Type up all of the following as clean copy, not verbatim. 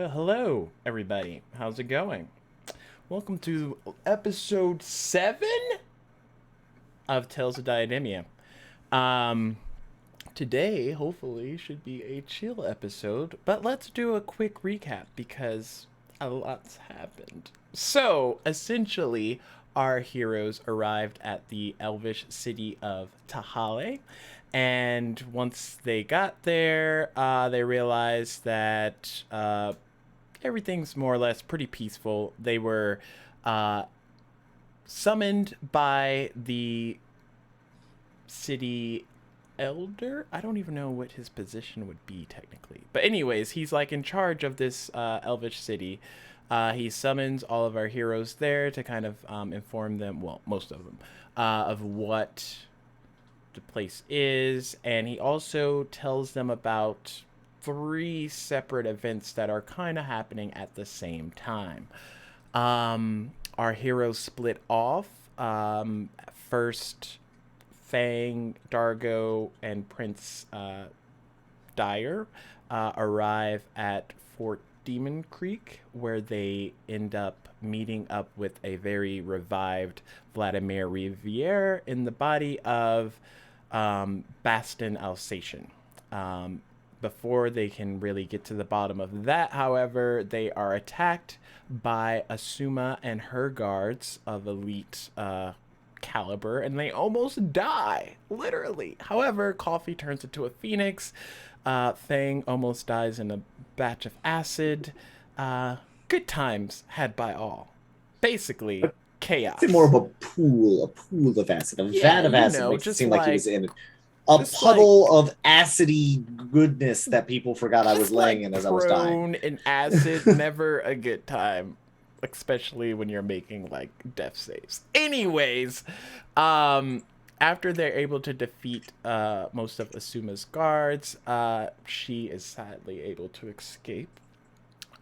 Well, hello, everybody. How's it going? Welcome to episode 7 of Tales of Diademia. Today, hopefully, should be a chill episode, but let's do a quick recap because a lot's happened. So, essentially, our heroes arrived at the elvish city of Tahale, and once they got there, they realized that everything's more or less pretty peaceful. They were summoned by the city elder. I don't even know what his position would be technically. But anyways, he's like in charge of this elvish city. He summons all of our heroes there to kind of inform them, well, most of them, of what the place is. And he also tells them about 3 separate events that are kind of happening at the same time. Our heroes split off. First, Fang, Dargo, and Prince Dyer arrive at Fort Demon Creek, where they end up meeting up with a very revived Vladimir Riviere in the body of Bastin Alsatian. Before they can really get to the bottom of that, however, they are attacked by Asuma and her guards of elite caliber, and they almost die, literally. However, Coffee turns into a phoenix. Fang almost dies in a batch of acid. Good times had by all. Basically, chaos. It's more of a pool of acid, a vat of acid makes it seem like he was in it. A puddle of acidy goodness that people forgot I was laying in as I was dying. And acid, never a good time, especially when you're making like death saves. Anyways, after they're able to defeat most of Asuma's guards, she is sadly able to escape.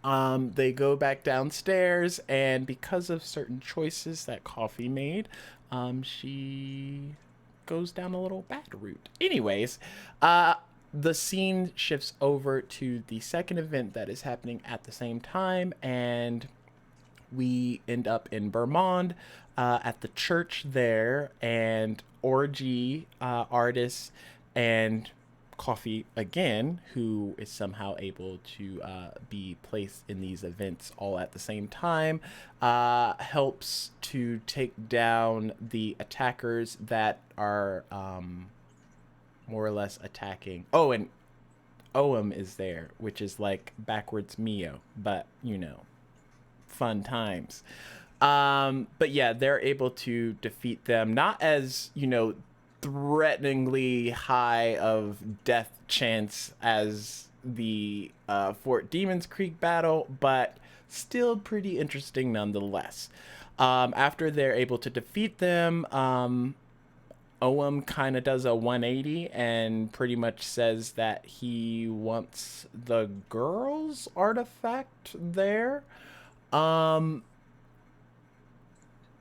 They go back downstairs, and because of certain choices that Coffee made, she goes down a little bad route. Anyways, the scene shifts over to the second event that is happening at the same time, and we end up in Vermont at the church there, and Orgy, artist, and Coffee again, who is somehow able to be placed in these events all at the same time, helps to take down the attackers that are more or less attacking. Oh, and Oem is there, which is like backwards Mio, but fun times. But yeah, they're able to defeat them, not as, threateningly high of death chance as the Fort Demons Creek battle, but still pretty interesting nonetheless. After they're able to defeat them, Oem kind of does a 180 and pretty much says that he wants the girl's artifact there. Um,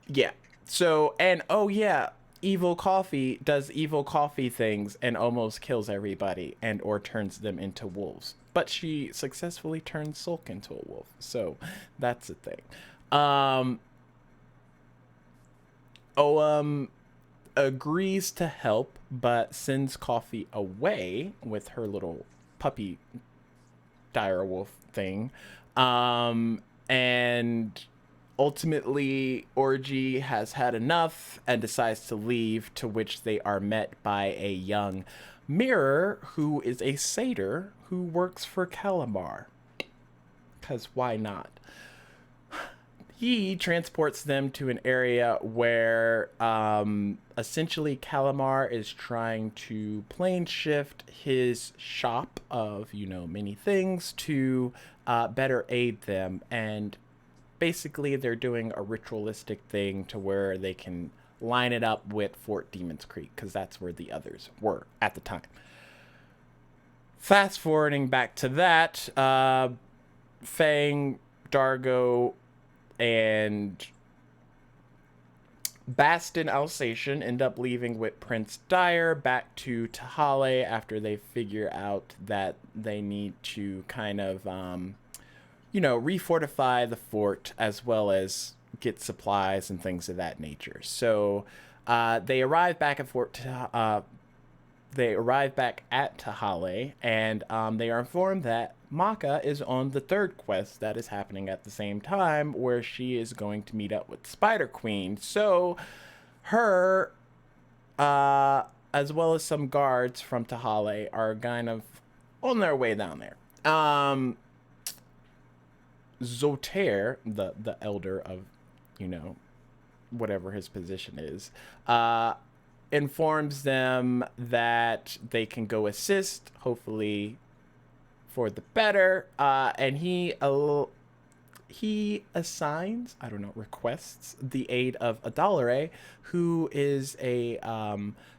yeah. So, and oh yeah, evil coffee does evil coffee things and almost kills everybody and or turns them into wolves. But she successfully turns Sulk into a wolf. So that's a thing. Um Oem agrees to help, but sends Coffee away with her little puppy dire wolf thing. And ultimately, Orgy has had enough and decides to leave, to which they are met by a young Mirror, who is a satyr who works for Calamar. Because why not? He transports them to an area where essentially Calamar is trying to plane shift his shop of, many things to better aid them. And basically they're doing a ritualistic thing to where they can line it up with Fort Demons Creek, because that's where the others were at the time. Fast forwarding back to that, Fang, Dargo, and Bastin Alsatian end up leaving with Prince Dire back to Tahale after they figure out that they need to kind of, refortify the fort as well as get supplies and things of that nature. So they arrive back at Tahale, and they are informed that Maka is on the third quest that is happening at the same time, where she is going to meet up with Spider Queen. So her, as well as some guards from Tahale, are kind of on their way down there. Zotair, the elder of, whatever his position is, informs them that they can go assist, hopefully for the better. And he assigns, requests the aid of Adalare, who is a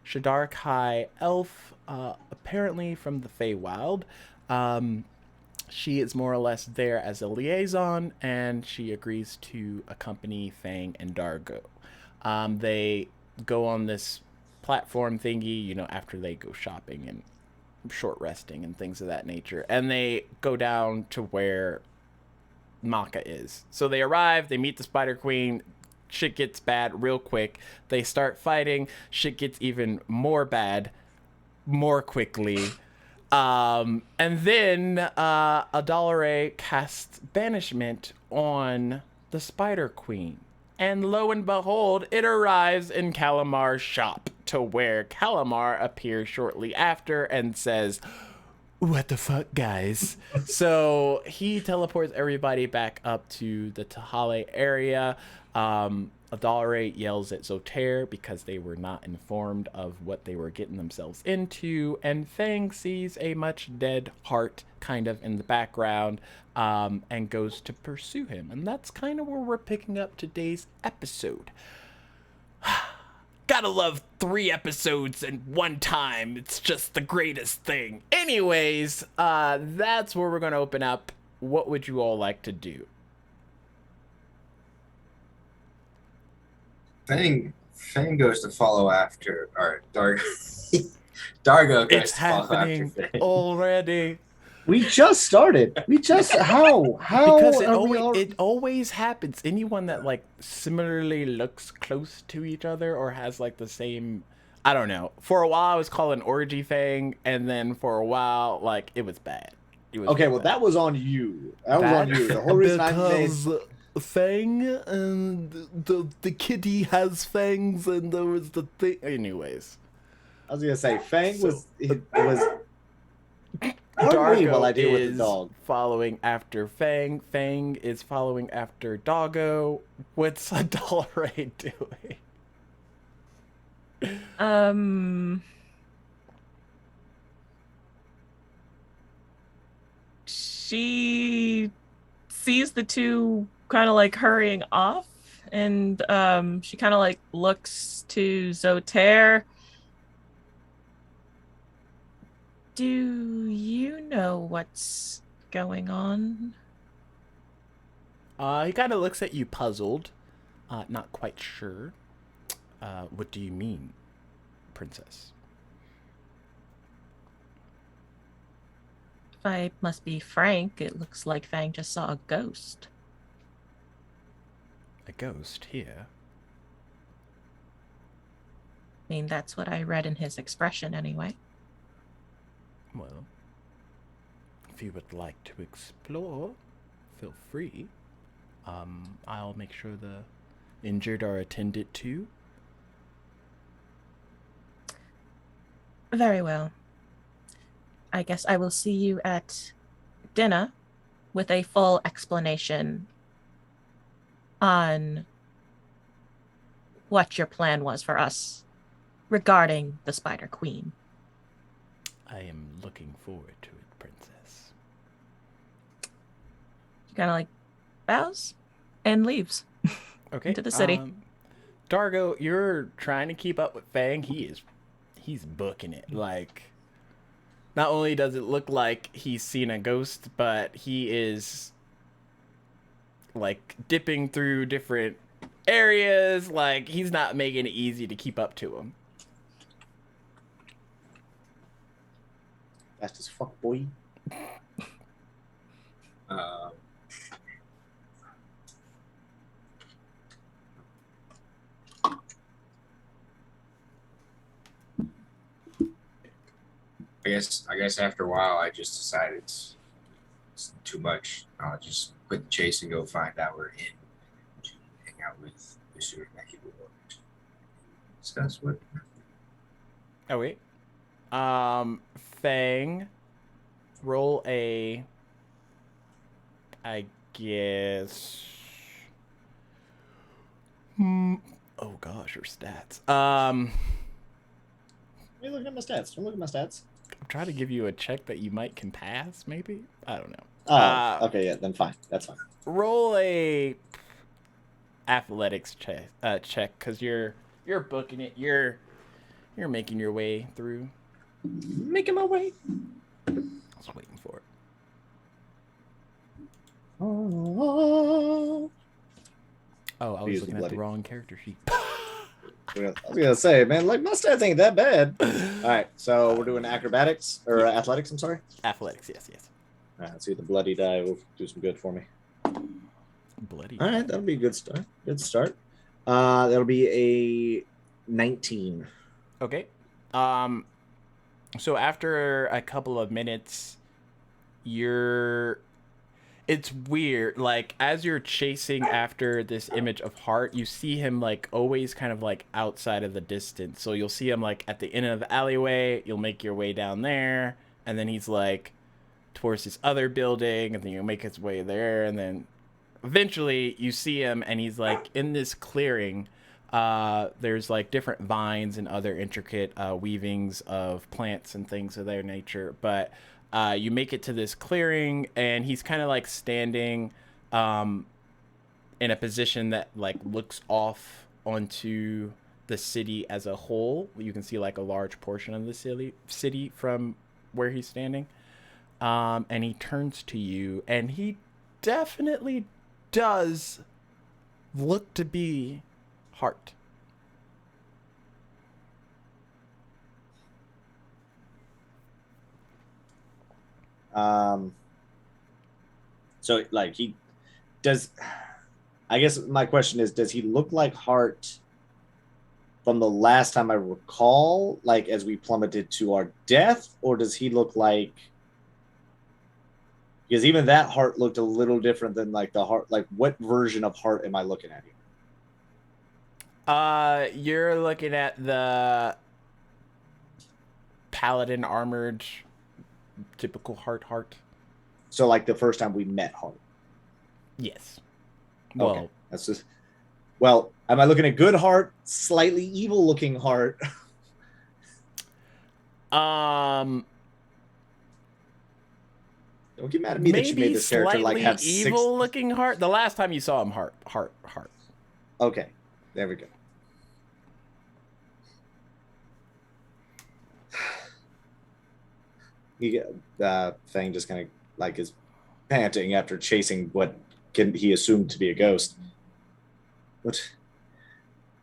Shadar Kai elf, apparently from the Feywild. She is more or less there as a liaison, and she agrees to accompany Fang and Dargo. They go on this platform thingy, after they go shopping and short resting and things of that nature. And they go down to where Maka is. So they arrive, they meet the Spider Queen. Shit gets bad real quick. They start fighting. Shit gets even more bad more quickly. And then Adalare casts banishment on the Spider Queen. And lo and behold, it arrives in Calamar's shop, to where Calamar appears shortly after and says, "What the fuck, guys?" So he teleports everybody back up to the Tahale area. Adalare yells at Zotair because they were not informed of what they were getting themselves into, and Fang sees a much dead heart kind of in the background, and goes to pursue him. And that's kind of where we're picking up today's episode. Gotta love 3 episodes in one time. It's just the greatest thing. Anyways, that's where we're going to open up. What would you all like to do? Fang goes to follow after, or Dargo. Dargo goes It's to follow after happening Fang. already. We just started. We just how Because are we all? it always happens. Anyone that like similarly looks close to each other or has like the same, I don't know. For a while I was calling orgy thing, and then for a while like it was bad. It was Okay, real well bad. that was on you. That was on you. That's The whole reason I made. because Fang and the kitty has fangs, and there was the thing. Anyways, I was gonna say Fang so was. Pardon me while Dargo I deal with the is dog. following after Fang. Fang is following after Doggo. What's Adalray doing? Um, she sees the two kind of like hurrying off, and she kind of like looks to Zotaire. Do you know what's going on? He kind of looks at you puzzled, not quite sure. What do you mean, princess? If I must be frank, it looks like Fang just saw a ghost. A ghost here? I mean, that's what I read in his expression anyway. Well, if you would like to explore, feel free. I'll make sure the injured are attended to. Very well. I guess I will see you at dinner with a full explanation on what your plan was for us regarding the Spider Queen. I am looking forward to it, princess. She kind of like bows and leaves Okay. into the city. Dargo, you're trying to keep up with Fang. He's booking it. Like, not only does it look like he's seen a ghost, but he is like dipping through different areas. Like, he's not making it easy to keep up to him. Fast as fuck, boy. I guess after a while, I just decided it's too much. I'll just quit the chase and go find our inn to hang out with Mr. Nakibor. Discuss what. Oh wait. Fang, roll a. I guess. Oh gosh, her stats. Let me look at my stats. Don't look at my stats. I'm trying to give you a check that you might can pass. Maybe I don't know. Oh, okay, yeah, then fine. That's fine. Roll a athletics check, because you're booking it. You're making your way through. Making my way. I was waiting for it. Oh, I was looking at the wrong character sheet. I was gonna say, man, like my stats ain't that bad. All right, so we're doing acrobatics or athletics. I'm sorry. Athletics, yes. All right, let's see, the bloody die will do some good for me. Bloody. All right, that'll be a good start. Good start. That'll be a 19. Okay. So after a couple of minutes, it's weird. Like, as you're chasing after this image of Heart, you see him like always kind of like outside of the distance. So you'll see him like at the end of the alleyway. You'll make your way down there, and then he's like towards this other building, and then you'll make his way there, and then eventually you see him, and he's like in this clearing. There's like different vines and other intricate weavings of plants and things of their nature, but you make it to this clearing, and he's kind of like standing in a position that like looks off onto the city as a whole. You can see like a large portion of the city from where he's standing. And he turns to you, and he definitely does look to be Heart. So like he does. I guess my question is, does he look like Hart from the last time I recall, like as we plummeted to our death, or does he look like? Because even that Hart looked a little different than like the Hart. Like, what version of Hart am I looking at here? You're looking at the paladin armored, typical Hart. So, like the first time we met Hart. Yes. Well, okay. That's just. Well, am I looking at good Hart, slightly evil looking Hart? Don't get mad at me that you made this character like have evil looking Hart. The last time you saw him, Hart. Okay, there we go. Fang just kind of like is panting after chasing what he assumed to be a ghost. But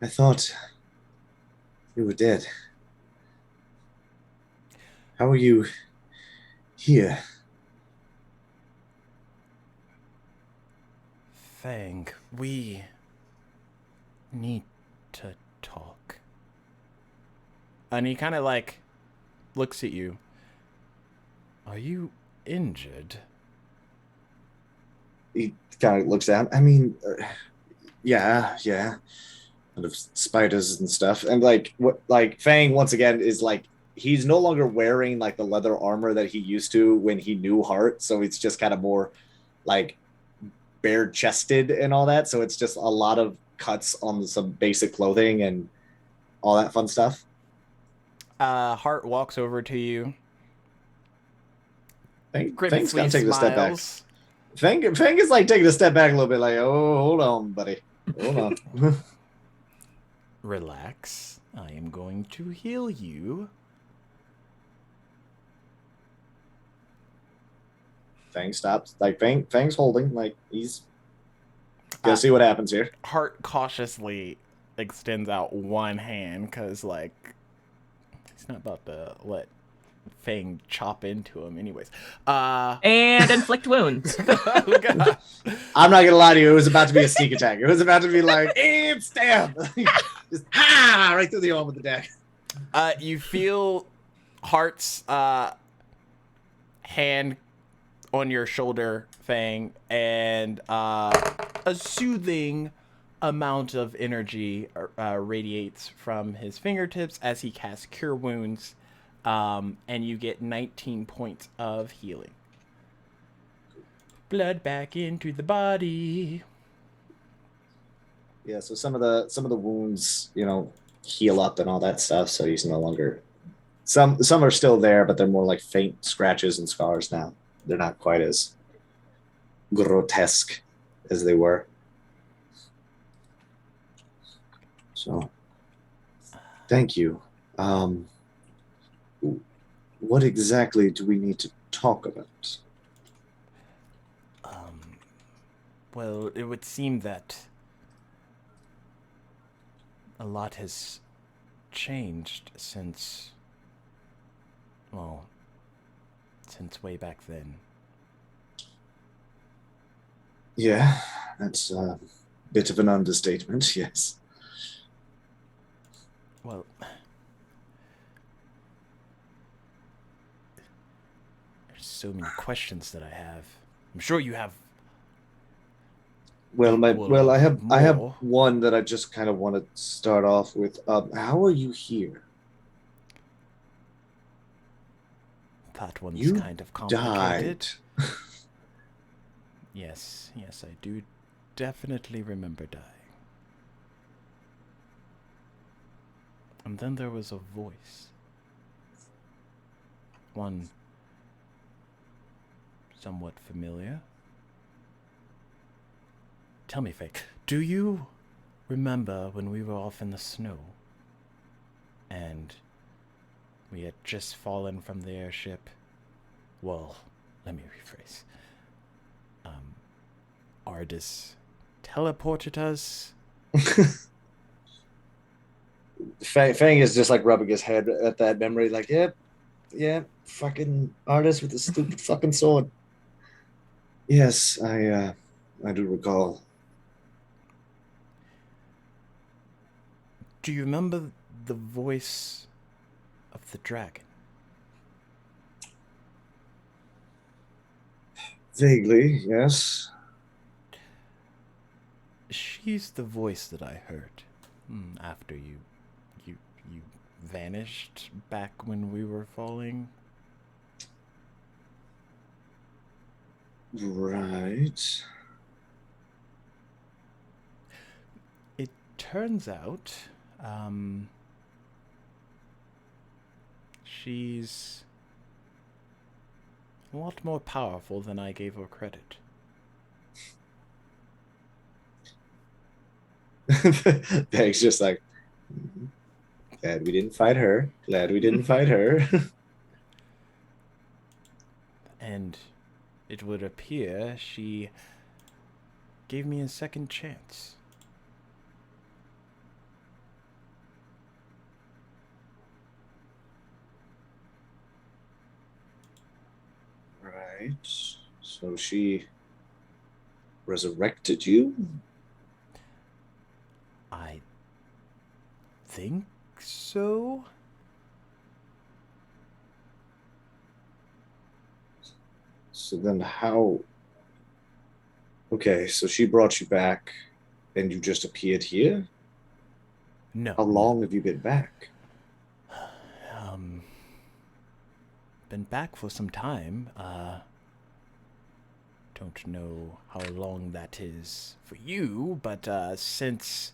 I thought you were dead. How are you here? Fang, we need to talk. And he kind of like looks at you. Are you injured? He kind of looks down. I mean, yeah. Kind of spiders and stuff. And like what like Fang once again is like he's no longer wearing like the leather armor that he used to when he knew Hart, so it's just kind of more like bare chested and all that. So it's just a lot of cuts on some basic clothing and all that fun stuff. Hart walks over to you. Fang's gotta take a step back. Fang is like taking a step back a little bit, like, oh, hold on, buddy. Hold on. Relax. I am going to heal you. Fang stops. Like Fang's holding. Like he's gonna see what happens here. Hart cautiously extends out one hand because like he's not about to let Fang chop into him anyways. And inflict wounds. I'm not gonna lie to you, it was about to be a sneak attack. It was about to be like, and stab. Just right through the arm with the deck. You feel Hart's hand on your shoulder, Fang, and a soothing amount of energy radiates from his fingertips as he casts Cure Wounds. And you get 19 points of healing. Blood back into the body. Yeah, so some of the wounds, heal up and all that stuff. So he's no longer. Some are still there, but they're more like faint scratches and scars now. They're not quite as grotesque as they were. So, thank you. What exactly do we need to talk about? Well, it would seem that a lot has changed since way back then. Yeah, that's a bit of an understatement, yes. Well, there's so many questions that I have. I'm sure you have. I have one that I just kind of want to start off with. How are you here? That one's kind of complicated. Died. Yes, I do definitely remember dying. And then there was a voice. One somewhat familiar. Tell me, Faye, do you remember when we were off in the snow and we had just fallen from the airship? Well, let me rephrase. Ardis teleported us. Fang is just like rubbing his head at that memory, like, yep, Yeah, fucking artist with the stupid fucking sword. Yes, I do recall. Do you remember the voice of the dragon? Vaguely, yes. She's the voice that I heard after you, you vanished back when we were falling. Right. It turns out, um, she's a lot more powerful than I gave her credit. Bag's just like, glad we didn't fight her. Glad we didn't fight her. And it would appear she gave me a second chance. Right. So she resurrected you? I think so. So then how? Okay, so she brought you back and you just appeared here? No. How long have you been back? Been back for some time. Don't know how long that is for you, but since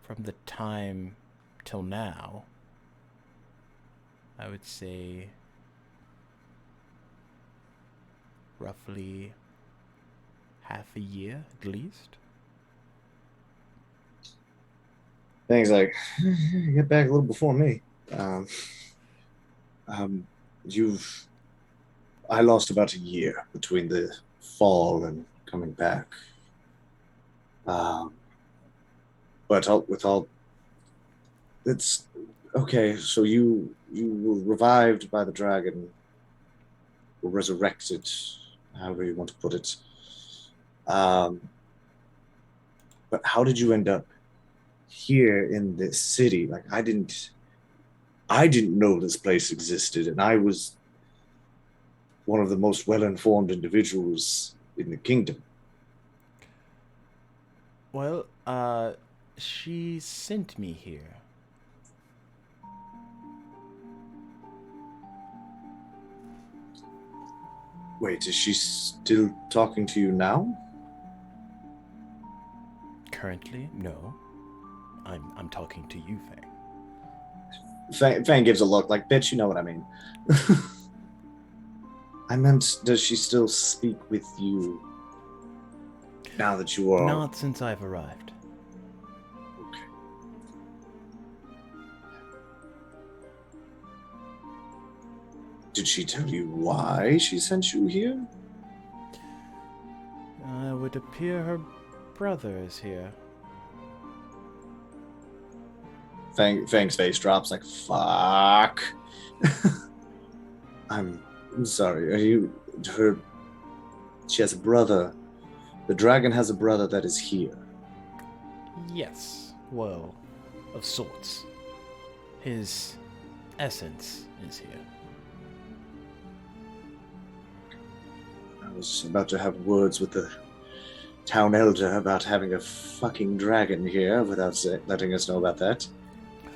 from the time till now, I would say roughly half a year at least. Things like, you get back a little before me. Um, um, you've, I lost about a year between the fall and coming back. Um, but with all, it's okay. So you were revived by the dragon, were resurrected, however you want to put it. Um, but how did you end up here in this city? Like I didn't know this place existed, and I was one of the most well-informed individuals in the kingdom. Well, she sent me here. Wait, is she still talking to you now? Currently, no. I'm talking to you, Fang. Fang gives a look like, bitch, you know what I mean. I meant, does she still speak with you now that you are... Not since I've arrived. Okay. Did she tell you why she sent you here? It would appear her brother is here. Fang's face drops like, fuck. I'm sorry, are you... her... She has a brother. The dragon has a brother that is here. Yes, well, of sorts. His essence is here. I was about to have words with the town elder about having a fucking dragon here without letting us know about that.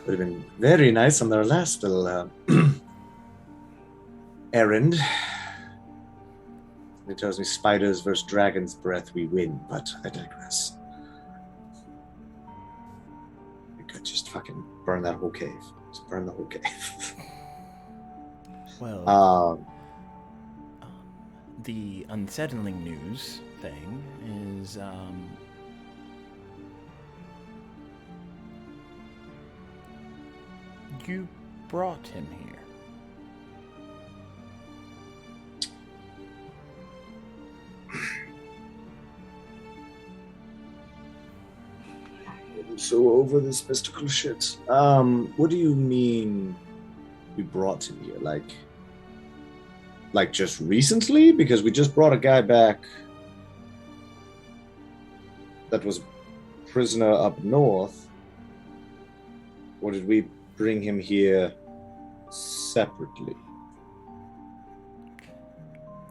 Would have been very nice on their last little errand. He tells me spiders versus dragon's breath, we win, but I digress. I could just fucking burn that whole cave. Just burn the whole cave. Well, the unsettling news thing is, you brought him here. I'm so over this mystical shit. What do you mean we brought him here? Like just recently? Because we just brought a guy back that was prisoner up north. Or did we bring him here separately?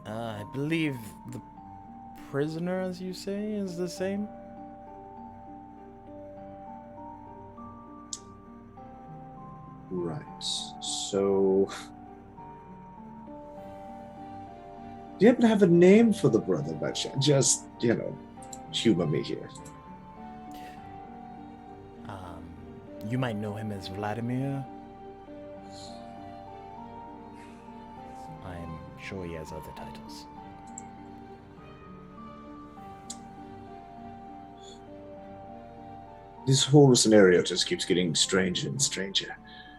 I believe the prisoner, as you say, is the same. Right. So, do you happen to have a name for the brother by chance? Just, humor me here. You might know him as Vladimir. I'm sure he has other titles. This whole scenario just keeps getting stranger and stranger.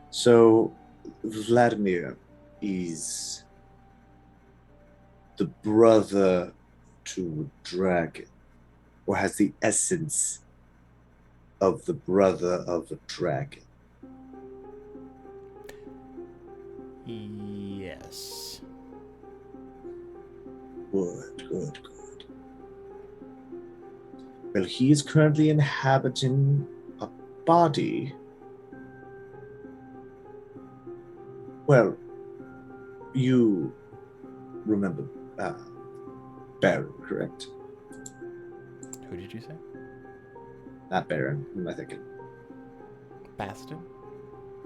So, Vladimir is the brother to a dragon, or has the essence of the brother of a dragon. Yes. Good. Well, he is currently inhabiting a body. Well, you remember Baron, correct? Who did you say? Not Baron. Who am I thinking? Bastion?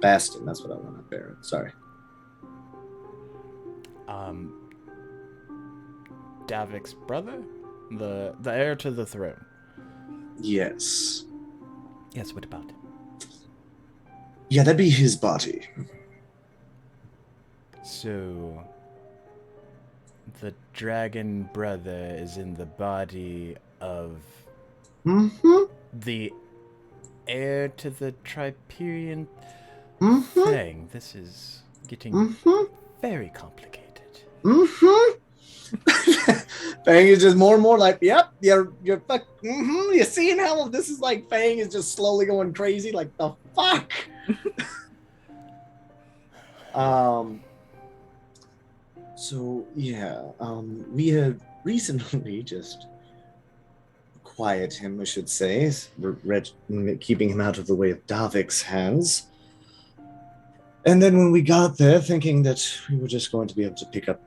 Bastion, that's what I want, not Baron. Sorry. Davik's brother? The heir to the throne. Yes. Yes, what about him? Yeah, that'd be his body. So, the dragon brother is in the body of Mm-hmm. the heir to the Triperian Mm-hmm. thing. This is getting Mm-hmm. very complicated. Mm-hmm. Fang is just more and more like, yep, you're fuck. Mm-hmm. You're seeing how this is like Fang is just slowly going crazy. Like the fuck. So yeah, we had recently just quiet him, I should say, keeping him out of the way of Davik's hands. And then when we got there, thinking that we were just going to be able to pick up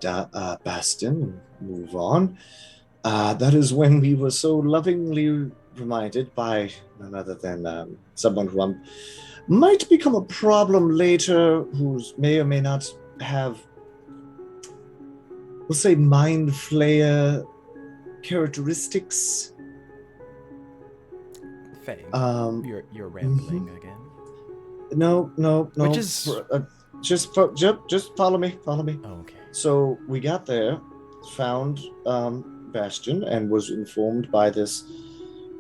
Bastion and move on, that is when we were so lovingly reminded by none other than someone who might become a problem later, who may or may not have, we'll say, mind flayer characteristics. Fang, you're rambling again. No. Which is just follow me. Oh, okay. So we got there, found Bastion, and was informed by this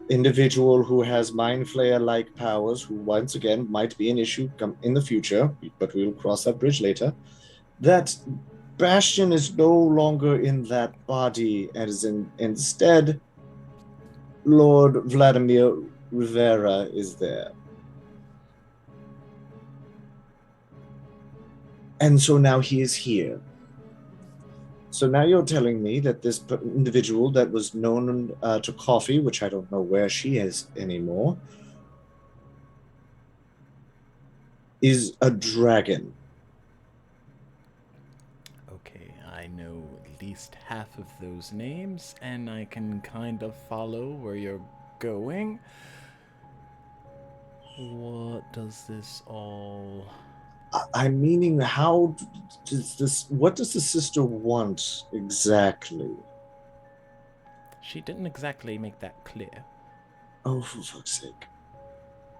individual who has mind flayer-like powers, who once again might be an issue in the future, but we'll cross that bridge later, that Bastion is no longer in that body, and is instead Lord Vladimir Rivera is there. And so now he is here. So now you're telling me that this individual that was known to Coffee, which I don't know where she is anymore, is a dragon. Okay, I know at least half of those names, and I can kind of follow where you're going. What does this all... I'm meaning, how does this... What does the sister want exactly? She didn't exactly make that clear. Oh, for fuck's sake.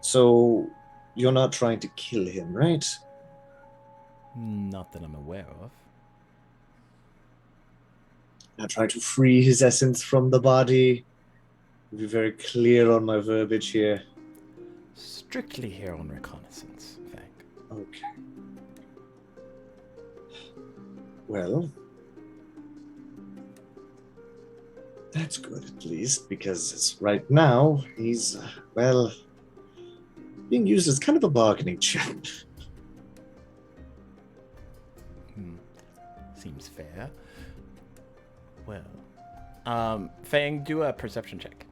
So, you're not trying to kill him, right? Not that I'm aware of. Not trying to free his essence from the body. I'll be very clear on my verbiage here. Strictly here on reconnaissance, Fang. Okay. Well, that's good at least, because right now he's, being used as kind of a bargaining chip. Seems fair. Well, Fang, do a perception check.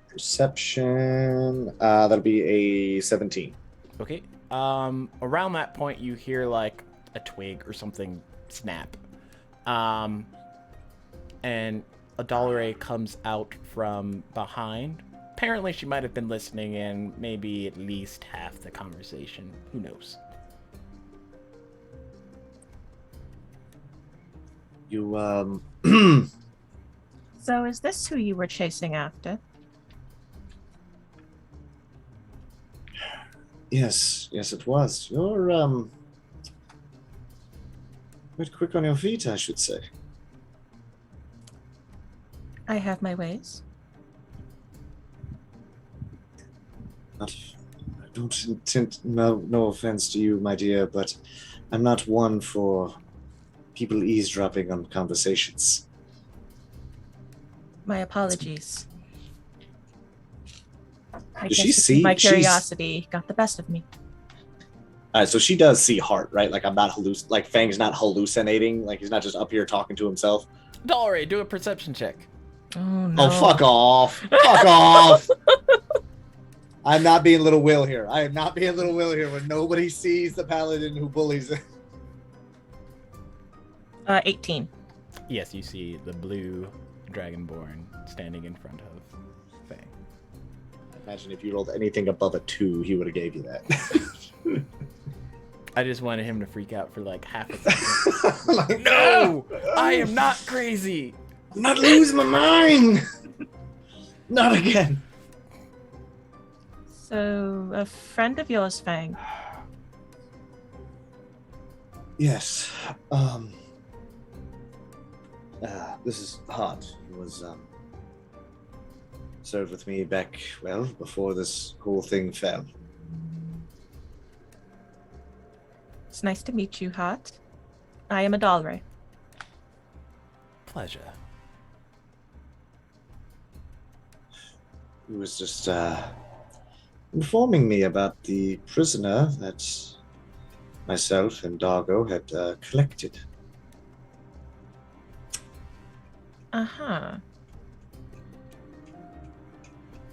Perception. That'll be a 17. Okay. Around that point, you hear like a twig or something snap. And Adalare comes out from behind. Apparently, she might have been listening in maybe at least half the conversation. Who knows? You, So is this who you were chasing after? Yes, it was. You're, quite quick on your feet, I should say. I have my ways. I don't intend, no offense to you, my dear, but I'm not one for people eavesdropping on conversations. My apologies. I Does guess she see? my curiosity got the best of me. All right, so she does see Heart, right? Like I'm not like Fang's not hallucinating. Like he's not just up here talking to himself. Adalare, do a perception check. Oh no! Oh, fuck off! Fuck off! I'm not being Little Will here. I am not being Little Will here when nobody sees the paladin who bullies it. 18. Yes, you see the blue dragonborn standing in front of Fang. Imagine if you rolled anything above a 2, he would have gave you that. I just wanted him to freak out for like half a second. Like, No! I am not crazy! I'm not losing my mind! Not again. So, a friend of yours, Fang. Yes. This is Hart. He was served with me back, well, before this whole thing fell. It's nice to meet you, Hart. I am Adalare. Pleasure. He was just informing me about the prisoner that myself and Dargo had collected. Uh-huh.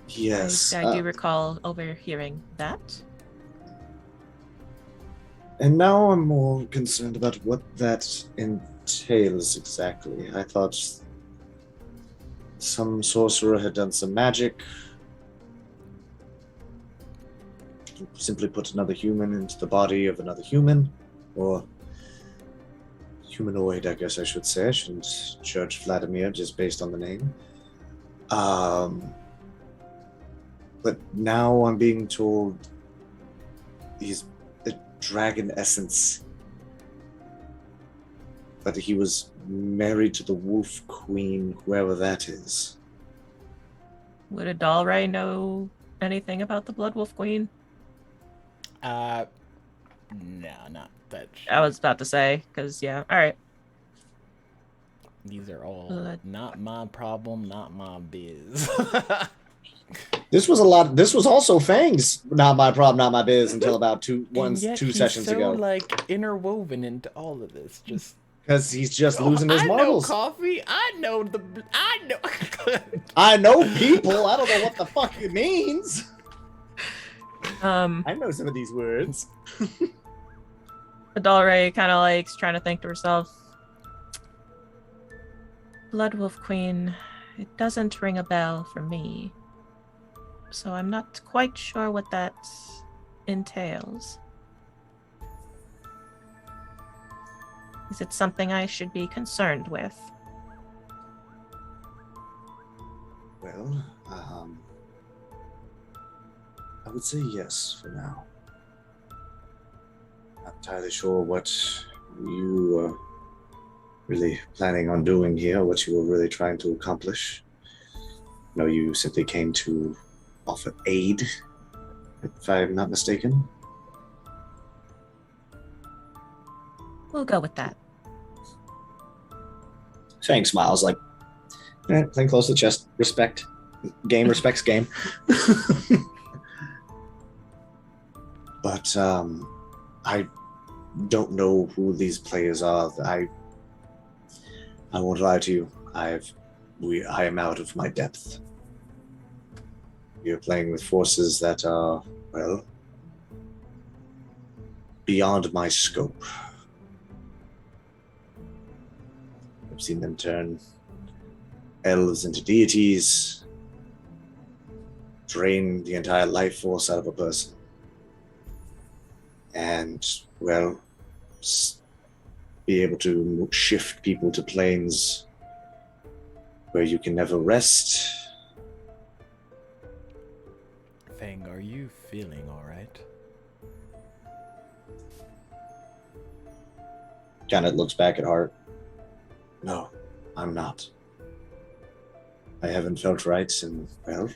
Yes. I do recall overhearing that. And now I'm more concerned about what that entails exactly. I thought some sorcerer had done some magic. Simply put another human into the body of another human. Or humanoid, I guess I should say. I shouldn't judge Vladimir just based on the name. But now I'm being told he's a dragon essence. That he was married to the Wolf Queen, whoever that is. Would Adalare know anything about the Blood Wolf Queen? No, not that. I was about to say, because, yeah, alright. These are all Blood. not my problem, not my biz. This was also Fang's not my problem, not my biz until about two And yet he's sessions so, ago. like, interwoven into all of this. Just Because he's just losing his I marbles. know coffee. I know. I know people. I don't know what the fuck it means. Um, I know some of these words. Adalare kind of likes trying to think to herself. Blood Wolf Queen, it doesn't ring a bell for me. So I'm not quite sure what that entails. Is it something I should be concerned with? Well, I would say yes for now. Not entirely sure what you were really planning on doing here, what you were really trying to accomplish. No, you simply came to offer aid, if I'm not mistaken. We'll go with that. Fang smiles like, playing close to the chest. Respect. Game respects game. But I don't know who these players are. I won't lie to you. I am out of my depth. We are playing with forces that are, well, beyond my scope. I've seen them turn elves into deities, drain the entire life force out of a person, and, well, be able to shift people to planes where you can never rest. Fang, are you feeling alright? Janet looks back at Hart. No, I'm not. I haven't felt right since, well,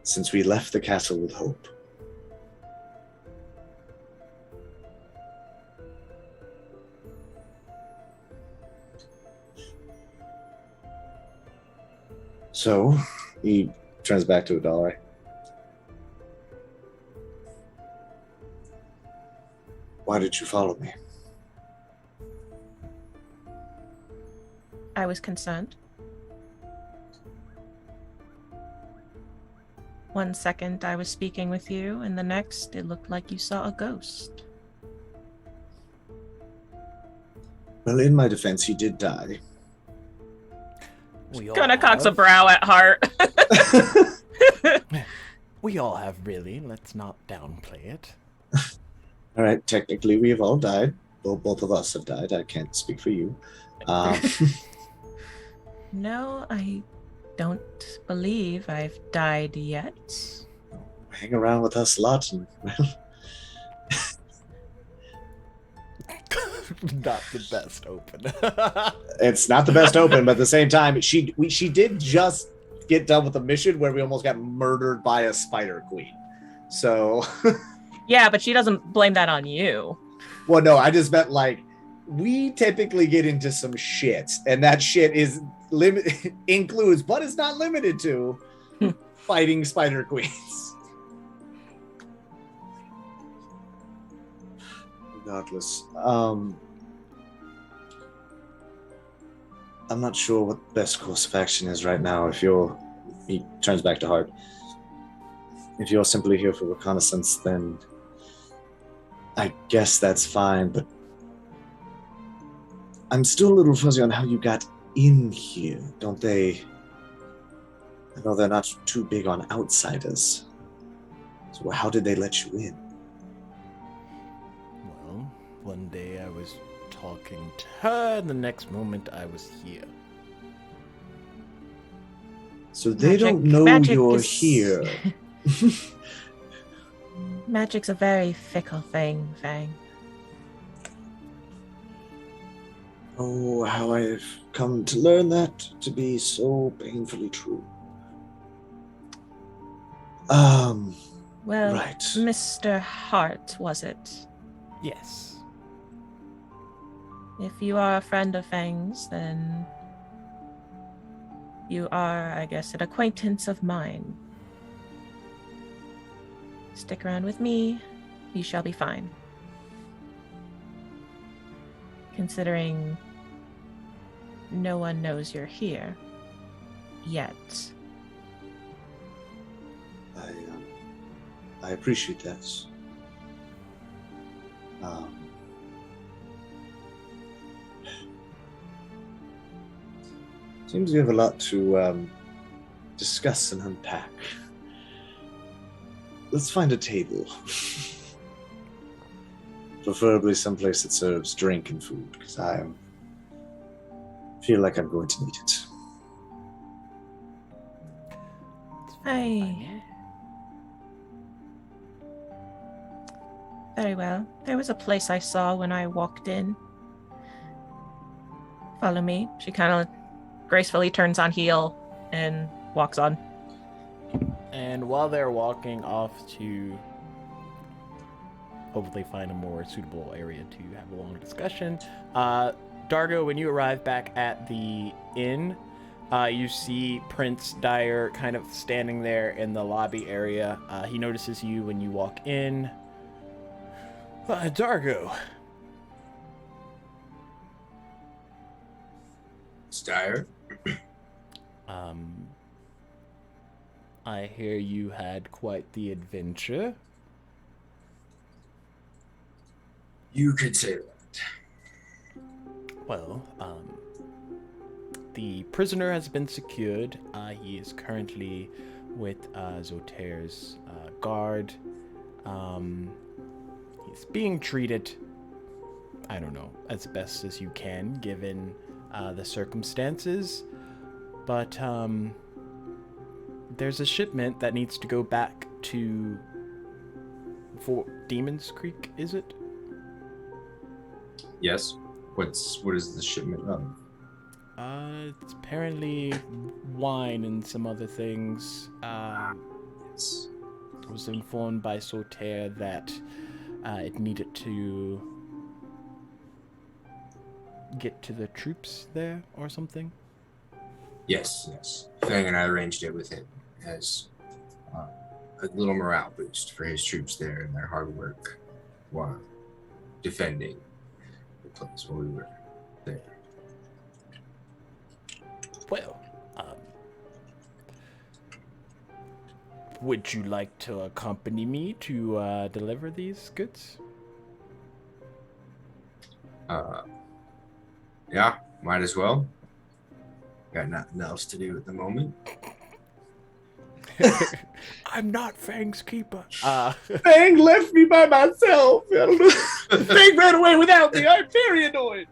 since we left the castle with hope. So, he turns back to Adalri. Why did you follow me? I was concerned. 1 second I was speaking with you, and the next it looked like you saw a ghost. Well, in my defense, he did die. We all Kind of cocks a have. brow at Hart. We all have, really. Let's not downplay it. All right, technically, we have all died. Well, both of us have died. I can't speak for you. No, I don't believe I've died yet. Hang around with us a lot, and, well, Not the best open. it's not the best open, but at the same time, she did just get done with a mission where we almost got murdered by a spider queen. So, Yeah, but she doesn't blame that on you. well, no, I just meant like we typically get into some shit, and that shit is includes, but is not limited to, fighting spider queens. Regardless, I'm not sure what the best course of action is right now. He turns back to Hart. If you're simply here for reconnaissance, then I guess that's fine, but I'm still a little fuzzy on how you got in here. Don't they? I know they're not too big on outsiders. So how did they let you in? Well, one day I was talking to her, and the next moment I was here. So they don't know you're here. Magic's a very fickle thing, Fang. Oh, how I've come to learn that to be so painfully true. Well, Right. Mr. Hart, was it? Yes. If you are a friend of Fang's, then you are, I guess, an acquaintance of mine. Stick around with me, you shall be fine. Considering no one knows you're here yet. I appreciate that. Seems we have a lot to discuss and unpack. Let's find a table. Preferably someplace that serves drink and food, because I feel like I'm going to need it. Very well. There was a place I saw when I walked in. Follow me. She kind of gracefully turns on heel and walks on. And while they're walking off to hopefully find a more suitable area to have a long discussion, Dargo, when you arrive back at the inn, You see Prince Dyer kind of standing there in the lobby area. He notices you when you walk in. Dargo. It's Dyer. I hear you had quite the adventure. You could say that. Well, the prisoner has been secured. He is currently with Zoter's guard. He's being treated, I don't know, as best as you can, given the circumstances. But there's a shipment that needs to go back to Demon's Creek, is it? Yes. What is the shipment of? It's apparently wine and some other things. Yes. I was informed by Soter that it needed to get to the troops there or something. Yes. Fang and I arranged it with him as a little morale boost for his troops there and their hard work while defending the place while we were there. Well, would you like to accompany me to deliver these goods? Yeah, might as well. Got nothing else to do at the moment. I'm not Fang's keeper. Fang left me by myself. I don't know. Fang ran away without me. I'm very annoyed.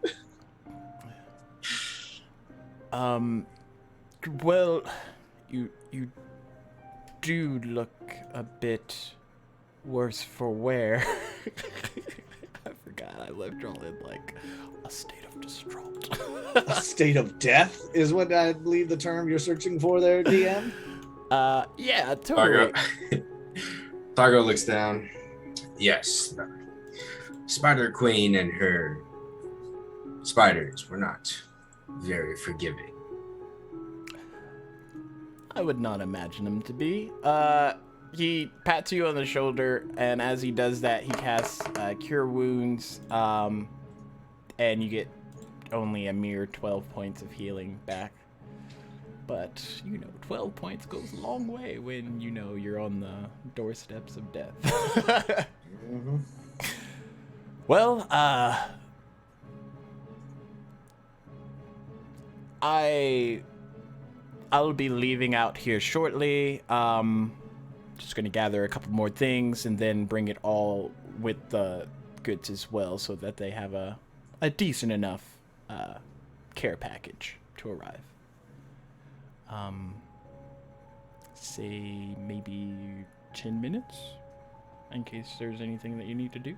Well, you do look a bit worse for wear. I forgot I left y'all in like a state of distraught. A state of death is what I believe the term you're searching for there, DM. Yeah, totally. Targo looks down. Yes, the Spider Queen and her spiders were not very forgiving. I would not imagine him to be. He pats you on the shoulder, and as he does that, he casts Cure Wounds, and you get only a mere 12 points of healing back. But, 12 points goes a long way when, you're on the doorsteps of death. Mm-hmm. Well, I'll be leaving out here shortly. Just gonna gather a couple more things and then bring it all with the goods as well, so that they have a decent enough care package to arrive. Say maybe 10 minutes, in case there's anything that you need to do.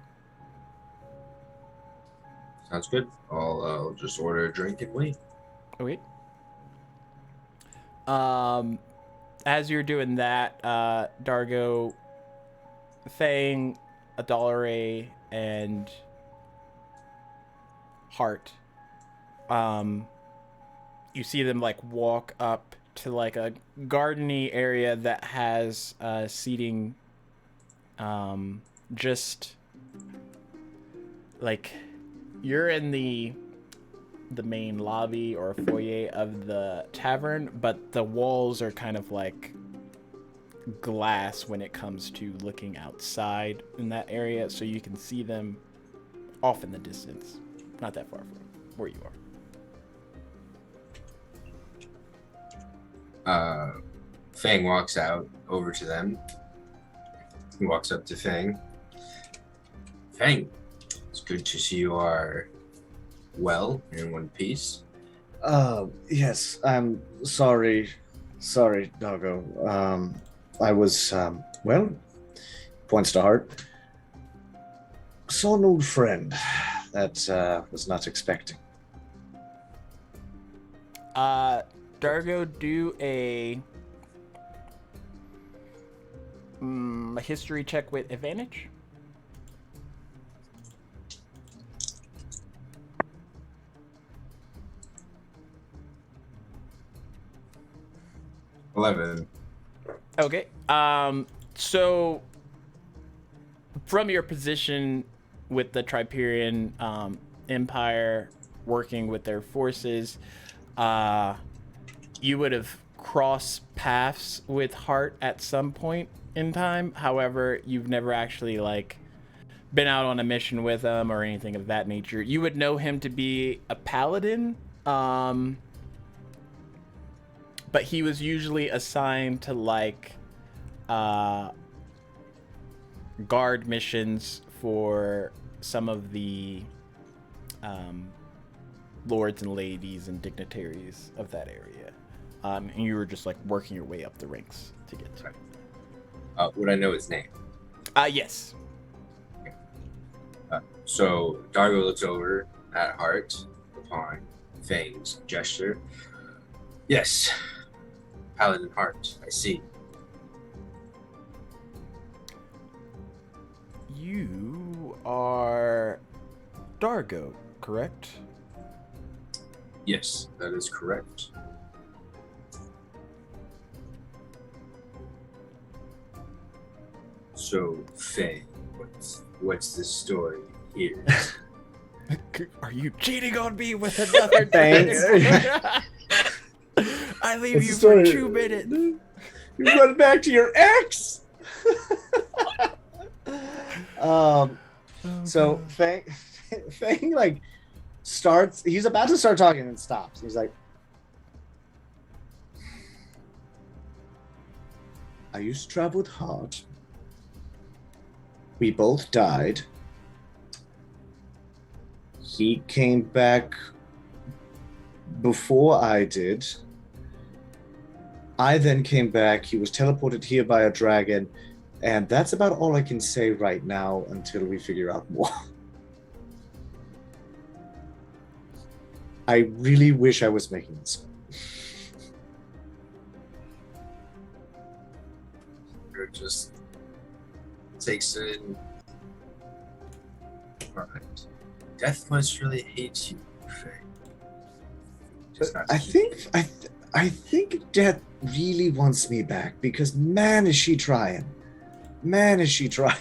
Sounds good. I'll just order a drink and wait. Okay. As you're doing that, Dargo, Fang, Adalare, and Hart, you see them walk up to a gardeny area that has seating, just you're in the main lobby or foyer of the tavern, but the walls are kind of glass when it comes to looking outside in that area, so you can see them off in the distance, not that far from where you are. Fang walks out over to them. He walks up to Fang. Fang, it's good to see you are well in one piece. Yes, I'm sorry, Doggo. I was, points to Hart. Saw an old friend that was not expecting. Dargo, do a history check with advantage. 11. Okay. So from your position with the Triperian Empire, working with their forces, you would have crossed paths with Hart at some point in time. However, you've never actually been out on a mission with him or anything of that nature. You would know him to be a paladin, but he was usually assigned to guard missions for some of the lords and ladies and dignitaries of that area. And you were just working your way up the ranks to get to. Would I know his name? Yes. So Dargo looks over at Hart upon Fang's gesture. Yes, Paladin Hart, I see. You are Dargo, correct? Yes, that is correct. So, Fang, what's the story here? Are you cheating on me with another Thanks. I leave What's you the for story? 2 minutes. You run back to your ex. So Fang starts. He's about to start talking and stops. He's like, "I used to travel with Hart. We both died. He came back before I did. I then came back. He was teleported here by a dragon, and that's about all I can say right now until we figure out more." I really wish I was making this. It just takes in. Alright. Death must really hate you, Fang. Just not I keep- think I think Death really wants me back because man is she trying. Man is she trying.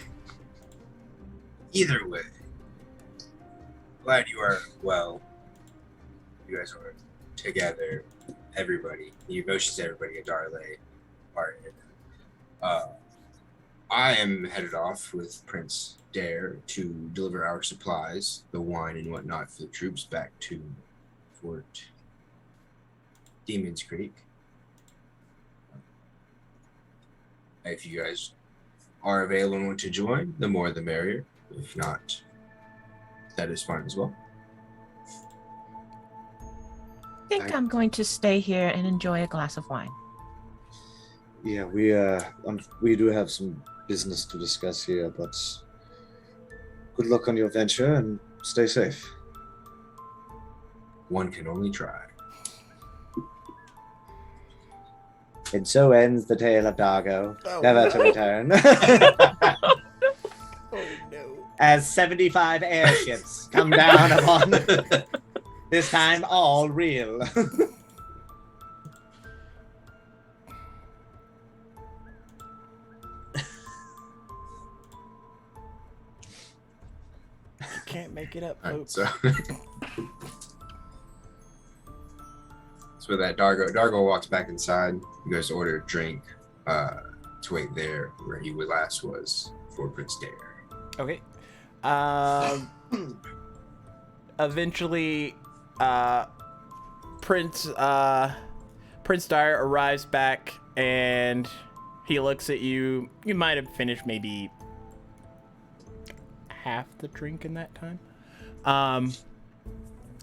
Either way, glad you are well. You guys are together. Everybody. You motions to everybody at Darley. Martin. I am headed off with Prince Dare to deliver our supplies, the wine and whatnot for the troops back to Fort Demon's Creek. If you guys are available and want to join, the more the merrier. If not, that is fine as well. I think I'm going to stay here and enjoy a glass of wine. Yeah, we do have some business to discuss here, but good luck on your venture and stay safe. One can only try. And so ends the tale of Dargo, Oh, never no. to return. Oh no. As 75 airships come down upon, this time all real. Can't make it up, All right, folks. so so with that, Dargo walks back inside. You guys order a drink to wait there where he last was for Prince Dare. Okay. Eventually, Prince Dyer arrives back and he looks at you. You might have finished maybe half the drink in that time.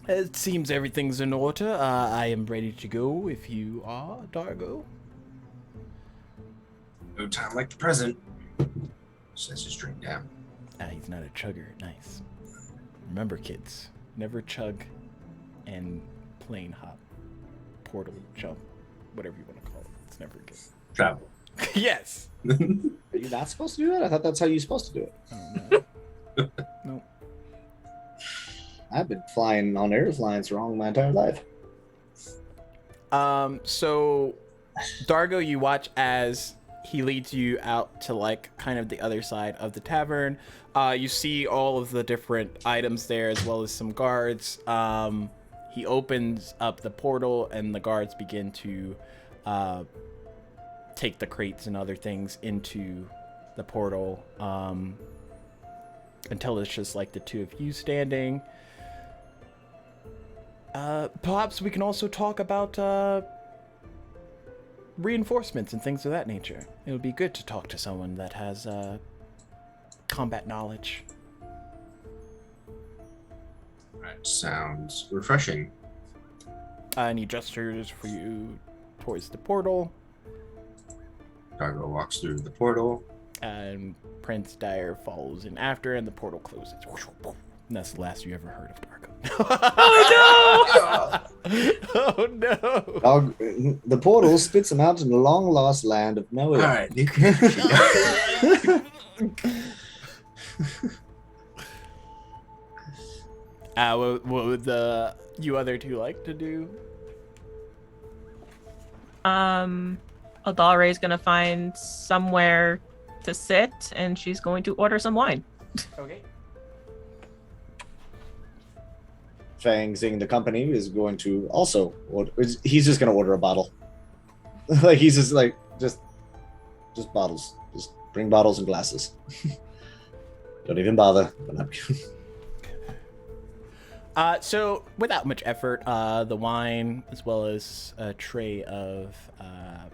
It seems everything's in order. I am ready to go if you are, Dargo. No time like the present. Sets his drink down. He's not a chugger. Nice. Remember, kids, never chug and plane hop, portal jump, whatever you want to call it. It's never good. Travel. Yes. Are you not supposed to do that? I thought that's how you're supposed to do it. Oh, no. Nope. I've been flying on airlines wrong my entire life. So Dargo, you watch as he leads you out to like kind of the other side of the tavern. You see all of the different items there, as well as some guards. He opens up the portal, and the guards begin to take the crates and other things into the portal until it's just like the two of you standing. Perhaps we can also talk about reinforcements and things of that nature. It would be good to talk to someone that has combat knowledge. That sounds refreshing. And he gestures for you towards the portal. Dargo walks through the portal. And Prince Dyer follows in after, and the portal closes. And that's the last you ever heard of Dargo. Oh Oh no! Dog, the portal spits him out in the long lost land of nowhere. All right, you can. What would you other two like to do? Adalre's gonna find somewhere to sit, and she's going to order some wine. Okay. Fang, seeing the company, is going to also order. He's just going to order a bottle. Like he's just like just bottles. Just bring bottles and glasses. Don't even bother. So without much effort, the wine, as well as a tray of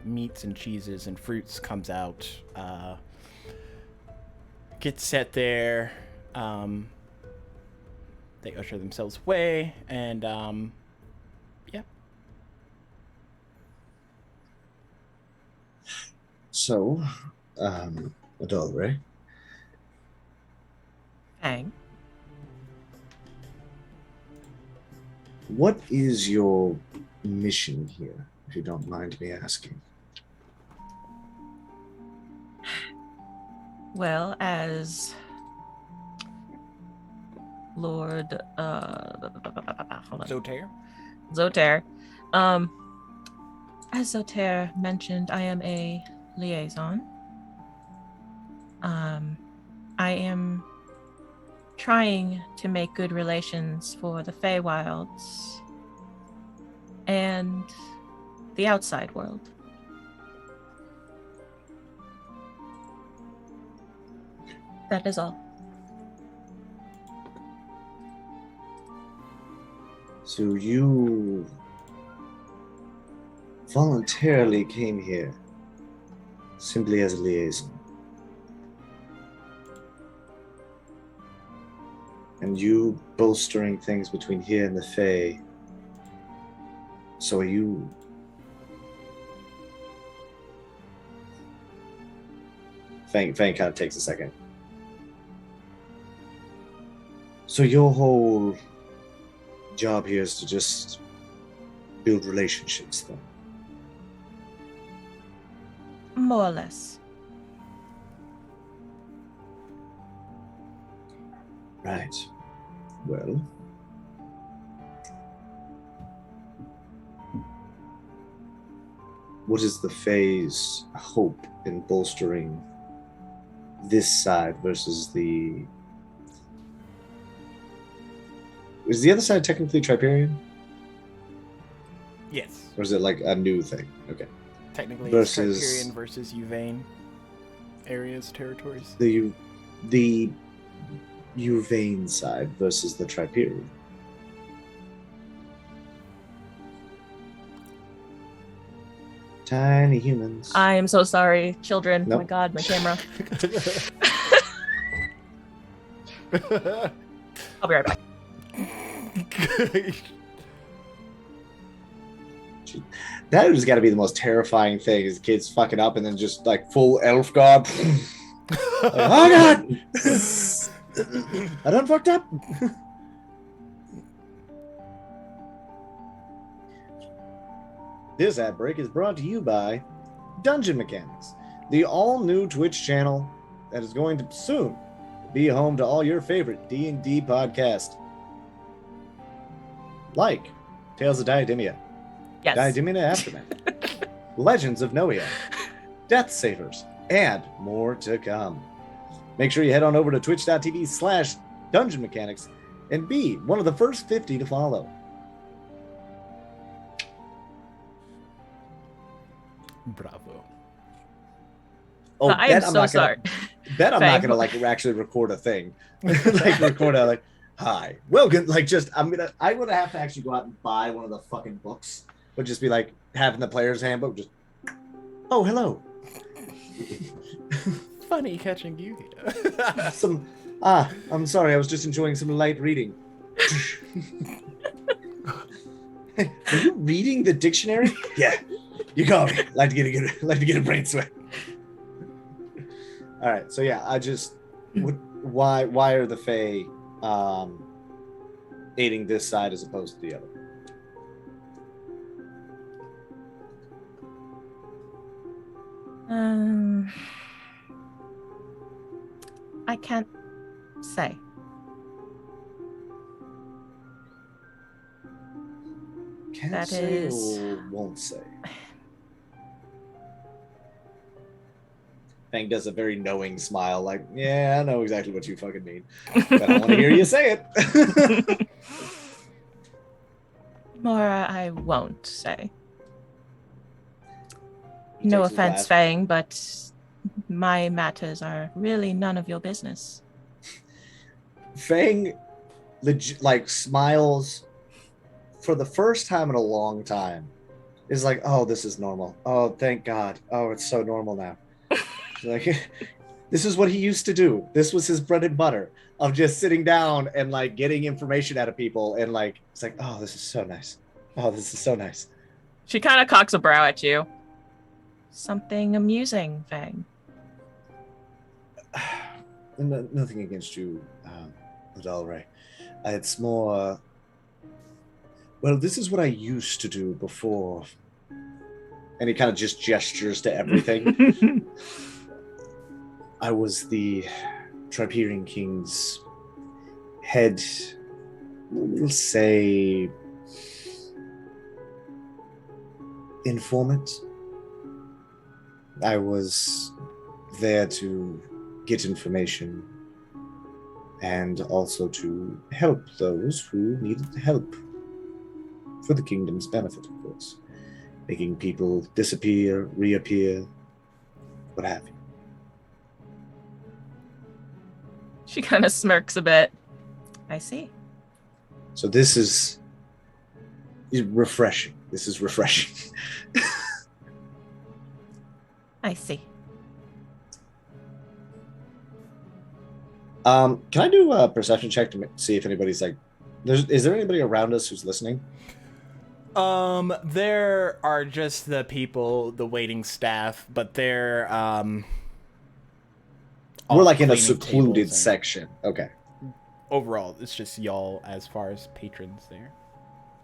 meats and cheeses and fruits, comes out. Gets set there. They usher themselves away, and yeah. So, Adolre, Fang. what is your mission here, if you don't mind me asking? Well, as Lord hold on. Zotair. As Zotair mentioned, I am a liaison. I am trying to make good relations for the Feywilds and the outside world. That is all. So you voluntarily came here simply as a liaison. And you bolstering things between here and the Fae. So are you... Fang kind of takes a second. So your whole job here is to just build relationships then? More or less. Right. Well, what is the Fae's hope in bolstering this side versus the... Is the other side technically Triperian? Yes. Or is it like a new thing? Okay. Technically, Versus- it's Triperian versus Uvain areas, territories. The Uvain side versus the Triperian. Tiny humans. I am so sorry, children. Nope. Oh my god, my camera. I'll be right back. That has got to be the most terrifying thing, is kids fucking up and then just like full elf god. Like, oh god! I done fucked up. This ad break is brought to you by Dungeon Mechanics, the all-new Twitch channel that is going to soon be home to all your favorite D&D podcasts, like Tales of Diademia, Yes. Diademia Aftermath, Legends of Noia, Death Savers, and more to come. Make sure you head on over to twitch.tv/Dungeon Mechanics and be one of the first 50 to follow. Bravo. Oh, I am so sorry. Bet I'm Fang. not gonna like actually record a thing, like record a like, hi, welcome. Like just I'm gonna have to actually go out and buy one of the fucking books, but just be like having the player's handbook. Just oh hello. Funny catching you. I'm sorry. I was just enjoying some light reading. Hey, are you reading the dictionary? Yeah, you got me. Like to get a brain sweat. All right, so yeah, why are the Fae aiding this side as opposed to the other? I can't say. Can't That say is- or won't say. Fang does a very knowing smile, like, yeah, I know exactly what you fucking mean, but I want to hear you say it. Mora, I won't say. He No takes his offense, last- Fang, but my matters are really none of your business. Fang smiles for the first time in a long time. Is like, oh, this is normal. Oh, thank God. Oh, it's so normal now. Like, this is what he used to do. This was his bread and butter of just sitting down and like getting information out of people. And like, it's like, oh, this is so nice. Oh, this is so nice. She kind of cocks a brow at you. Something amusing, Fang. Nothing against you at all, Ray. It's more, well, this is what I used to do before. And he kind of just gestures to everything. I was the Triperian King's head, we'll say, informant. I was there to get information and also to help those who needed help for the kingdom's benefit, of course. Making people disappear, reappear, what have you. She kind of smirks a bit. I see. So this is refreshing. This is refreshing. I see. Can I do a perception check to see if anybody's like, is there anybody around us who's listening? There are just the people, the waiting staff, but they're We're like in a cleaning secluded tables and- section. Okay. Overall, it's just y'all as far as patrons there.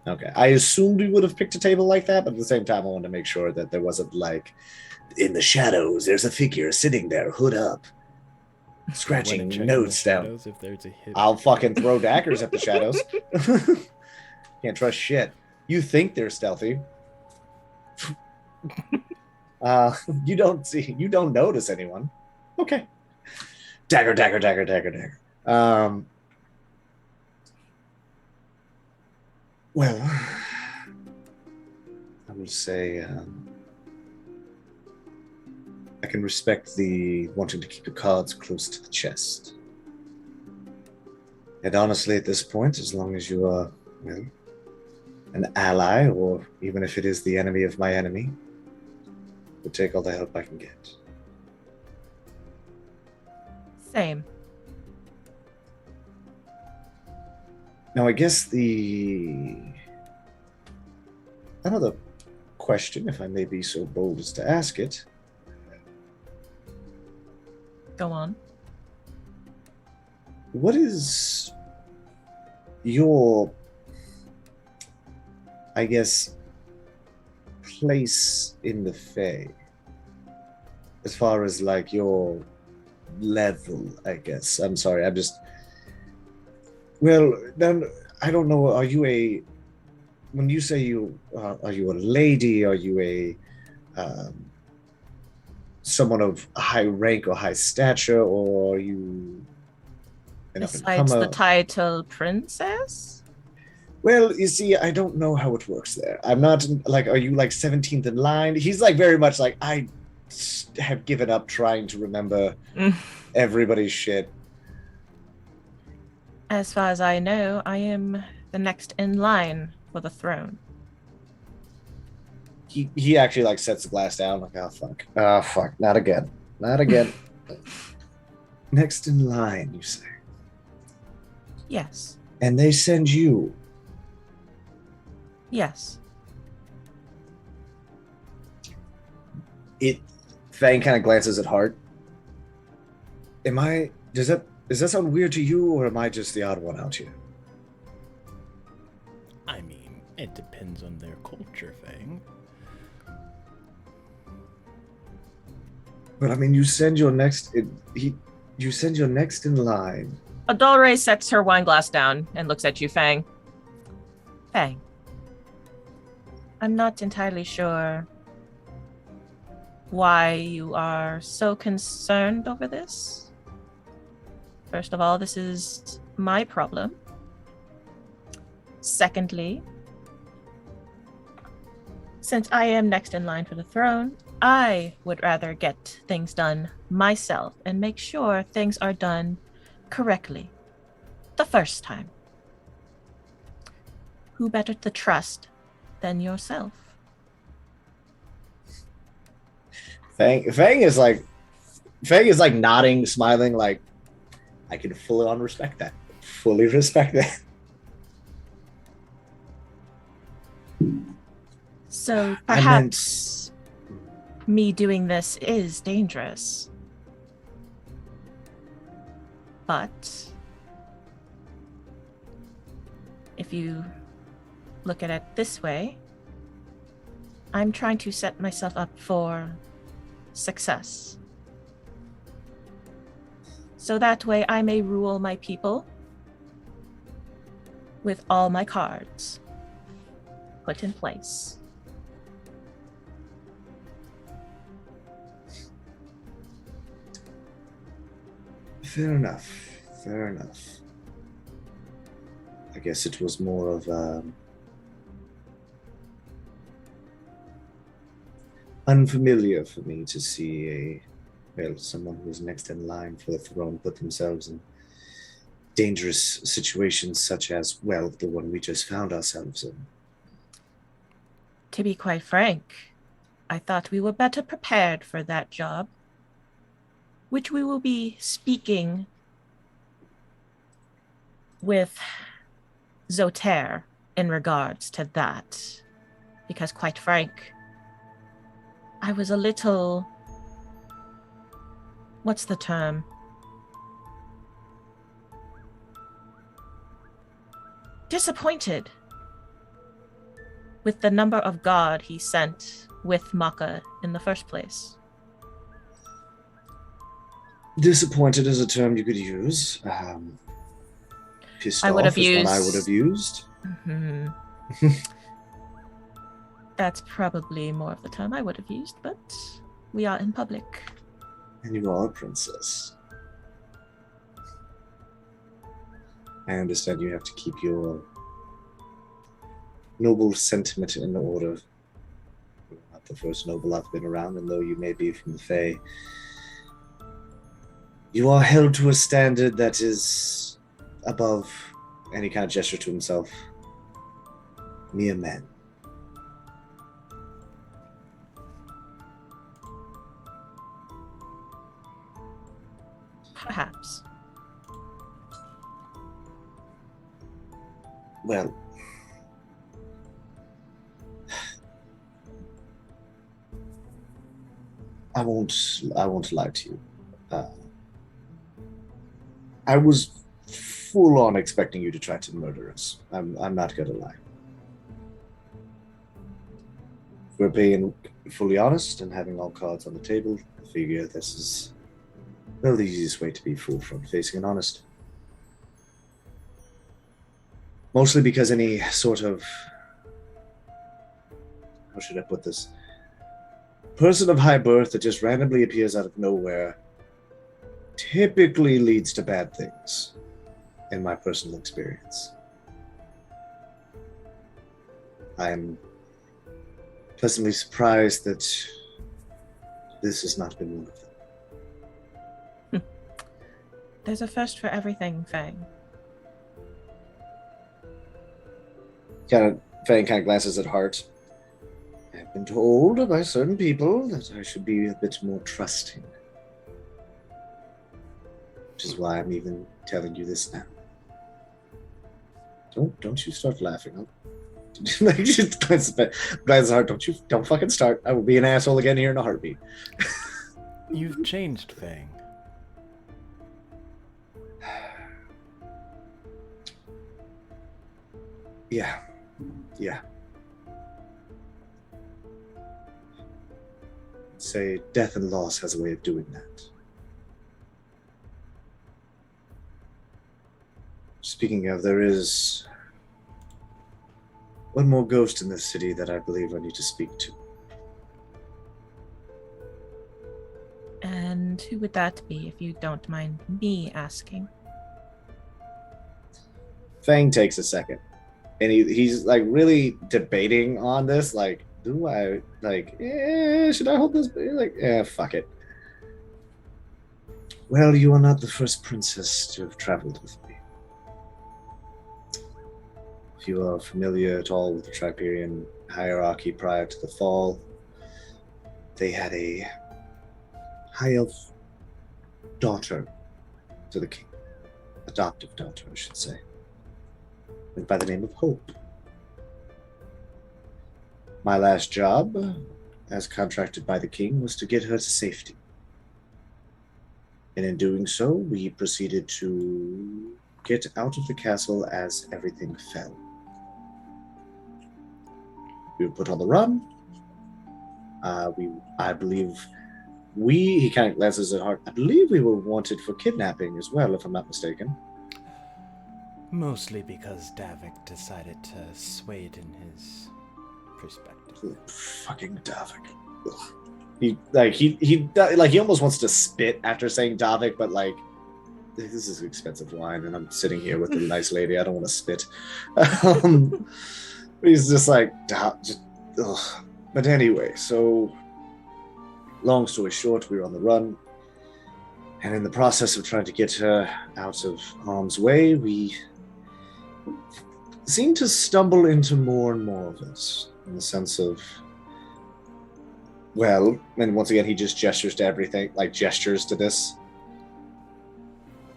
Okay. I assumed we would have picked a table like that, but at the same time, I wanted to make sure that there wasn't like, in the shadows, there's a figure sitting there, hood up, scratching Wouldn't check in notes the down. shadows if there's a hidden... I'll fucking throw daggers at the shadows. Can't trust shit. You think they're stealthy. You don't notice anyone. Okay. Dagger, dagger, dagger, dagger, dagger. Well, I will say I can respect the wanting to keep your cards close to the chest. And honestly, at this point, as long as you are, well, an ally, or even if it is the enemy of my enemy, will take all the help I can get. Same. Now, I guess another question, if I may be so bold as to ask it. Go on. What is your, I guess, place in the Fae? As far as like your level, I guess. I'm sorry, I'm just... Well, then, I don't know, are you a... When you say are you a lady? Are you someone of high rank or high stature, or are you an Besides the up-and-comer? title princess? Well, you see, I don't know how it works there. I'm not like, are you like 17th in line? He's like very much like, I have given up trying to remember everybody's shit. As far as I know, I am the next in line for the throne. He actually like sets the glass down, like, oh fuck, not again, not again. Next in line, you say, Yes. and they send you. Yes. Fang kind of glances at Hart. Does that sound weird to you, or am I just the odd one out here? I mean, it depends on their culture thing. But I mean, you send your next in line. Adolre sets her wine glass down and looks at you, Fang. Fang. I'm not entirely sure why you are so concerned over this. First of all, this is my problem. Secondly, since I am next in line for the throne, I would rather get things done myself and make sure things are done correctly the first time. Who better to trust than yourself? Fang is like nodding, smiling, like, I can fully respect that. Fully respect that. So perhaps me doing this is dangerous. But if you look at it this way, I'm trying to set myself up for success. So that way I may rule my people with all my cards put in place. Fair enough. Fair enough. I guess it was more of unfamiliar for me to see someone who was next in line for the throne put themselves in dangerous situations such as, well, the one we just found ourselves in. To be quite frank, I thought we were better prepared for that job, which we will be speaking with Zotair in regards to that. Because quite frank, I was a little... what's the term? Disappointed with the number of God he sent with Maka in the first place. Disappointed is a term you could use. Pissed I would off have is one I used- would have used. Mm-hmm. That's probably more of the term I would have used, but we are in public. And you are a princess. I understand you have to keep your noble sentiment in order. You're not the first noble I've been around, and though you may be from the Fae, you are held to a standard that is above any kind of gesture to himself. Mere men. Perhaps. Well, I won't lie to you. I was full on expecting you to try to murder us. I'm not gonna lie. If we're being fully honest and having all cards on the table, I figure this is, well, the easiest way to be full-front facing and honest. Mostly because any sort of, how should I put this, person of high birth that just randomly appears out of nowhere typically leads to bad things, in my personal experience. I'm pleasantly surprised that this has not been one of them. There's a first for everything, Fang. Fang kind of glances at Hart. I've been told by certain people that I should be a bit more trusting. Which is why I'm even telling you this now. Don't you start laughing. Like, just glances at Hart. Don't fucking start. I will be an asshole again here in a heartbeat. You've changed, Fang. Yeah. Say death and loss has a way of doing that. Speaking of, there is one more ghost in this city that I believe I need to speak to. And who would that be, if you don't mind me asking? Fang takes a second. And he's like really debating on this, like, do I should I hold this? Like, fuck it. Well, you are not the first princess to have traveled with me. If you are familiar at all with the Triperian hierarchy prior to the fall, they had a high elf daughter to the king. Adoptive daughter, I should say. Went by the name of Hope. My last job, as contracted by the king, was to get her to safety. And in doing so, we proceeded to get out of the castle as everything fell. We were put on the run. He kind of glances at Hart. I believe we were wanted for kidnapping as well, if I'm not mistaken. Mostly because Davik decided to sway it in his perspective. Fucking Davik. He almost wants to spit after saying Davik, but like, this is expensive wine, and I'm sitting here with a nice lady. I don't want to spit. He's just like, just, ugh. But anyway, so long story short, we were on the run, and in the process of trying to get her out of harm's way, we seem to stumble into more and more of this, in the sense of, well, and once again, he just gestures to everything, like gestures to this.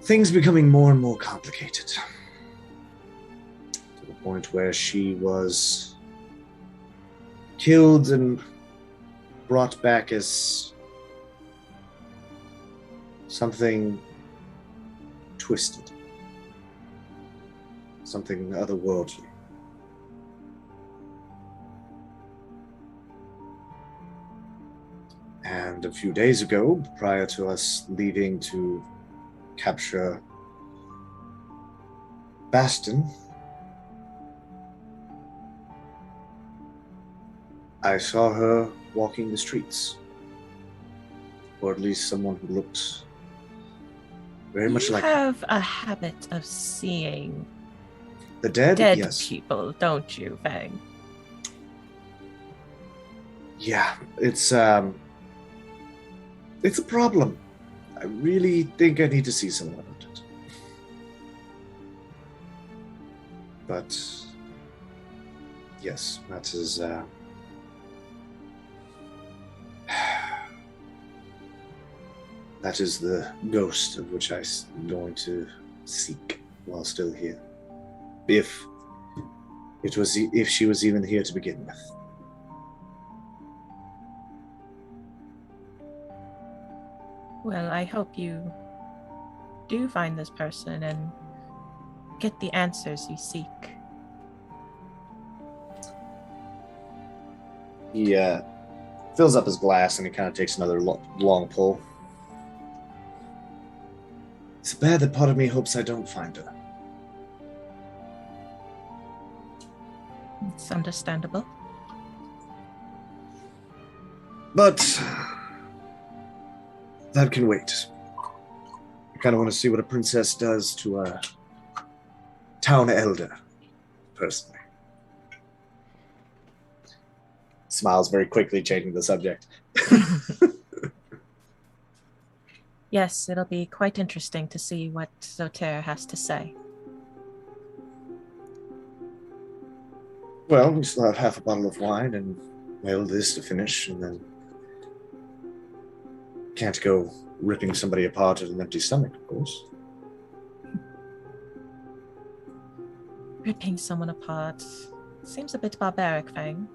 Things becoming more and more complicated. To the point where she was killed and brought back as something twisted. Something otherworldly. And a few days ago, prior to us leaving to capture Bastion, I saw her walking the streets. Or at least someone who looked very much like her. You have a habit of seeing The dead? dead Yes. people, don't you, Fang? Yeah, it's a problem. I really think I need to see someone about it. But yes, that is that is the ghost of which I'm going to seek while still here. If she was even here to begin with. Well, I hope you do find this person and get the answers you seek. He fills up his glass and he kind of takes another long pull. It's bad that part of me hopes I don't find her. It's understandable. But that can wait. I kind of want to see what a princess does to a town elder, personally. Smiles very quickly, changing the subject. Yes, it'll be quite interesting to see what Zoter has to say. Well, we still have half a bottle of wine and, well, this to finish, and then can't go ripping somebody apart at an empty stomach, of course. Ripping someone apart seems a bit barbaric, Fang.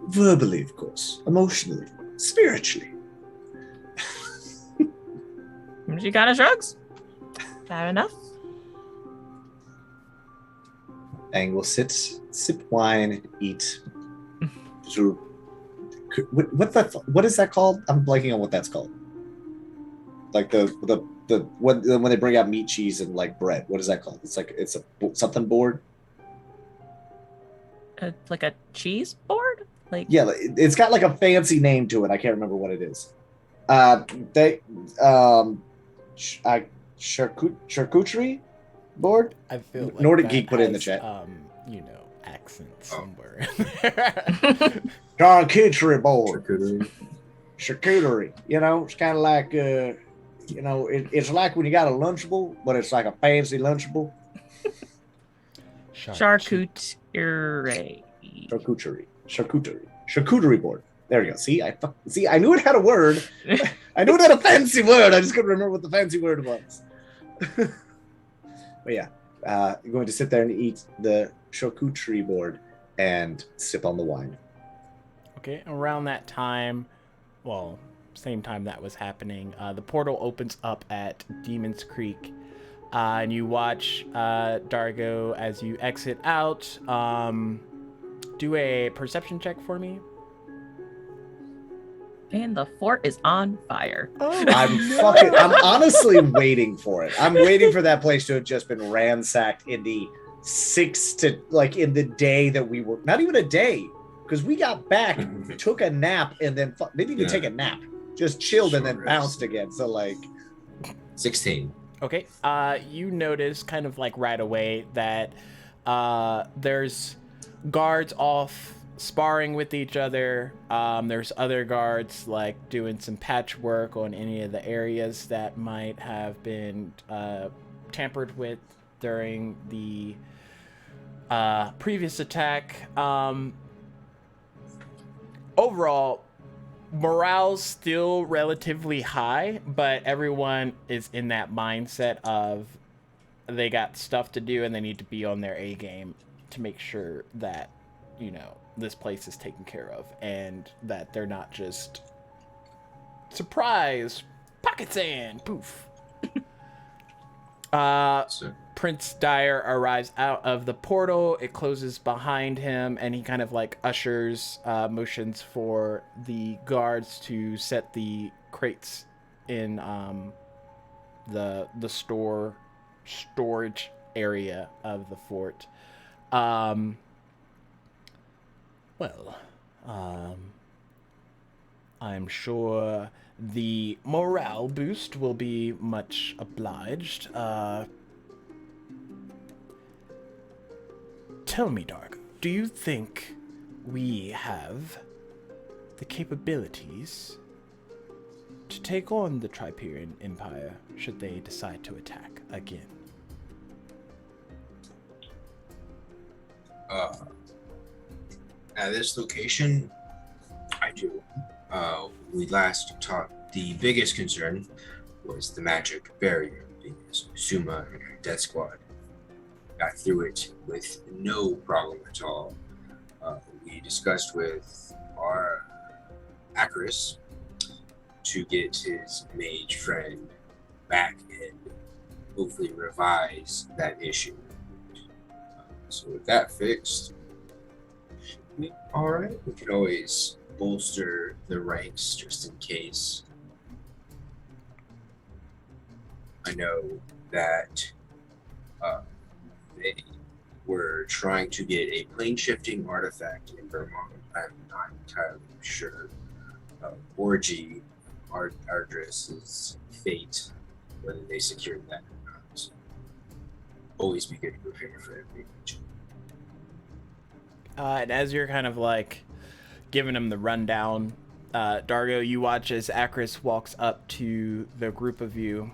Verbally, of course. Emotionally. Spiritually. She kind of shrugs. Fair enough. Ang will sip wine, and eat. What is that called? I'm blanking on what that's called. Like when they bring out meat, cheese, and like bread. What is that called? It's a something board. Like a cheese board? Like Yeah, it's got like a fancy name to it. I can't remember what it is. Charcuterie board. I feel like Nordic that Geek put it in the has, chat. Accent Oh. somewhere. Charcuterie board. Charcuterie. Charcuterie. It's kind of like it's like when you got a Lunchable, but it's like a fancy Lunchable. charcuterie. Charcuterie board. There you go. See, I knew it had a word. I knew it had a fancy word. I just couldn't remember what the fancy word was. But yeah, you're going to sit there and eat the charcuterie board and sip on the wine. Okay, around that time, well, same time that was happening, the portal opens up at Demon's Creek, and you watch Dargo as you exit out. Do a perception check for me. And the fort is on fire. I'm honestly waiting for it. I'm waiting for that place to have just been ransacked in the in the day that we were, not even a day, because we got back, took a nap, and then didn't even take a nap, just chilled and then bounced again. So 16. Okay, you notice kind of like right away that there's guards off sparring with each other. There's other guards like doing some patchwork on any of the areas that might have been tampered with during the previous attack. Overall, morale's still relatively high, but everyone is in that mindset of they got stuff to do and they need to be on their A game to make sure that, this place is taken care of and that they're not just surprise pocket sand poof. Prince Dyer arrives out of the portal. It closes behind him, and he kind of like motions for the guards to set the crates in the storage area of the fort. I'm sure the morale boost will be much obliged. Tell me, Dark, do you think we have the capabilities to take on the Triperian Empire should they decide to attack again? At this location, I do. We last talked, the biggest concern was the magic barrier because Suma and her death squad got through it with no problem at all. We discussed with our Acaris to get his mage friend back and hopefully revise that issue. So with that fixed, all right, we could always bolster the ranks just in case. I know that they were trying to get a plane shifting artifact in Vermont. I'm not entirely sure orgy, Ardris's fate, whether they secured that or not. So always be good to prepare for every eventuality. And as you're kind of like giving him the rundown, Dargo, you watch as Akris walks up to the group of you.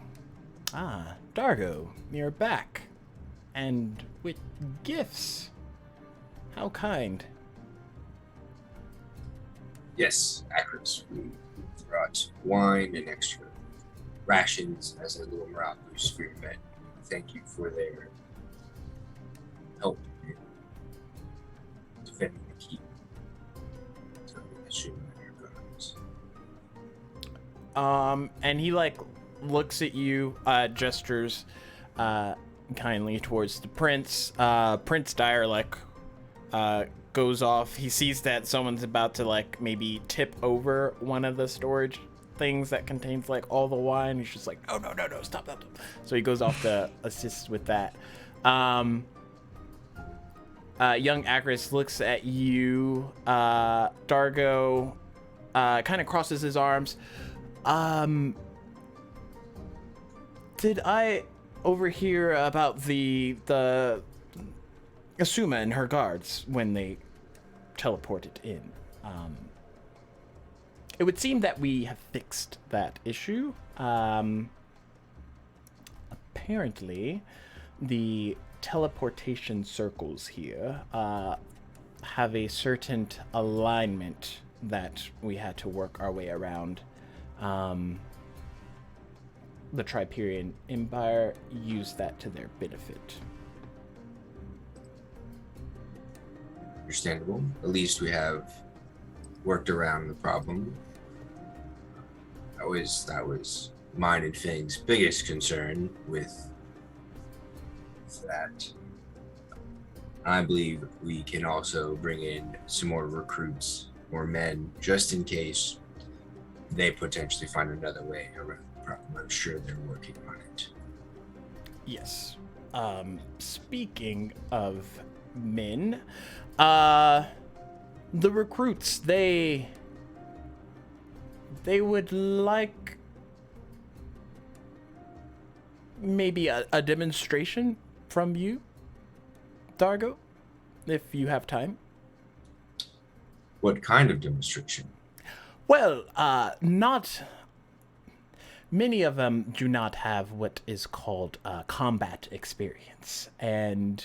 Ah, Dargo, you're back. And with gifts. How kind. Yes, Akris, we brought wine and extra rations as a little morale boost for your men. Thank you for their help in defending the keep. So that shouldn't matter guards. And he like looks at you, gestures kindly towards the prince. Prince Dyer like goes off. He sees that someone's about to like maybe tip over one of the storage things that contains like all the wine. He's just like, oh no, stop. So he goes off to assist with that. Young Akris looks at you. Dargo kind of crosses his arms. Did I overhear about the Asuma and her guards when they teleported in? It would seem that we have fixed that issue. Apparently, the teleportation circles here have a certain alignment that we had to work our way around. The Triperian Empire used that to their benefit. Understandable. At least we have worked around the problem. That was mine and Fang's biggest concern with that. I believe we can also bring in some more recruits or men just in case they potentially find another way around the problem. I'm sure they're working on it. Yes. Speaking of men, the recruits, they would like maybe a demonstration from you, Dargo, if you have time. What kind of demonstration? Well, not many of them do not have what is called combat experience, and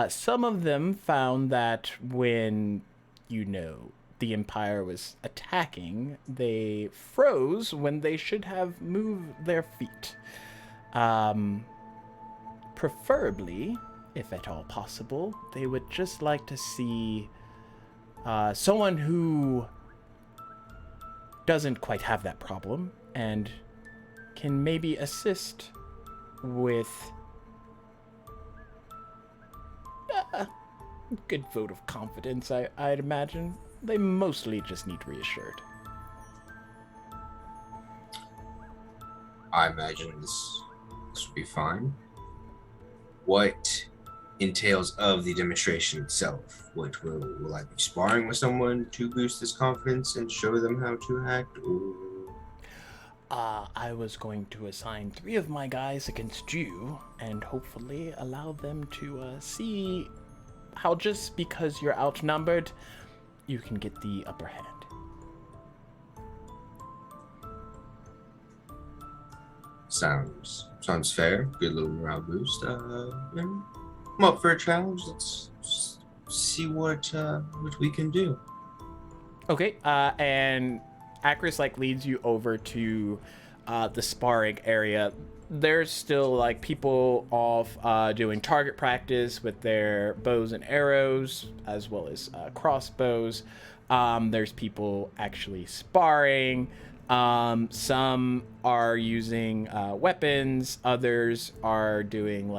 some of them found that when, the Empire was attacking, they froze when they should have moved their feet. Preferably, if at all possible, they would just like to see someone who doesn't quite have that problem and can maybe assist with a good vote of confidence, I'd imagine. They mostly just need reassured. I imagine this would be fine. What entails of the demonstration itself? What will I be sparring with someone to boost this confidence and show them how to act, or? I was going to assign 3 of my guys against you, and hopefully allow them to see how just because you're outnumbered, you can get the upper hand. Sounds fair. Good little morale boost. I'm up for a challenge. Let's see what we can do. Okay, and Akris leads you over to the sparring area. There's still people off doing target practice with their bows and arrows, as well as crossbows. There's people actually sparring. Some are using weapons. Others are doing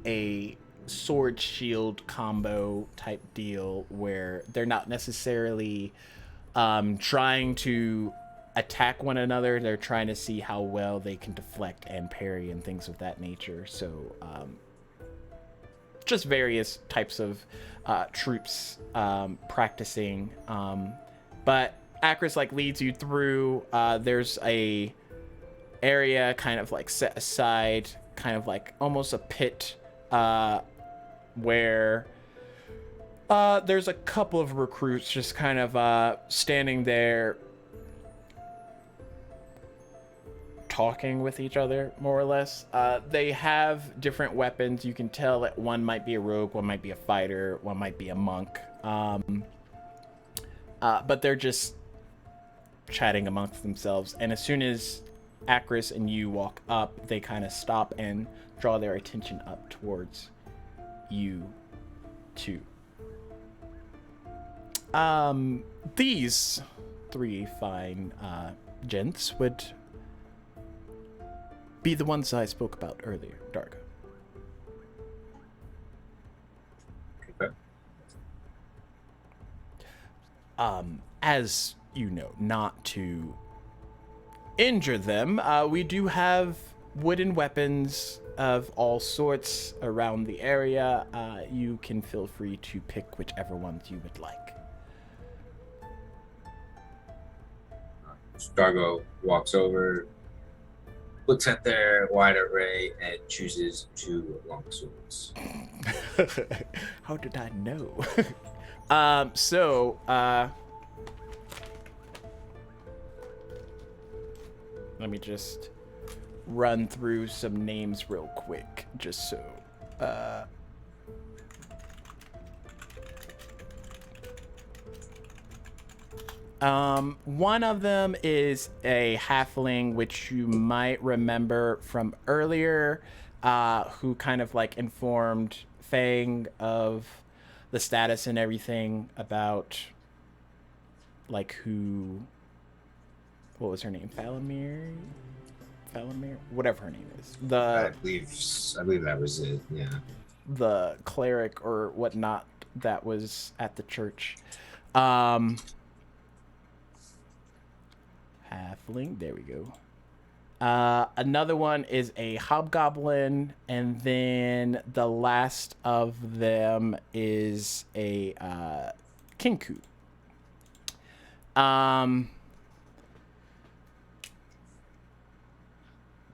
a sword shield combo type deal where they're not necessarily trying to attack one another. They're trying to see how well they can deflect and parry and things of that nature. So just various types of troops practicing. But Akris like leads you through. There's a area kind of like set aside, kind of like almost a pit, where there's a couple of recruits just kind of standing there talking with each other, more or less. They have different weapons. You can tell that one might be a rogue, one might be a fighter, one might be a monk. But they're just chatting amongst themselves. And as soon as Akris and you walk up, they kind of stop and draw their attention up towards you two. These three fine gents would be the ones I spoke about earlier, Dargo. Okay. As you know, not to injure them, we do have wooden weapons of all sorts around the area. You can feel free to pick whichever ones you would like. Dargo walks over, looks at their wide array, and chooses 2 longswords. How did I know? Let me just run through some names real quick, just so. One of them is a halfling, which you might remember from earlier, who kind of like informed Fang of the status and everything about like what was her name? Falamir, whatever her name is. I believe that was it. Yeah. The cleric or whatnot that was at the church. Halfling, there we go. Another one is a hobgoblin, and then the last of them is a kinku.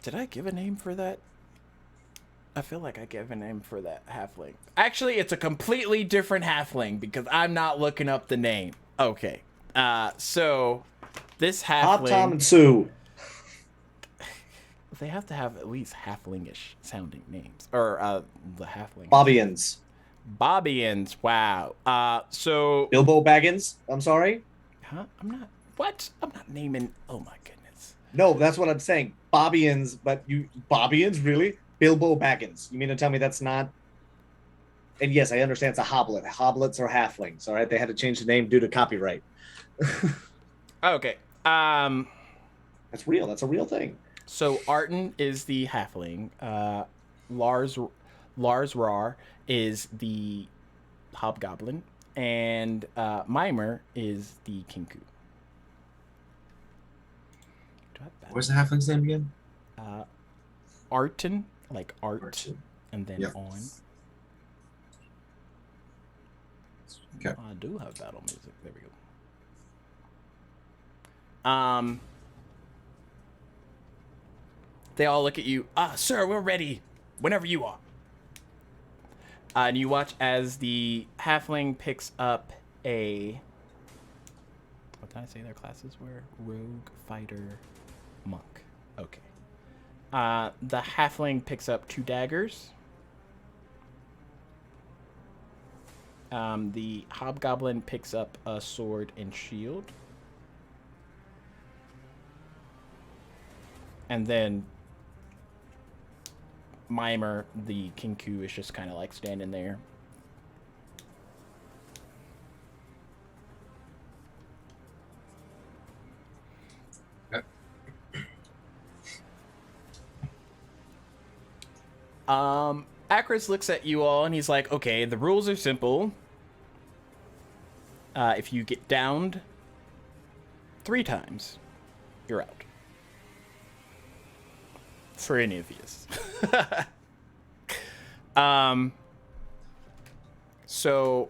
Did I give a name for that? I feel like I gave a name for that halfling. Actually, it's a completely different halfling because I'm not looking up the name. Okay. So this halfling... Hop, Tom, and Sue. They have to have at least halflingish sounding names. Or the halfling. Bobbians. Wow. So... Bilbo Baggins. I'm sorry? Huh? I'm not... What? I'm not naming... Oh, my goodness. No, that's what I'm saying. Bobbians, but you... Bobbians? Really? Bilbo Baggins. You mean to tell me that's not... And yes, I understand it's a hoblet. Hoblets are halflings, all right? They had to change the name due to copyright. Okay. That's real. That's a real thing. So Arton is the halfling. Lars Rar is the hobgoblin, and Mimer is the kinku. What's the halfling's name again? Arton, like art, Arton. and then Yep. on. Okay. I do have battle music. There we go. They all look at you. Sir, we're ready. Whenever you are. And you watch as the halfling picks up a... What did I say their classes were? Rogue, fighter, monk. Okay. The halfling picks up 2 daggers. The hobgoblin picks up a sword and shield. And then Mimer, the kinku, is just kind of like standing there. Yep. Akris looks at you all and he's like, okay, the rules are simple. If you get downed 3 times, you're out. For any of these. So,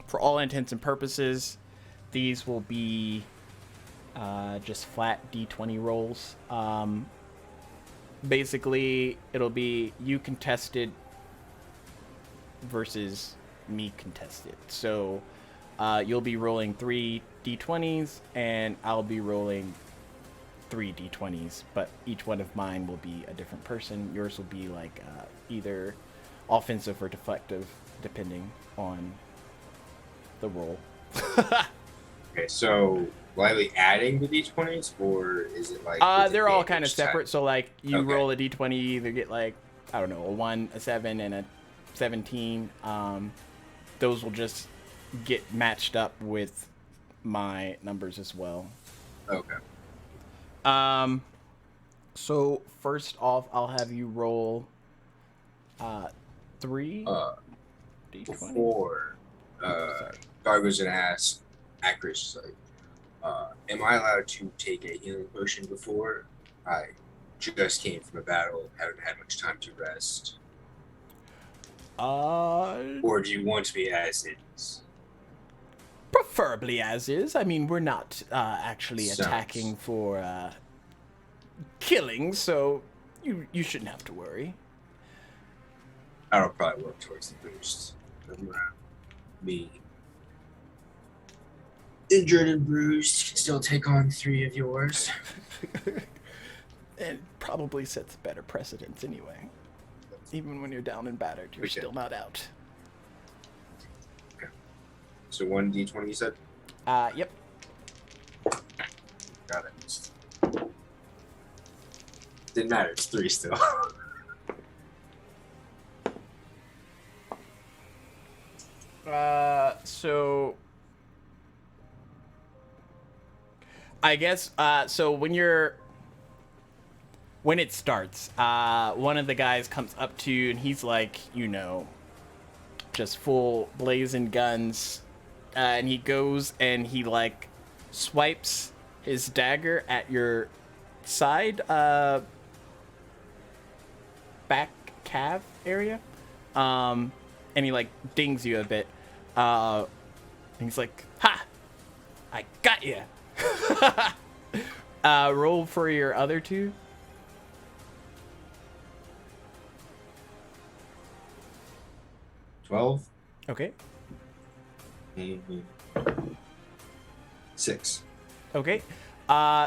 for all intents and purposes, these will be just flat d20 rolls. Basically, it'll be you contested versus me contested. So you'll be rolling 3 d20s, and I'll be rolling 3 d20s, but each one of mine will be a different person. Yours will be like either offensive or deflective, depending on the roll. Okay, so will I be adding the d20s, or is it like they're all kind of separate. So like you Okay. roll a d20, you either get like, I don't know, a 1, a 7, and a 17. Those will just get matched up with my numbers as well. Okay. So first off, I'll have you roll 3 d20. Before Sorry. Dargo's gonna ask Acris, like, am I allowed to take a healing potion before I just came from a battle, haven't had much time to rest? Or do you want me as is? Preferably as is. I mean, we're not actually Sounds- attacking for killing, so you shouldn't have to worry. I'll probably work towards the boost. I'm around. Me. Injured and bruised, can still take on 3 of yours. And probably sets better precedence anyway. Even when you're down and battered, you're Okay. still not out. So 1 d20 you said? Yep. Got it. Didn't matter, it's 3 still. So I guess so when it starts, one of the guys comes up to you and he's like, just full blazing guns, and he goes and he like swipes his dagger at your side back calf area, and he like dings you a bit. And he's like, "Ha! I got you." Roll for your other 2. $12. Okay. 6. Okay.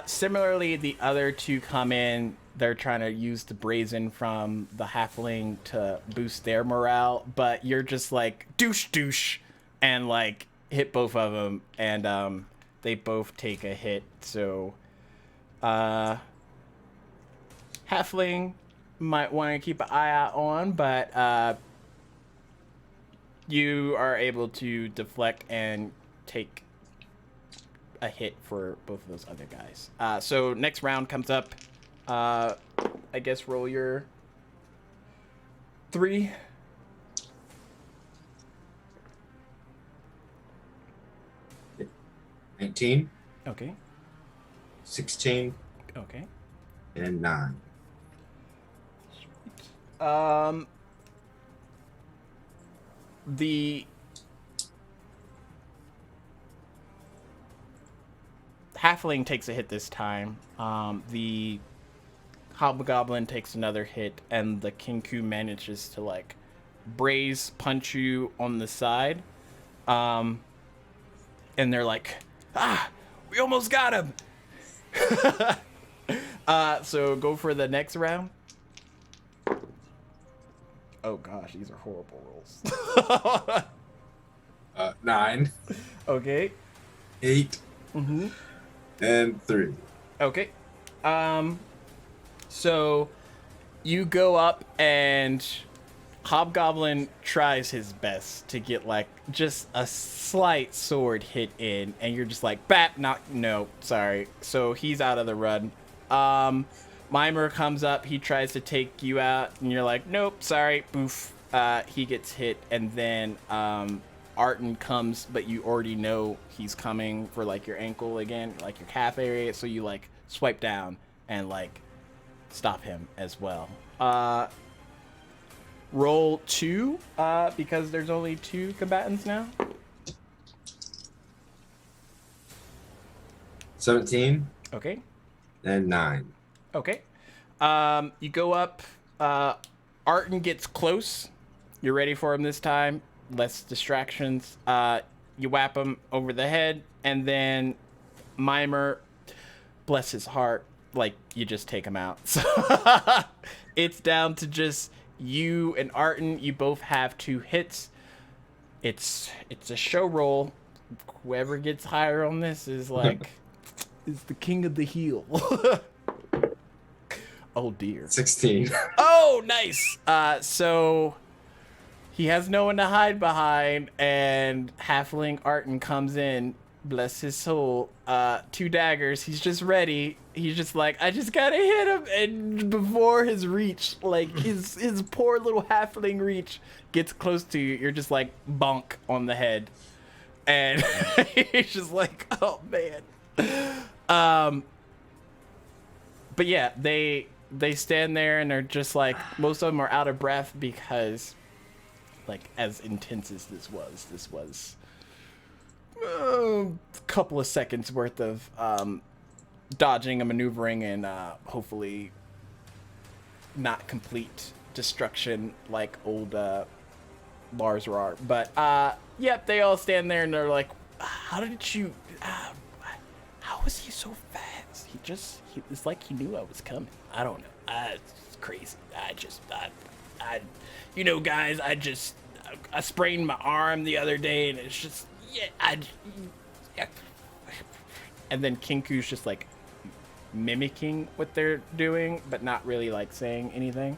Similarly, the other 2 come in. They're trying to use the brazen from the halfling to boost their morale, but you're just like douche, and like hit both of them, and they both take a hit. So, halfling might want to keep an eye out on, but you are able to deflect and take a hit for both of those other guys. So next round comes up. I guess roll your 3. 19, Okay. 16, Okay. and 9. The halfling takes a hit this time. The hobgoblin takes another hit, and the kinku manages to like braze punch you on the side. And they're like, we almost got him. So go for the next round. Oh gosh, these are horrible rolls. 9, Okay. 8, Mm-hmm. and 3. Okay. So you go up and Hobgoblin tries his best to get like just a slight sword hit in, and you're just like, no, sorry. So he's out of the run. Mimer comes up, he tries to take you out, and you're like, nope, sorry, boof. He gets hit, and then Arton comes, but you already know he's coming for like your ankle again, like your calf area, so you like swipe down and like stop him as well. Roll 2, because there's only 2 combatants now. 17 Okay. and 9. Okay. You go up. Arton gets close. You're ready for him this time. Less distractions. You whap him over the head, and then Mimer, bless his heart, like you just take him out. So it's down to just you and Arton. You both have 2 hits. It's a show roll. Whoever gets higher on this is like is the king of the heel. Oh dear. 16. Oh, nice. So he has no one to hide behind, and Halfling Arton comes in. Bless his soul. 2 daggers. He's just ready. He's just like, I just gotta hit him. And before his reach, like his poor little halfling reach gets close to you, you're just like bonk on the head. And he's just like, oh man. But yeah, they stand there and they're just like, most of them are out of breath because, like, as intense as this was a couple of seconds worth of dodging and maneuvering and hopefully not complete destruction like old Lars Rar. But yep, they all stand there and they're like, how did you how was he so fast? It's like he knew I was coming. I don't know. It's crazy. I you know, guys, I sprained my arm the other day, and it's just, yeah. And then Kinku's just like mimicking what they're doing, but not really like saying anything.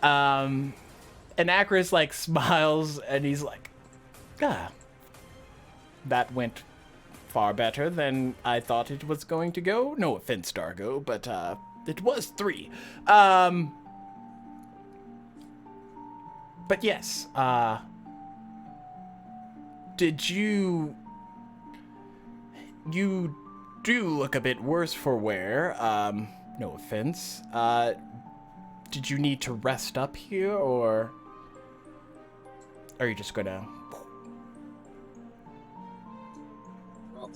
And Akris like smiles, and he's like, that went far better than I thought it was going to go. No offense, Dargo, but it was 3. But yes, did you do look a bit worse for wear. No offense. Did you need to rest up here, or are you just gonna... Well,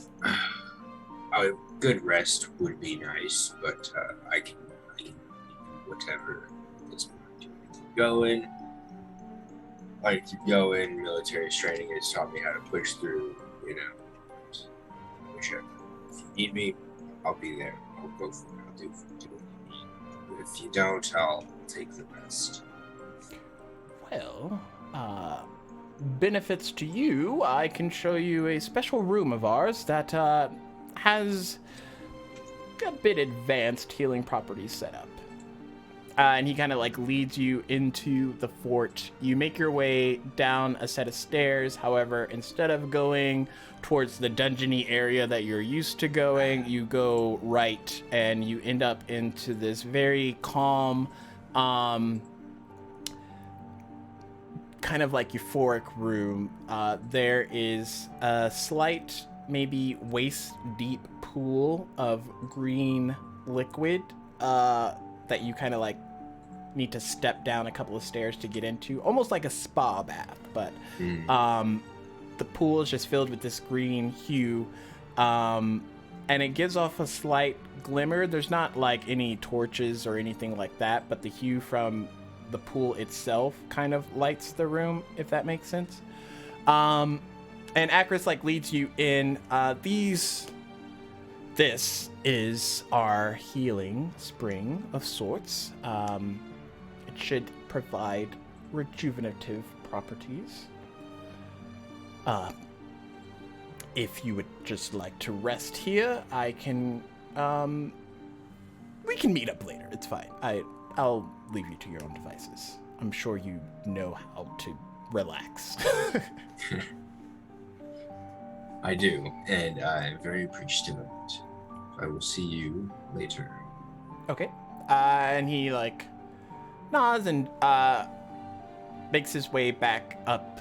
a good rest would be nice, but I can do whatever at this point. I keep going. Military training has taught me how to push through, whichever. If you need me, I'll be there. I'll go for it. I'll do what you need. But if you don't, I'll take the rest. Well, benefits to you, I can show you a special room of ours that has a bit advanced healing properties set up. And he kind of like leads you into the fort. You make your way down a set of stairs. However, instead of going towards the dungeony area that you're used to going, you go right and you end up into this very calm, kind of like euphoric room. There is a slight, maybe waist deep pool of green liquid that you kind of like need to step down a couple of stairs to get into, almost like a spa bath, but the pool is just filled with this green hue, and it gives off a slight glimmer. There's not like any torches or anything like that, but the hue from the pool itself kind of lights the room, if that makes sense. And Akris like leads you in. This is our healing spring of sorts. It should provide rejuvenative properties. If you would just like to rest here, I can, we can meet up later. It's fine. I'll leave you to your own devices. I'm sure you know how to relax. I do, and I'm very appreciative of it. I will see you later. Okay. And he like nods and makes his way back up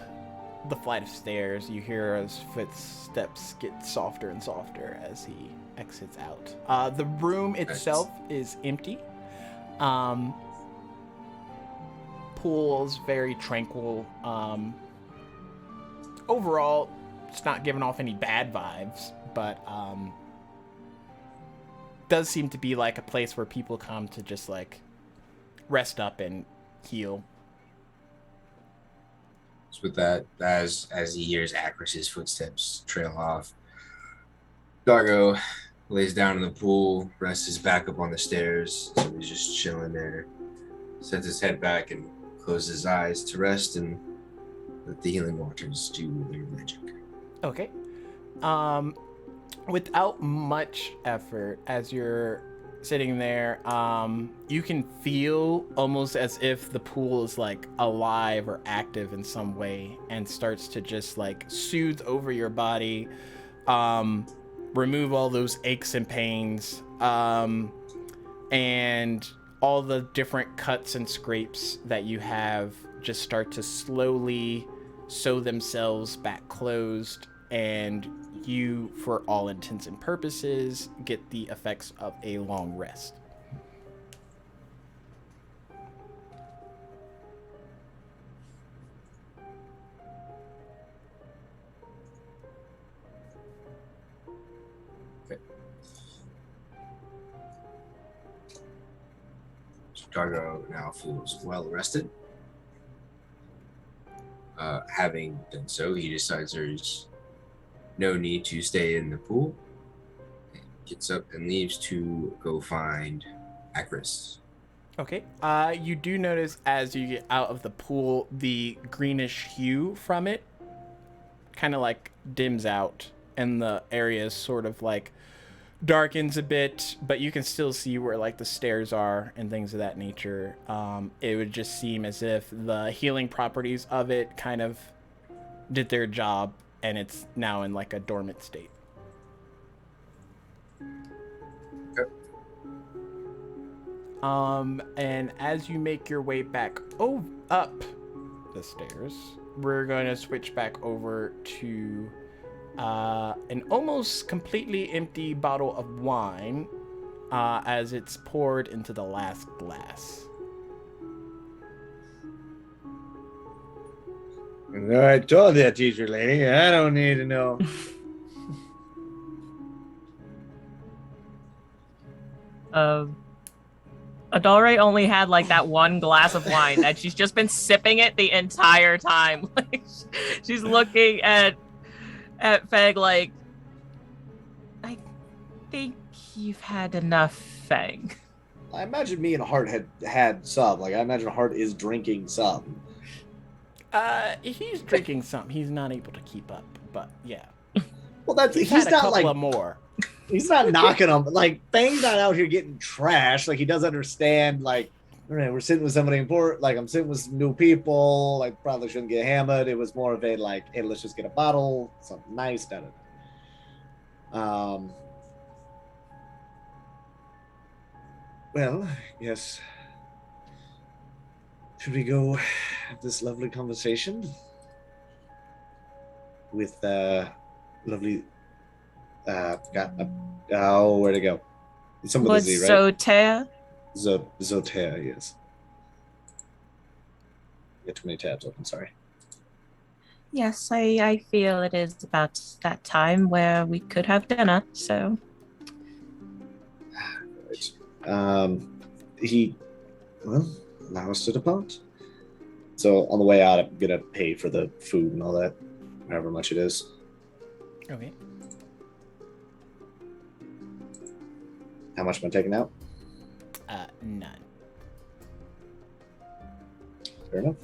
the flight of stairs. You hear his footsteps get softer and softer as he exits out. The room itself is empty. Pool's very tranquil. Overall, it's not giving off any bad vibes, but does seem to be like a place where people come to just like rest up and heal. So with that, as he hears Acris's footsteps trail off, Dargo lays down in the pool, rests his back up on the stairs, so he's just chilling there, sets his head back and closes his eyes to rest and let the healing waters do their magic. Okay. Without much effort, as you're sitting there, you can feel almost as if the pool is like alive or active in some way and starts to just like soothe over your body, remove all those aches and pains, and all the different cuts and scrapes that you have just start to slowly sew themselves back closed, and you, for all intents and purposes, get the effects of a long rest. Okay. So Dargo now feels well rested. Having done so, he decides there's no need to stay in the pool. And gets up and leaves to go find Acris. Okay. You do notice as you get out of the pool, the greenish hue from it kind of like dims out, and the area is sort of like darkens a bit, but you can still see where like the stairs are and things of that nature. It would just seem as if the healing properties of it kind of did their job, and it's now in like a dormant state. Okay. And as you make your way back up the stairs, we're going to switch back over to an almost completely empty bottle of wine as it's poured into the last glass. I told you, teacher lady. I don't need to know. Adore only had like that one glass of wine that she's just been sipping it the entire time. Like she's looking at Fang like, I think you've had enough, Fang. I imagine me and Hart had some. Like I imagine Hart is drinking some. He's drinking some. He's not able to keep up, but yeah. Well, that's He's he's had a not couple like of more. he's not knocking them. Like Fang's not out here getting trashed. Like he does understand. Like all right, we're sitting with somebody important. Like I'm sitting with some new people. Like probably shouldn't get hammered. It was more of a like, hey, let's just get a bottle, something nice. Da, da, da. Well, yes. Should we go have this lovely conversation with lovely where'd it go? Some with a Z, right? Zotea? Zotea, yes. Get too many tabs open, sorry. Yes, I feel it is about that time where we could have dinner, so. Right. Allow us to depart. So on the way out, I'm gonna pay for the food and all that, however much it is. Okay. How much am I taking out? None. Fair enough.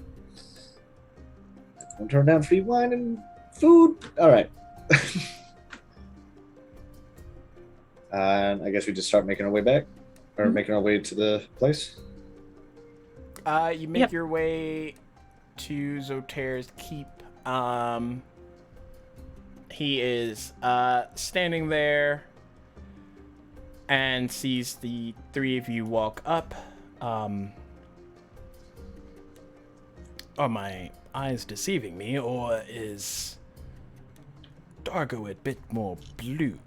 Don't turn down free wine and food. All right. And I guess we just start making our way back, or making our way to the place. You make your way to Zoter's keep. He is standing there and sees the three of you walk up. Are my eyes deceiving me, or is Dargo a bit more blue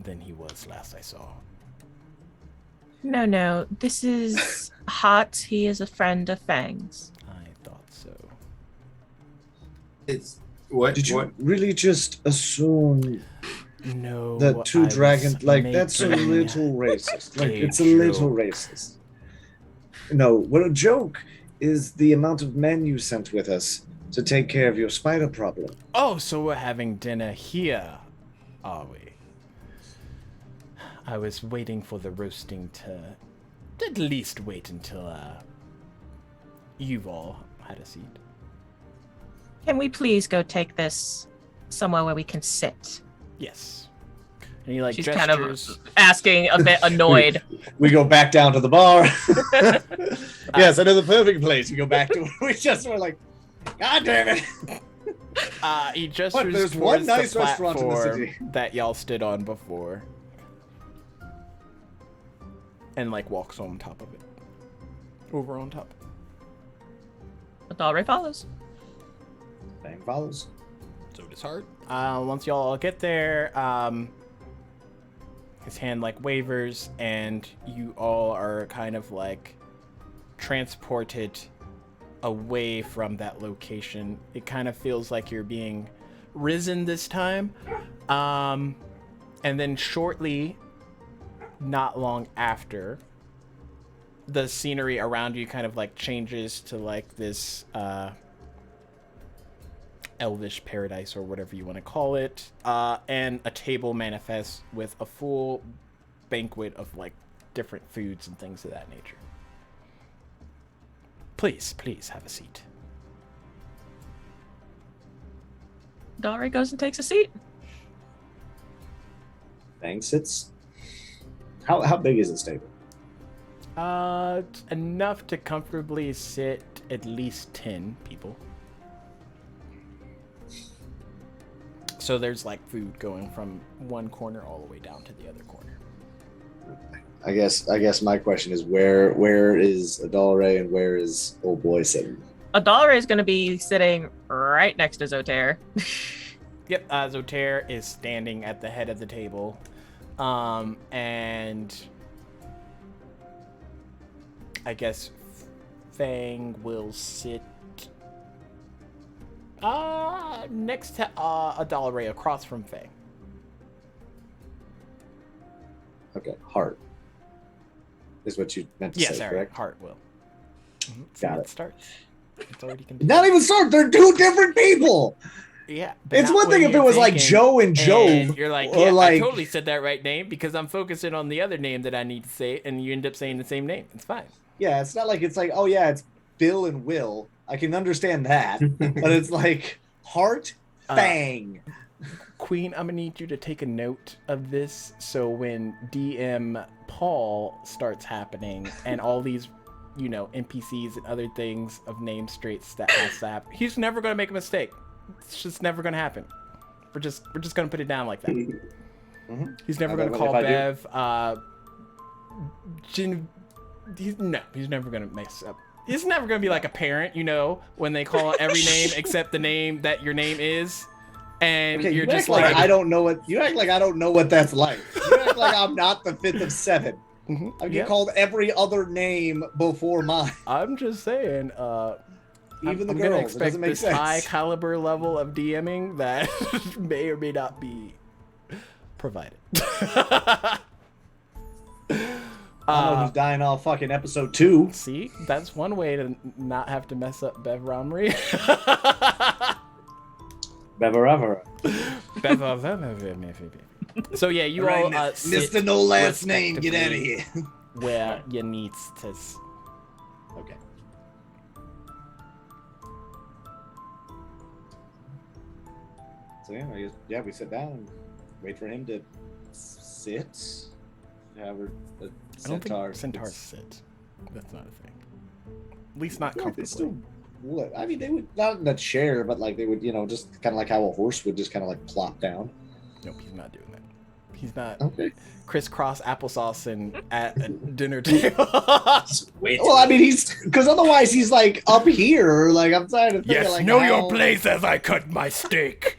than he was last I saw? No, this is Hot. He is a friend of Fang's. I thought so. It's what? Did you What? really just assume No, The two I was dragons, like, that's a making little racist. Like, a it's a little joke. racist. No, what a joke is the amount of men you sent with us to take care of your spider problem. Oh, so we're having dinner here, are we? I was waiting for the roasting to at least wait until you've all had a seat. Can we please go take this somewhere where we can sit? Yes. And he like She's gestures. kind of asking a bit annoyed. We go back down to the bar. Yes, I know the perfect place. We go back to we just were like, God damn it. He gestures there's towards one nice the restaurant in the platform city. that y'all stood on before, and like walks on top of it, over on top. Adalre follows. Bang follows. So does Hart. Once y'all all get there, his hand like wavers, and you all are kind of like transported away from that location. It kind of feels like you're being risen this time. And then shortly, not long after, the scenery around you kind of like changes to like this elvish paradise or whatever you want to call it, and a table manifests with a full banquet of like different foods and things of that nature. Please have a seat. Adalre goes and takes a seat. Bang sits. How big is this table? Enough to comfortably sit at least 10 people. So there's like food going from one corner all the way down to the other corner. I guess my question is where is Adalre and where is old boy sitting? Adalre is going to be sitting right next to Zotair. Yep, Zotair is standing at the head of the table. And I guess Fang will sit next to Adalre, across from Fang. Okay, Heart is what you meant to Yes, say, Eric, correct? Heart will. Mm-hmm. Got it. Starts. It's already Not even start. They're two different people. Yeah, but It's not one thing when if it you're was like thinking, Joe and Job, and you're like, or yeah, like I totally said that right name because I'm focusing on the other name that I need to say, and you end up saying the same name. It's fine. yeah, it's not like it's like, oh yeah, it's Bill and Will. I can understand that, but it's like Heart, Fang. Queen, I'm gonna need you to take a note of this, so when DM Paul starts happening and all these, NPCs and other things of name straights that has to happen, he's never gonna make a mistake. It's just never gonna happen. We're just gonna put it down like that. Mm-hmm. He's never gonna call Bev he's never gonna mess up. He's never gonna be like a parent, when they call every name except the name that your name is, and Okay, you're you just act like like I don't know what you act like. I don't know what that's like. You act like I'm not the fifth of seven. Mhm, I get yep. called every other name before mine. I'm just saying, Even the I'm gonna girls. It expect doesn't make this sense. high caliber level of DMing that may or may not be provided. I don't know who's dying off fucking episode 2. See, that's one way to not have to mess up Bev Romrey. Bever. So yeah, you all sit Mr. No last name, get out of respectively here. where you need to. Okay. So yeah, I guess, we sit down and wait for him to sit. However, the I don't centaur. think centaurs sit. That's not a thing. At least not Yeah, they comfortably. still would. I mean, they would not in a chair, but like they would, just kind of like how a horse would just kind of like plop down. Nope, he's not doing that. He's not Okay. crisscross applesauce and at a dinner table. Wait. Well, I mean, he's because otherwise he's like up here. Like I'm trying to think. Yes, of, like, know how... your place as I cut my steak.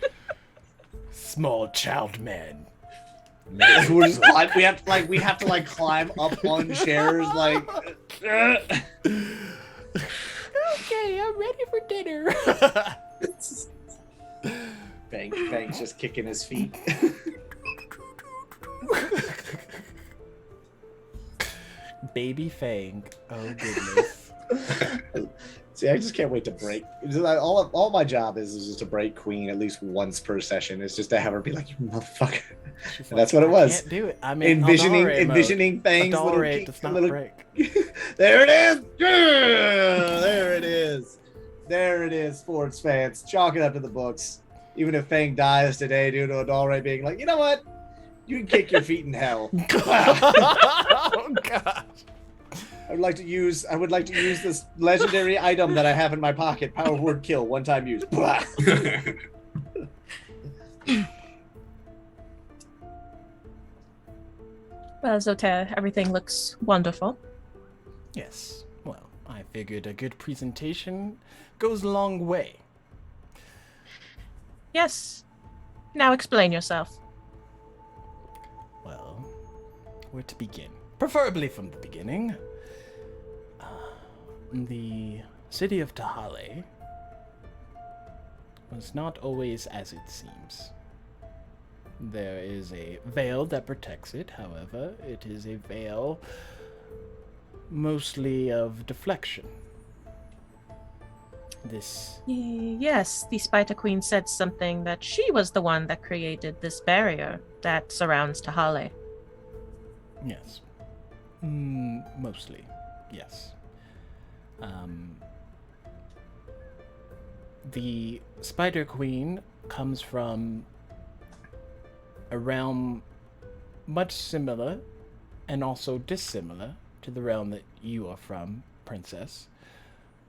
Small child man. We're just we have to like climb up on chairs like. Okay, I'm ready for dinner. Bang's just kicking his feet. Baby Fang. Oh goodness. See, I just can't wait to break. All my job is just to break Queen at least once per session. It's just to have her be like, "You motherfucker," She's and that's what it I was. can't do it. I'm in Envisioning Fang's little Adalre kink, does not little. break. There it is. Yeah, there it is. There it is, sports fans. Chalk it up to the books. Even if Fang dies today due to Adalre being like, you know what? You can kick your feet in hell. Oh god. I would like to use this legendary item that I have in my pocket. Power word kill, one time use. Well, Zotair, everything looks wonderful. Yes. Well, I figured a good presentation goes a long way. Yes. Now explain yourself. Well, where to begin? Preferably from the beginning. The city of Tahale was not always as it seems. There is a veil that protects it, however, it is a veil mostly of deflection. Yes, the Spider Queen said something that she was the one that created this barrier that surrounds Tahale. Yes. Mostly, yes. The Spider Queen comes from a realm much similar and also dissimilar to the realm that you are from, Princess,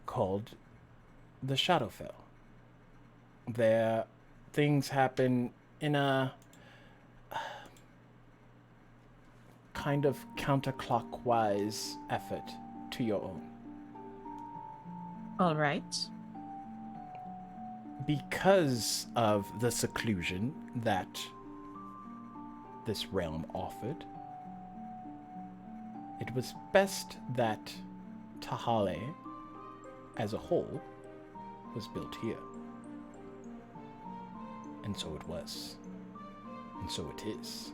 called the Shadowfell. There, things happen in a kind of counterclockwise effort to your own. All right. Because of the seclusion that this realm offered, it was best that Tahale, as a whole, was built here. And so it was. And so it is.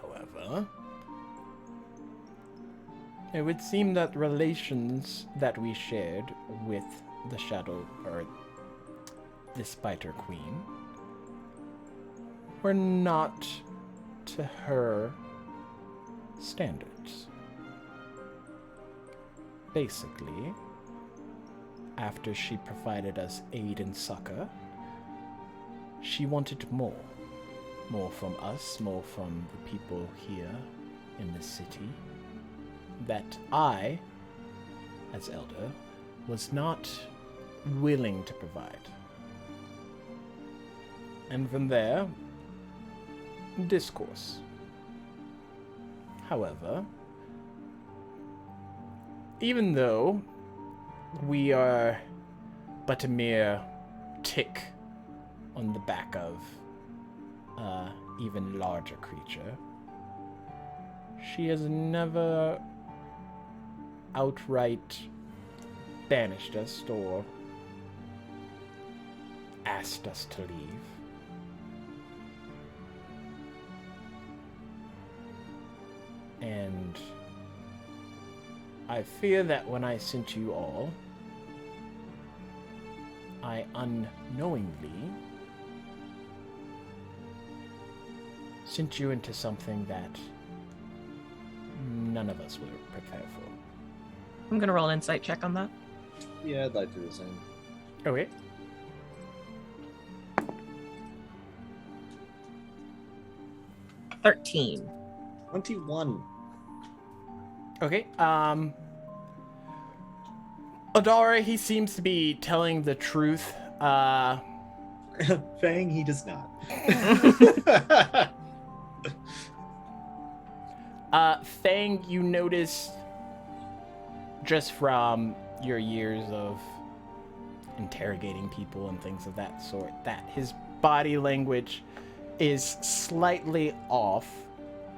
However, it would seem that relations that we shared with the Shadow, or the Spider Queen, were not to her standards. Basically, after she provided us aid and succor, she wanted more. More from us, more from the people here in this city, that I, as elder, was not willing to provide. And from there, discourse. However, even though we are but a mere tick on the back of even larger creature, she has never outright banished us or asked us to leave. And I fear that when I sent you all, I unknowingly sent you into something that none of us were prepared for. I'm gonna roll an insight check on that. Yeah, I'd like to do the same. Okay. $13. 21. Okay, Adara, he seems to be telling the truth. Fang, he does not. Fang, you notice just from your years of interrogating people and things of that sort, that his body language is slightly off.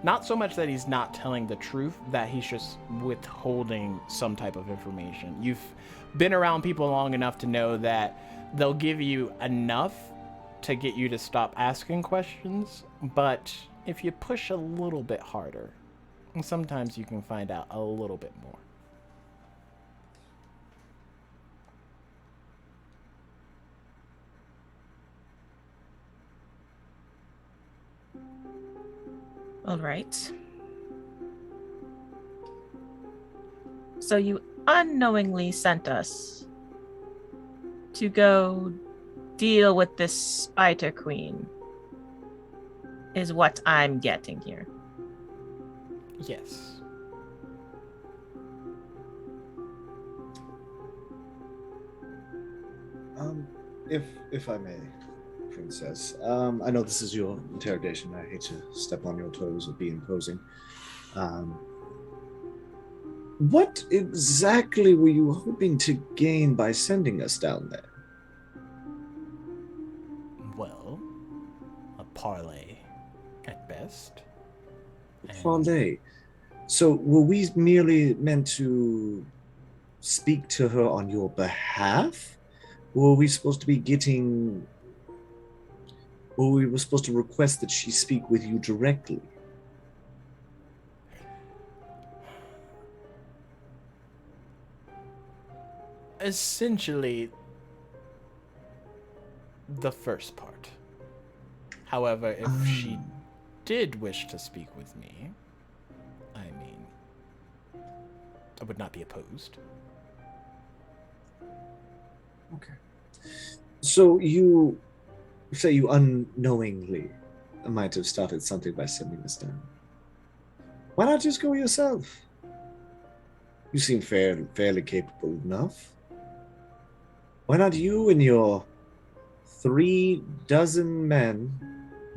Not so much that he's not telling the truth, that he's just withholding some type of information. You've been around people long enough to know that they'll give you enough to get you to stop asking questions, But if you push a little bit harder, sometimes you can find out a little bit more. All right. So you unknowingly sent us to go deal with this spider queen, is what I'm getting here. Yes. If I may, Princess. I know this is your interrogation. I hate to step on your toes or be imposing. What exactly were you hoping to gain by sending us down there? Well, a parlay at best. Parlay. So were we merely meant to speak to her on your behalf? Or were we supposed to be getting... Or we were supposed to request that she speak with you directly? Essentially, the first part. However, if she did wish to speak with me, I mean, I would not be opposed. Okay. So you say you unknowingly might have started something by sending us down. Why not just go yourself? You seem fairly capable enough. Why not you and your 3 dozen men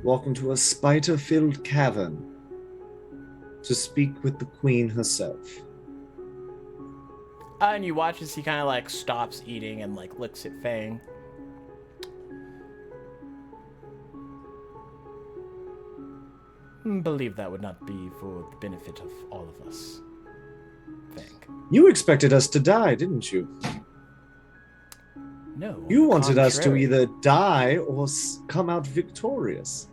walk into a spider-filled cavern to speak with the queen herself? And you watch as he kind of like stops eating and like looks at Fang. Believe that would not be for the benefit of all of us. Fang. You expected us to die, didn't you? No. You wanted us to contrary. either die or come out victorious.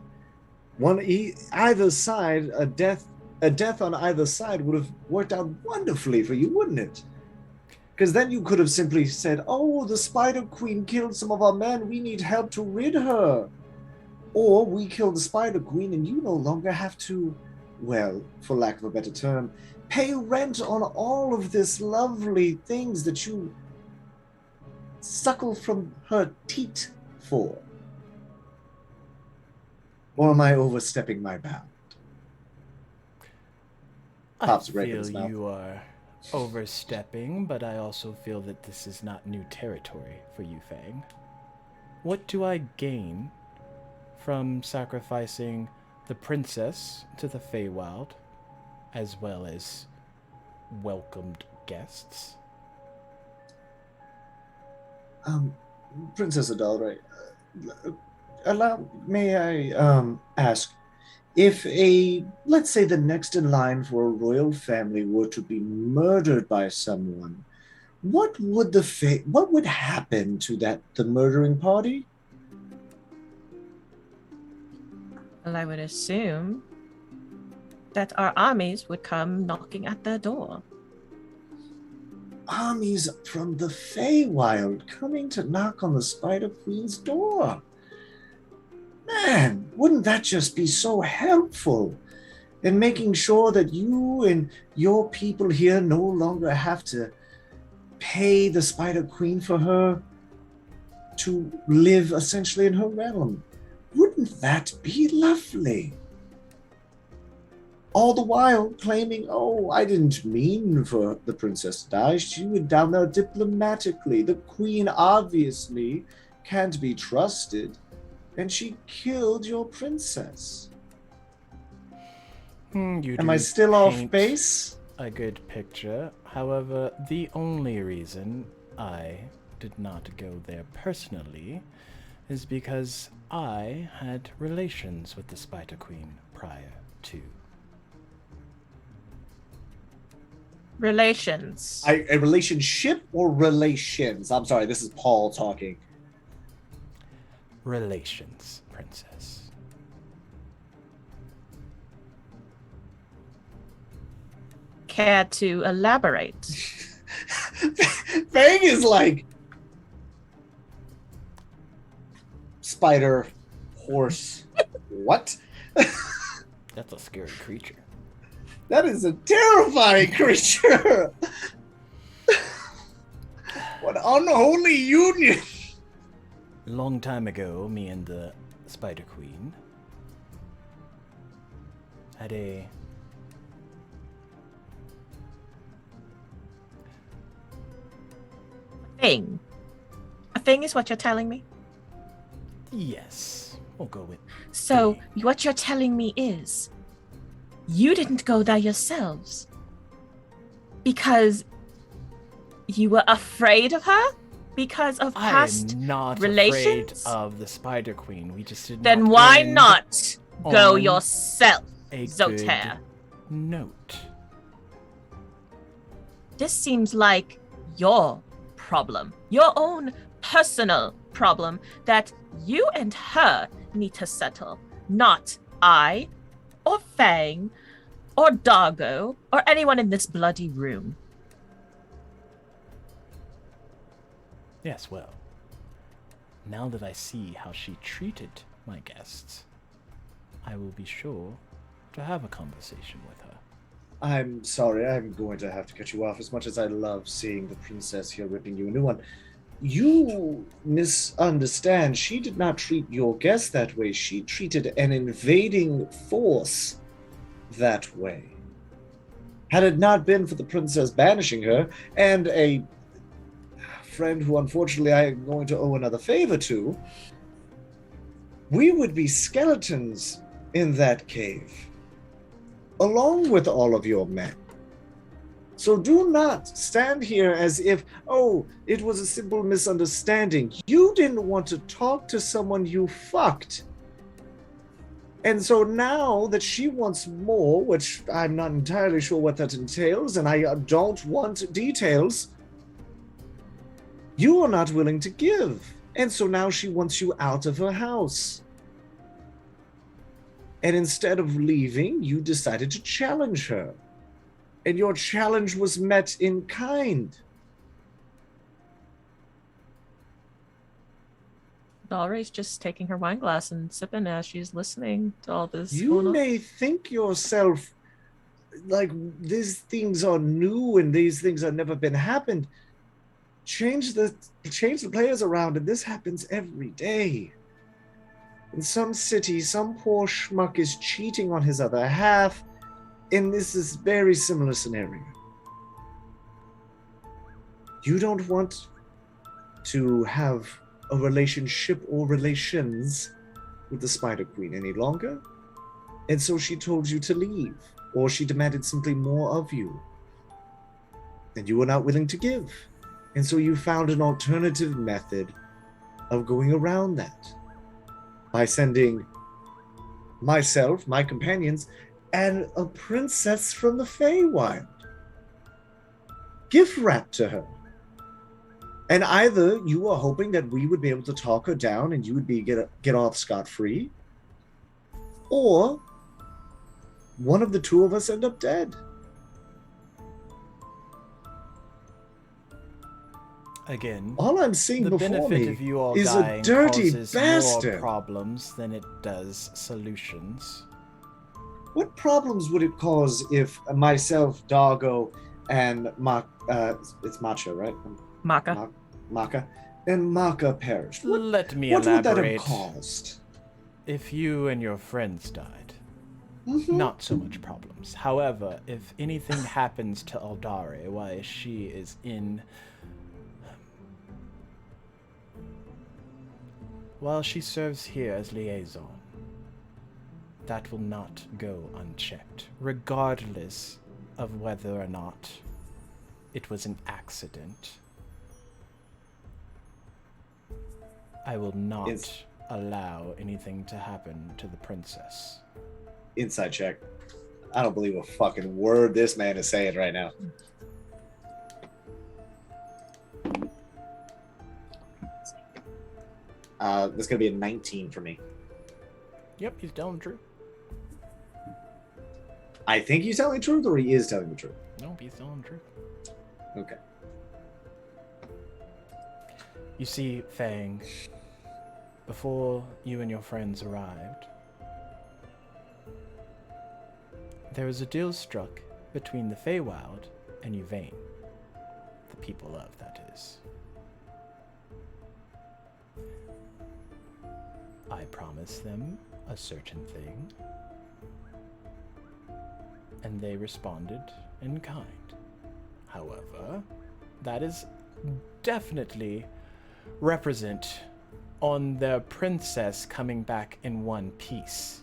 Either side, a death on either side would have worked out wonderfully for you, wouldn't it? Because then you could have simply said, "Oh, the Spider Queen killed some of our men. We need help to rid her." Or we kill the Spider Queen and you no longer have to, well, for lack of a better term, pay rent on all of this lovely things that you suckle from her teat for. Or am I overstepping my bound? Pops I right in his feel mouth. you are overstepping, but I also feel that this is not new territory for you, Fang. What do I gain from sacrificing the princess to the Feywild, as well as welcomed guests? Princess Adalray, may I ask, if let's say the next in line for a royal family were to be murdered by someone, what would happen to the murdering party? Well, I would assume that our armies would come knocking at their door. Armies from the Feywild coming to knock on the Spider Queen's door. Man, wouldn't that just be so helpful in making sure that you and your people here no longer have to pay the Spider Queen for her to live essentially in her realm? Wouldn't that be lovely? All the while claiming, "Oh, I didn't mean for the princess to die. She went down there diplomatically. The queen obviously can't be trusted, and she killed your princess." You Am do I still off paint base? a good picture. However, the only reason I did not go there personally is because I had relations with the Spider Queen prior to. Relations. A relationship or relations? I'm sorry, this is Paul talking. Relations, princess. care to elaborate? Fang is like spider, horse. What? That's a scary creature. That is a terrifying creature. What unholy union. A long time ago, me and the Spider Queen had a Thing. A thing is what you're telling me? yes. We'll go with So, thing. what you're telling me is you didn't go there yourselves because you were afraid of her? Because of past I'm not relations? afraid of the Spider Queen. We just did Then not why end not go on yourself, a Zotair? good note. This seems like your problem, your own personal problem that you and her need to settle, not I, or Fang, or Dargo, or anyone in this bloody room. Yes, well, now that I see how she treated my guests, I will be sure to have a conversation with her. I'm sorry, I'm going to have to cut you off. As much as I love seeing the princess here ripping you a new one, you misunderstand. She did not treat your guest that way. She treated an invading force that way. Had it not been for the princess banishing her and a friend who unfortunately I am going to owe another favor to, we would be skeletons in that cave, along with all of your men. So do not stand here as if, oh, it was a simple misunderstanding. You didn't want to talk to someone you fucked. And so now that she wants more, which I'm not entirely sure what that entails, and I don't want details, you are not willing to give. And so now she wants you out of her house. And instead of leaving, you decided to challenge her. And your challenge was met in kind. Valray's just taking her wine glass and sipping as she's listening to all this. You going on. may think yourself like these things are new and these things have never been happened. Change the players around, and this happens every day. In some city, some poor schmuck is cheating on his other half, and this is very similar scenario. You don't want to have a relationship or relations with the Spider Queen any longer, and so she told you to leave, or she demanded simply more of you, and you were not willing to give. And so you found an alternative method of going around that by sending myself, my companions, and a princess from the Feywild. Gift wrap to her. And either you were hoping that we would be able to talk her down and you would be get off scot-free, or one of the two of us end up dead. Again, All I'm seeing the before benefit me of you all is a dying dirty causes bastard. more problems than it does solutions. What problems would it cause if myself, Dargo, and it's Macha, right? Maka. Maka, and Maka perished? Let me What would that have elaborate. caused? If you and your friends died, Mhm. not so much problems. However, if anything happens to Aldare while she is while she serves here as liaison, that will not go unchecked, regardless of whether or not it was an accident. I will not allow anything to happen to the princess. Inside check. I don't believe a fucking word this man is saying right now. That's gonna be a 19 for me. Yep, he's telling the truth. I think he's telling the truth, or he is telling the truth. No, he's telling the truth. Okay. You see, Fang, before you and your friends arrived, there was a deal struck between the Feywild and Yvain. The people of, that is. I promised them a certain thing, and they responded in kind. However, that is definitely represent on the princess coming back in one piece.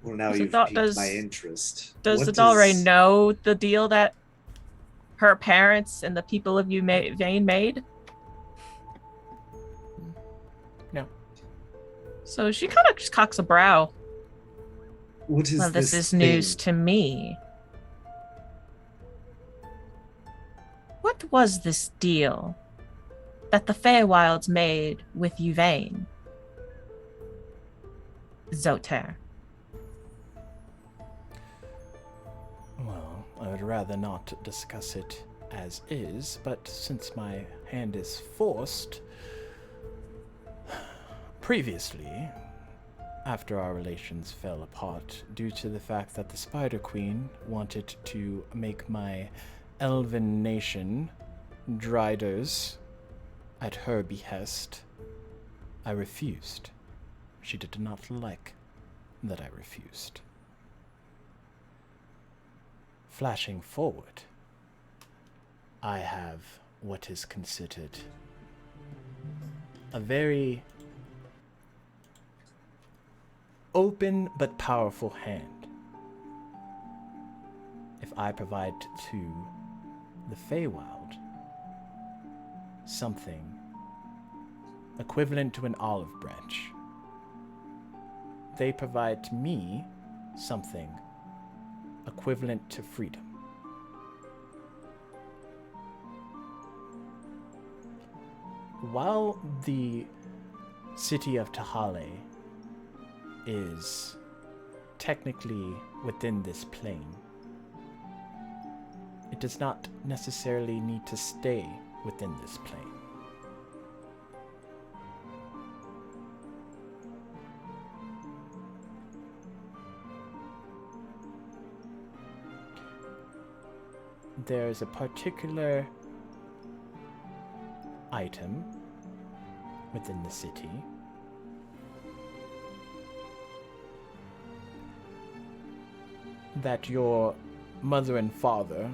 Well, now So you've that piqued my interest. Does What the Dalray does- know the deal that her parents and the people of Yvain made? No. So she kind of just cocks a brow. What is Well, this is thing? news to me. What was this deal that the Feywilds made with Yvain? Zoter. Well, I would rather not discuss it as is, but since my hand is forced, previously, after our relations fell apart due to the fact that the Spider Queen wanted to make my elven nation Driders at her behest, I refused. She did not like that I refused. Flashing forward, I have what is considered a very open but powerful hand. If I provide to the Feywild something equivalent to an olive branch, they provide to me something equivalent to freedom. While the city of Tahale is technically within this plane, it does not necessarily need to stay within this plane. There's a particular item within the city that your mother and father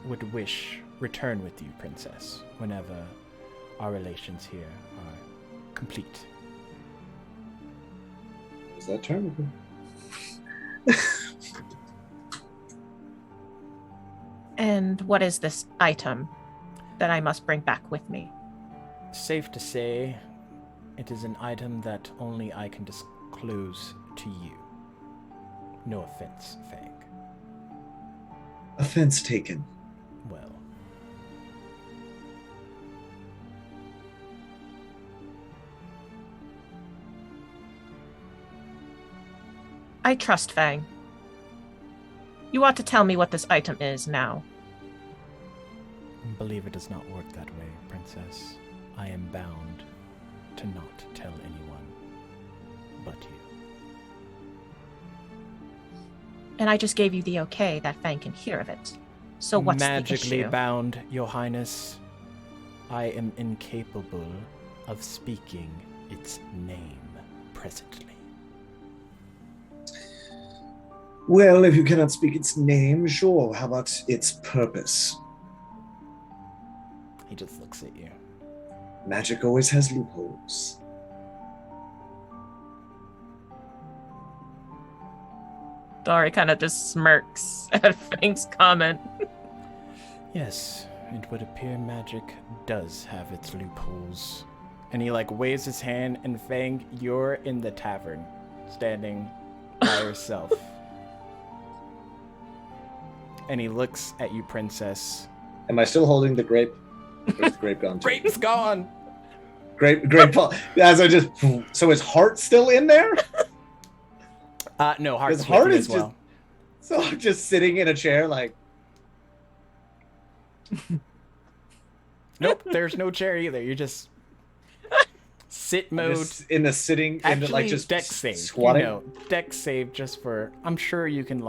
would wish return with you, Princess, whenever our relations here are complete. Is that term? And what is this item that I must bring back with me? Safe to say, it is an item that only I can disclose to you. No offense, Fang. Offense taken. Well, I trust Fang. You ought to tell me what this item is now. believe it does not work that way, Princess. I am bound to not tell anyone but you. And I just gave you the okay that Fang can hear of it. So what's Magically the issue? bound, Your Highness. I am incapable of speaking its name presently. Well, if you cannot speak its name, sure. How about its purpose? He just looks at you. Magic always has loopholes. Dari kind of just smirks at Fang's comment. Yes, it would appear magic does have its loopholes. And he waves his hand, and Fang, you're in the tavern, standing by yourself. And he looks at you, Princess. Am I still holding the grape? Where's the grape gone to? Grape's gone! Grape. As I just. So his heart's still in there? No, Heart's His heart with you is as well. So I'm just sitting in a chair, like. Nope, there's no chair either. You're just sit mode. Just in the sitting, Actually, into like just deck save. squatting. You know, deck save just for. I'm sure you can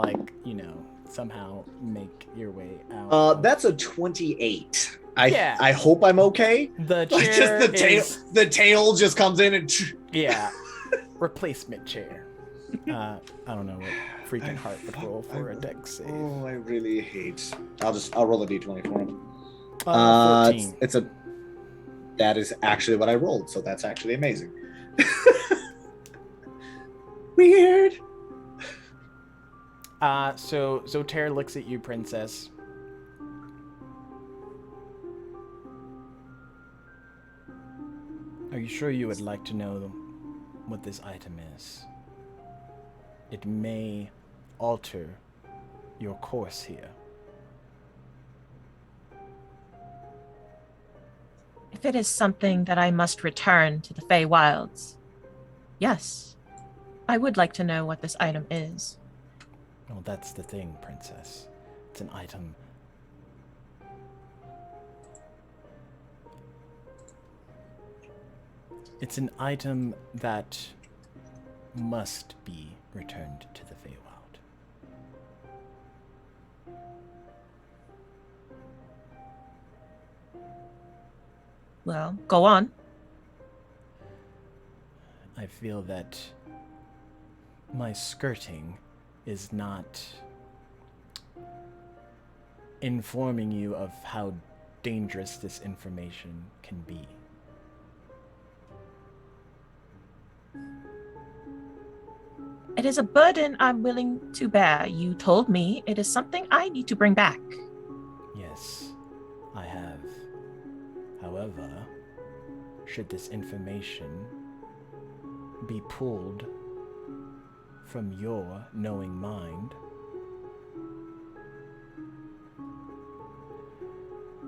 somehow make your way out. That's a 28. Yeah. I hope I'm okay. The Like chair just the tail. is The tail just comes in and. yeah, replacement chair. I don't know what freaking Heart would roll for a deck save. Oh, I really hate. I'll roll a d20 for him. 14. That is actually what I rolled, so that's actually amazing. Weird. So Zotair looks at you, Princess. Are you sure you would like to know what this item is? It may alter your course here. If it is something that I must return to the Feywilds, yes, I would like to know what this item is. Well, that's the thing, Princess. It's an item. It's an item that must be returned to the Feywild. Well, go on. I feel that my skirting is not informing you of how dangerous this information can be. It is a burden I'm willing to bear. You told me it is something I need to bring back. Yes, I have. However, should this information be pulled from your knowing mind,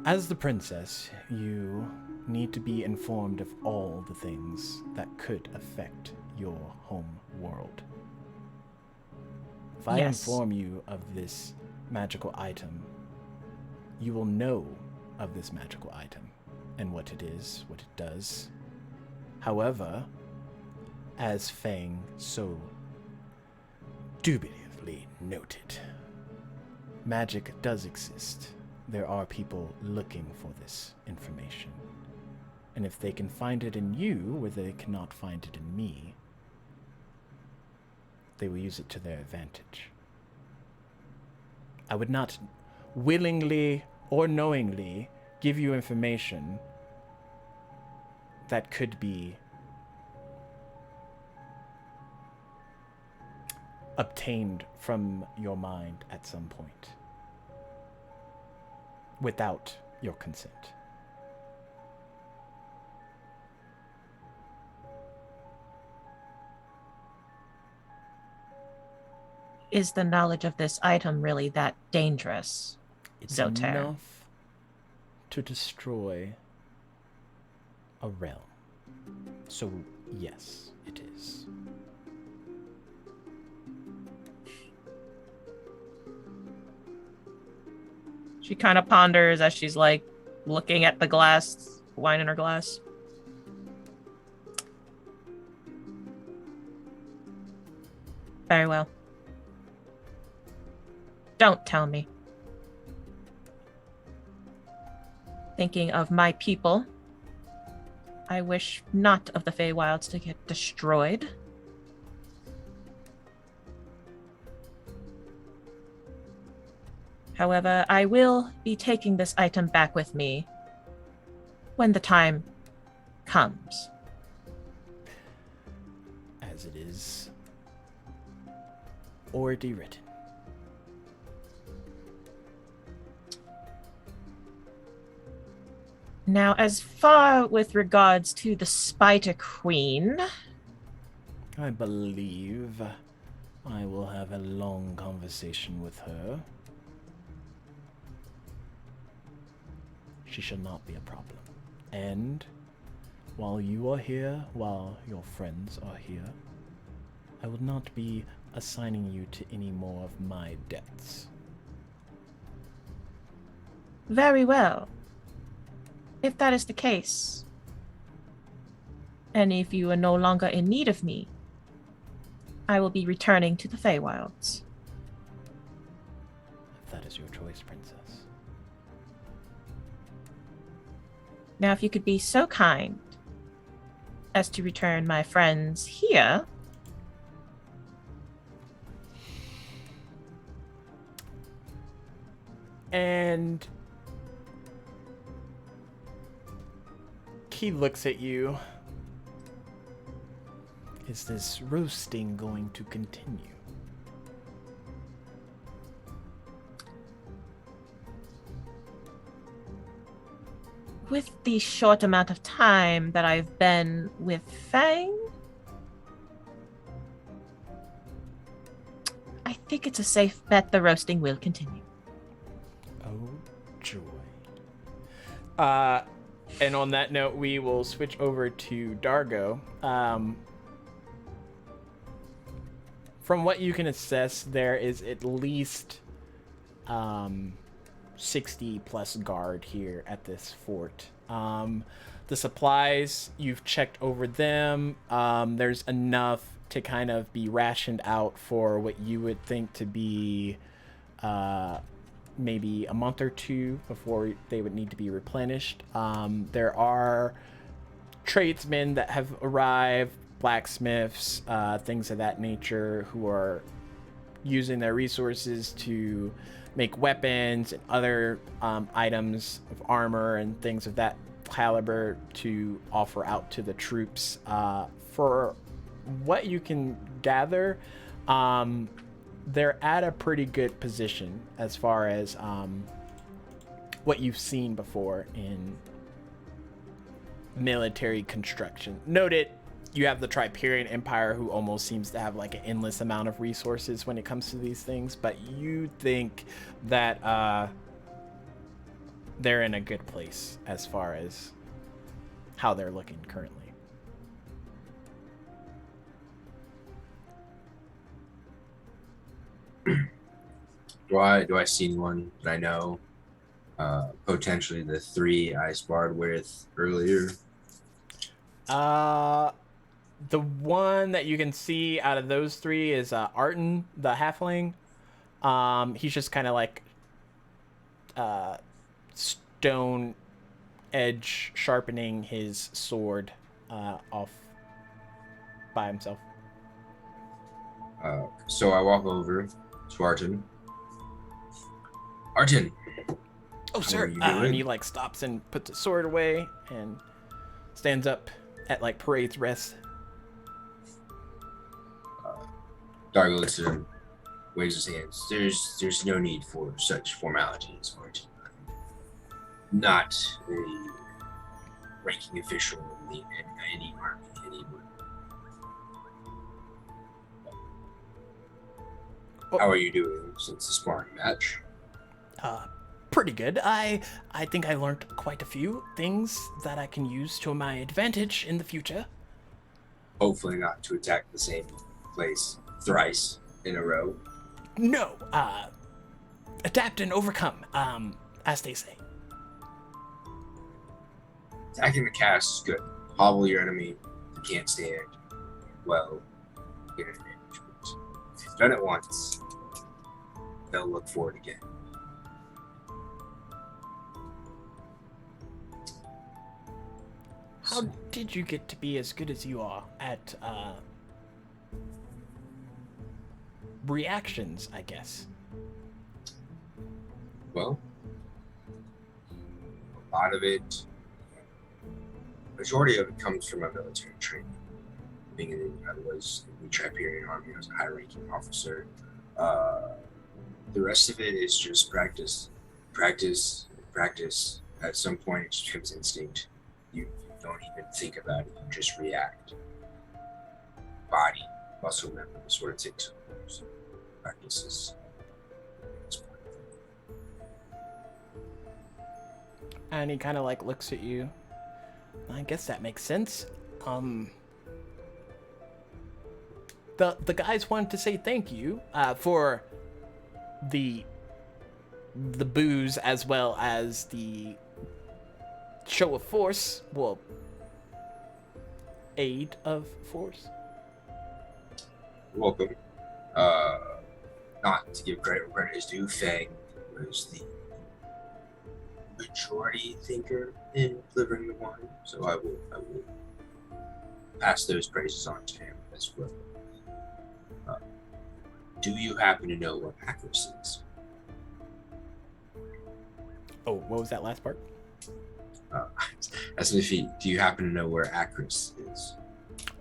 as the princess, you need to be informed of all the things that could affect your home world. If I Yes. inform you of this magical item, you will know of this magical item and what it is, what it does. However, as Fang so dubiously noted, magic does exist. There are people looking for this information. And if they can find it in you where they cannot find it in me, they will use it to their advantage. I would not willingly or knowingly give you information that could be obtained from your mind at some point without your consent. Is the knowledge of this item really that dangerous? It's Zotair. enough to destroy a realm. So, yes, it is. She kind of ponders as she's like looking at the glass, wine in her glass. Very well. Don't tell me. Thinking of my people, I wish not of the Feywilds to get destroyed. However, I will be taking this item back with me when the time comes. As it is already written. Now, as far with regards to the Spider Queen, I believe I will have a long conversation with her. She shall not be a problem. And while you are here, while your friends are here, I will not be assigning you to any more of my debts. Very well. If that is the case, and if you are no longer in need of me, I will be returning to the Feywilds. If that is your choice, Princess. Now, if you could be so kind as to return my friends here. And he looks at you. Is this roasting going to continue? With the short amount of time that I've been with Fang, I think it's a safe bet the roasting will continue. Oh, joy. And on that note, we will switch over to Dargo. From what you can assess, there is at least 60 plus guard here at this fort. The supplies, you've checked over them. There's enough to kind of be rationed out for what you would think to be maybe a month or two before they would need to be replenished. There are tradesmen that have arrived, blacksmiths, things of that nature, who are using their resources to make weapons and other items of armor and things of that caliber to offer out to the troops. For what you can gather, they're at a pretty good position as far as what you've seen before in military construction. Noted, you have the Triperian Empire, who almost seems to have like an endless amount of resources when it comes to these things, but you think that they're in a good place as far as how they're looking currently. Do I see anyone that I know? Potentially the three I sparred with earlier. The one that you can see out of those three is Arton, the halfling. He's just kind of like stone edge sharpening his sword off by himself. So I walk over to Arton. Arton! Oh, sir. And he like stops and puts his sword away and stands up at like parade's rest. Dargo looks at him, waves his hands. There's no need for such formalities, Arton. Not a ranking official in any army anymore. How are you doing since the sparring match? Pretty good. I think I learned quite a few things that I can use to my advantage in the future. Hopefully not to attack the same place thrice in a row. No, adapt and overcome, as they say. Attacking the cast is good. Hobble your enemy. You can't stand. Well, get an advantage. But if you've done it once, they'll look for it again. How did you get to be as good as you are at reactions, I guess? Well, a lot of it, majority of it comes from my military training. Being I was in the Triperian Army, I was a high-ranking officer. The rest of it is just practice. Practice. At some point, it just becomes instinct. You don't even think about it. You just react. Body, muscle memory is what it takes. Practices. And he kind of like looks at you. I guess that makes sense. the guys wanted to say thank you for the booze as well as the show of force. Well, aid of force. Welcome. Not to give credit where credit is due, Fang was the majority thinker in delivering the wine, so I will pass those praises on to him as well. Do you happen to know where Acris is? Oh, what was that last part? As if do you happen to know where Acris is?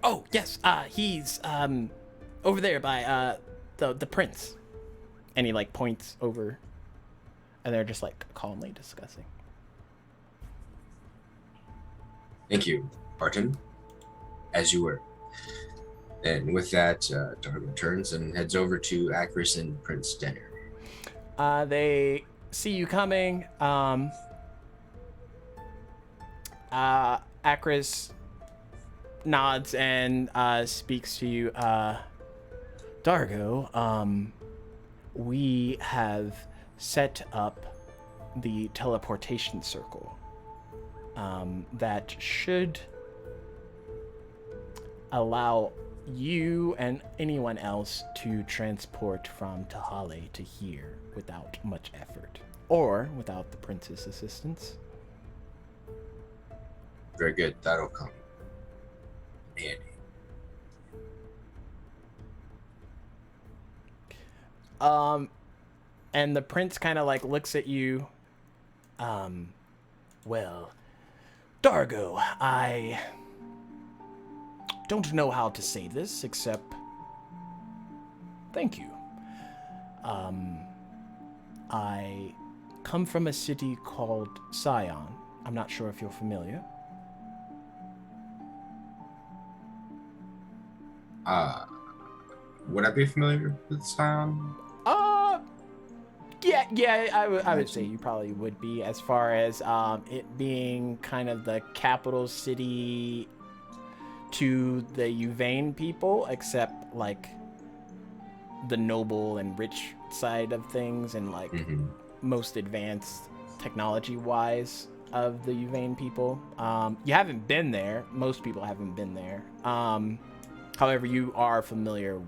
Oh, yes. He's over there by the prince. And he like points over, and they're just like calmly discussing. Thank you, Barton. As you were. And with that, Darwin turns and heads over to Acris and Prince Denner. They see you coming. Acris nods and speaks to you. Dargo, we have set up the teleportation circle that should allow you and anyone else to transport from Tahale to here without much effort, or without the prince's assistance. Very good. That'll come handy. And the prince kind of like looks at you. Well, Dargo, I don't know how to say this except thank you. I come from a city called Scion. I'm not sure if you're familiar. Would I be familiar with Scion? Yeah, I would say you probably would be, as far as it being kind of the capital city to the Uvain people, except like the noble and rich side of things, and like most advanced technology-wise of the Uvain people. You haven't been there. Most people haven't been there. However, you are familiar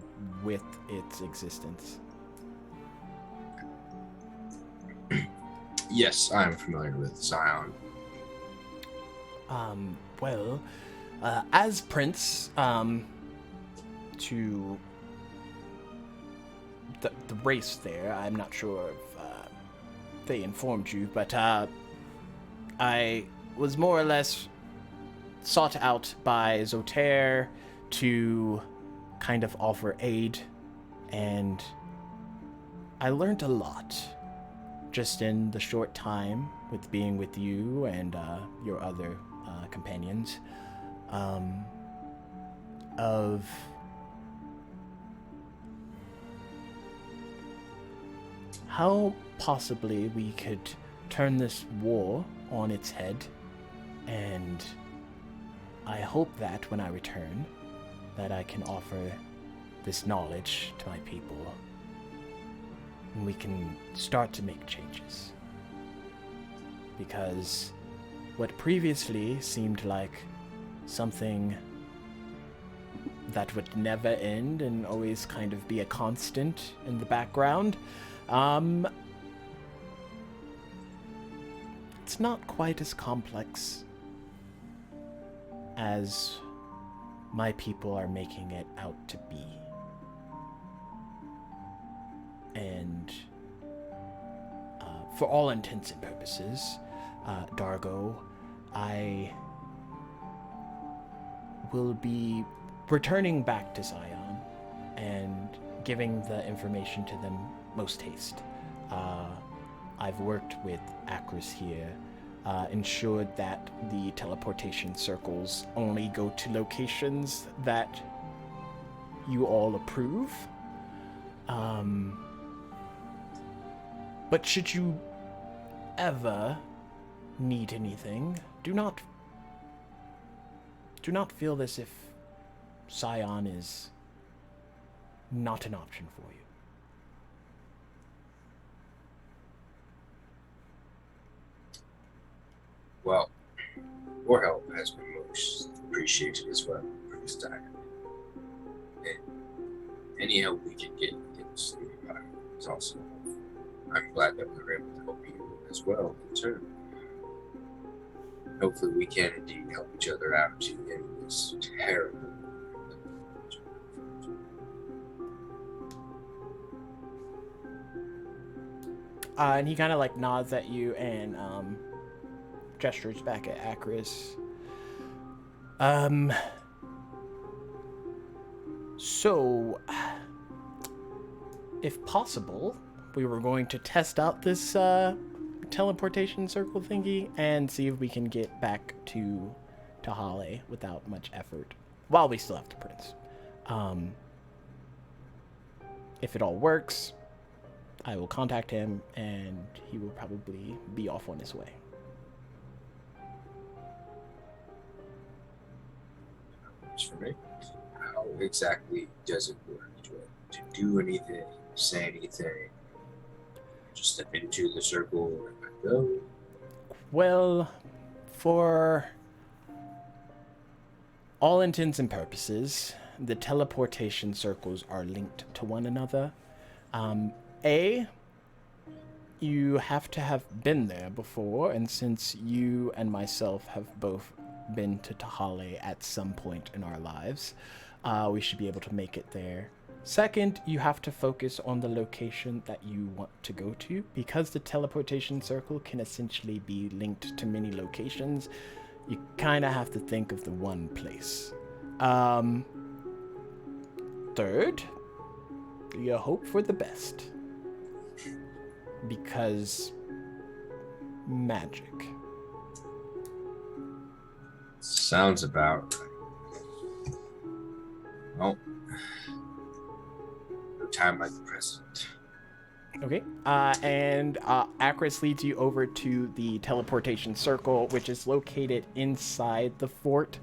with its existence. Yes, I am familiar with Zion. Well, as Prince, to the race there, I'm not sure if they informed you, but I was more or less sought out by Zotaire to kind of offer aid, and I learned a lot just in the short time with being with you and your other companions, of how possibly we could turn this war on its head, and I hope that when I return, that I can offer this knowledge to my people, and we can start to make changes. Because what previously seemed like something that would never end and always kind of be a constant in the background, it's not quite as complex as my people are making it out to be. And for all intents and purposes, Dargo, I will be returning back to Zion and giving the information to them most haste. I've worked with Acris here, ensured that the teleportation circles only go to locations that you all approve. But should you ever need anything, do not feel as if Scion is not an option for you. Well, your help has been most appreciated as well for this time. And any help we can get against the Empire is also helpful. I'm glad that we were able to help you as well in turn. Hopefully we can indeed help each other out to end this terrible. And he kind of like nods at you and gestures back at Acris. So, if possible, we were going to test out this teleportation circle thingy and see if we can get back to Tahale without much effort, while we still have the prince. If it all works, I will contact him, and he will probably be off on his way. As for me, how exactly does it work? Do I have to do anything, say anything? Just step into the circle and I go? Well, for all intents and purposes, the teleportation circles are linked to one another. You have to have been there before, and since you and myself have both been to Tahale at some point in our lives, we should be able to make it there. Second, you have to focus on the location that you want to go to, because the teleportation circle can essentially be linked to many locations. You kind of have to think of the one place. Third, you hope for the best, because magic. Sounds about right. Well, no time like the present. Okay, and Acris leads you over to the teleportation circle, which is located inside the fort.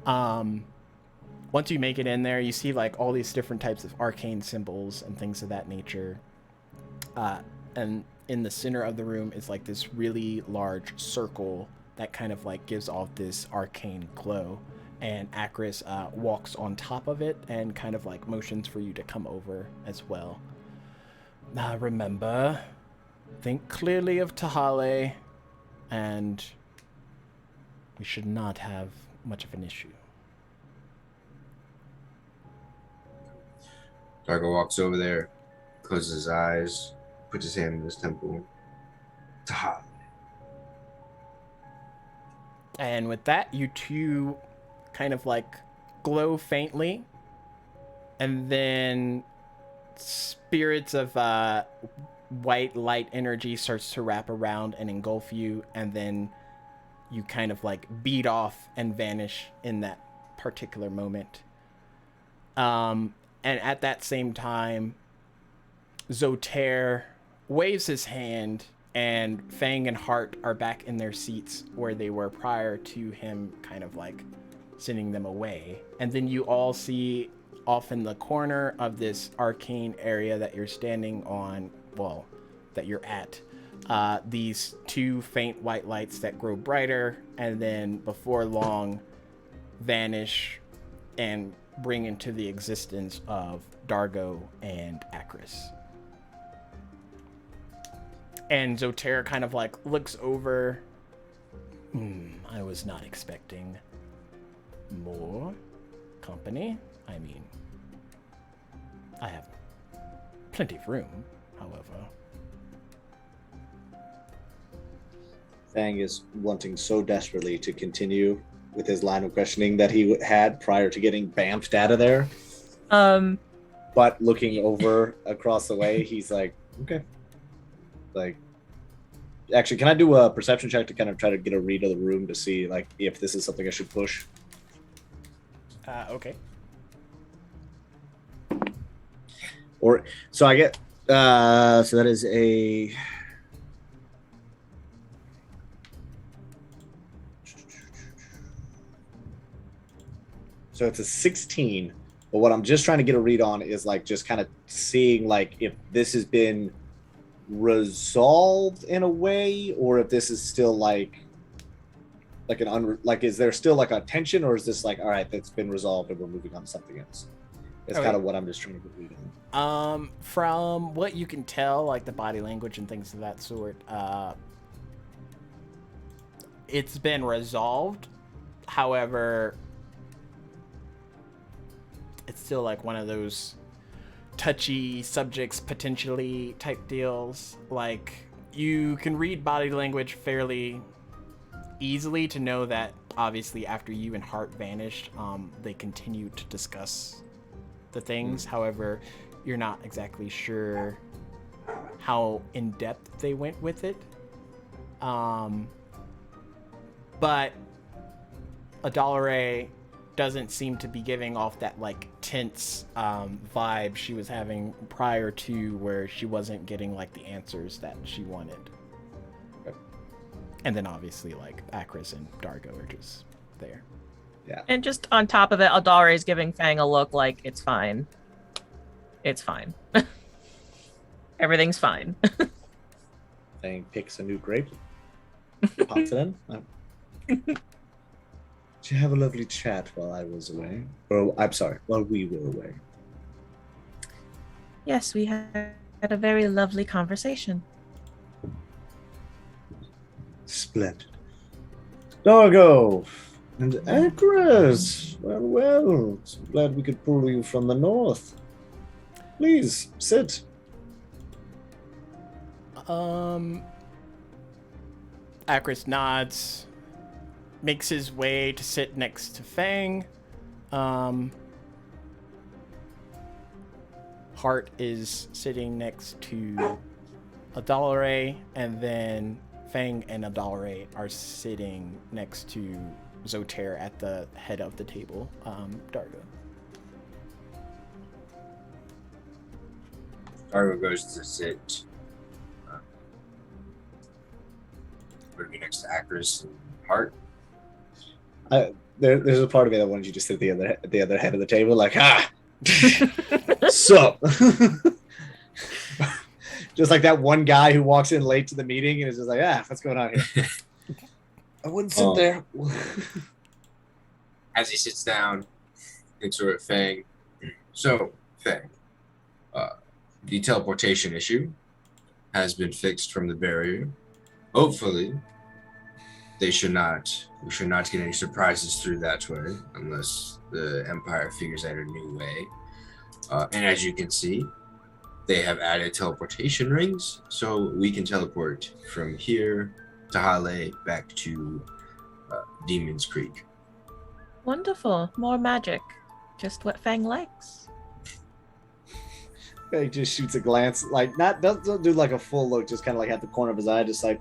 Once you make it in there, you see like all these different types of arcane symbols and things of that nature. And in the center of the room is like this really large circle that kind of like gives off this arcane glow. And Acris walks on top of it and kind of like motions for you to come over as well. Now remember, think clearly of Tahale, and we should not have much of an issue. Dargo walks over there, closes his eyes, puts his hand in his temple. Tahale. And with that, you two kind of like glow faintly, and then spirits of white light energy starts to wrap around and engulf you, and then you kind of like beat off and vanish in that particular moment. And at that same time, Zotair waves his hand, and Fang and Hart are back in their seats where they were prior to him kind of like sending them away. And then you all see off in the corner of this arcane area that you're standing on, well, that you're at, these two faint white lights that grow brighter and then before long vanish and bring into the existence of Dargo and Acris. And Zotair kind of like looks over. I was not expecting more company. I mean, I have plenty of room, however. Fang is wanting so desperately to continue with his line of questioning that he had prior to getting bamfed out of there. But looking over across the way, he's like, okay. Like, actually, can I do a perception check to kind of try to get a read of the room to see like if this is something I should push? Okay. Or so I get so that is a so it's a 16 But what I'm just trying to get a read on is like just kind of seeing like if this has been resolved in a way, or if this is still like is there still like a tension, or is this like, all right, that's been resolved and we're moving on to something else? It's kind of what I'm just trying to get read on. From what you can tell, like the body language and things of that sort, it's been resolved. However, it's still like one of those touchy subjects potentially type deals. Like, you can read body language fairly easily to know that obviously after you and Hart vanished, they continued to discuss the things. However, you're not exactly sure how in depth they went with it. But Adalare doesn't seem to be giving off that like tense vibe she was having prior to, where she wasn't getting like the answers that she wanted. Okay. And then obviously like Akris and Dargo are just there. Yeah. And just on top of it, Adalre is giving Fang a look like it's fine. It's fine. Everything's fine. Fang picks a new grape, pops it in. Did you have a lovely chat while I was away? Or I'm sorry, while we were away. Yes, we had a very lovely conversation. Splendid. Dargo and Akris. Well, so glad we could pull you from the north. Please, sit. Akris nods, makes his way to sit next to Fang. Hart is sitting next to Adalare, and then Fang and Adalare are sitting next to Zotair at the head of the table, Dargo. Dargo goes to sit. Would it be next to Akris and Hart? There's a part of me that wanted you to sit at the other head of the table, like, sup? Just like that one guy who walks in late to the meeting and is just like, what's going on here? I wouldn't sit there. As he sits down, looks over at Fang. So, Fang, the teleportation issue has been fixed from the barrier. Hopefully, we should not get any surprises through that way, unless the Empire figures out a new way. And as you can see, they have added teleportation rings, so we can teleport from here to Hale back to Demon's Creek. Wonderful. More magic. Just what Fang likes. He just shoots a glance, like doesn't do like a full look, just kind of like at the corner of his eye, just like,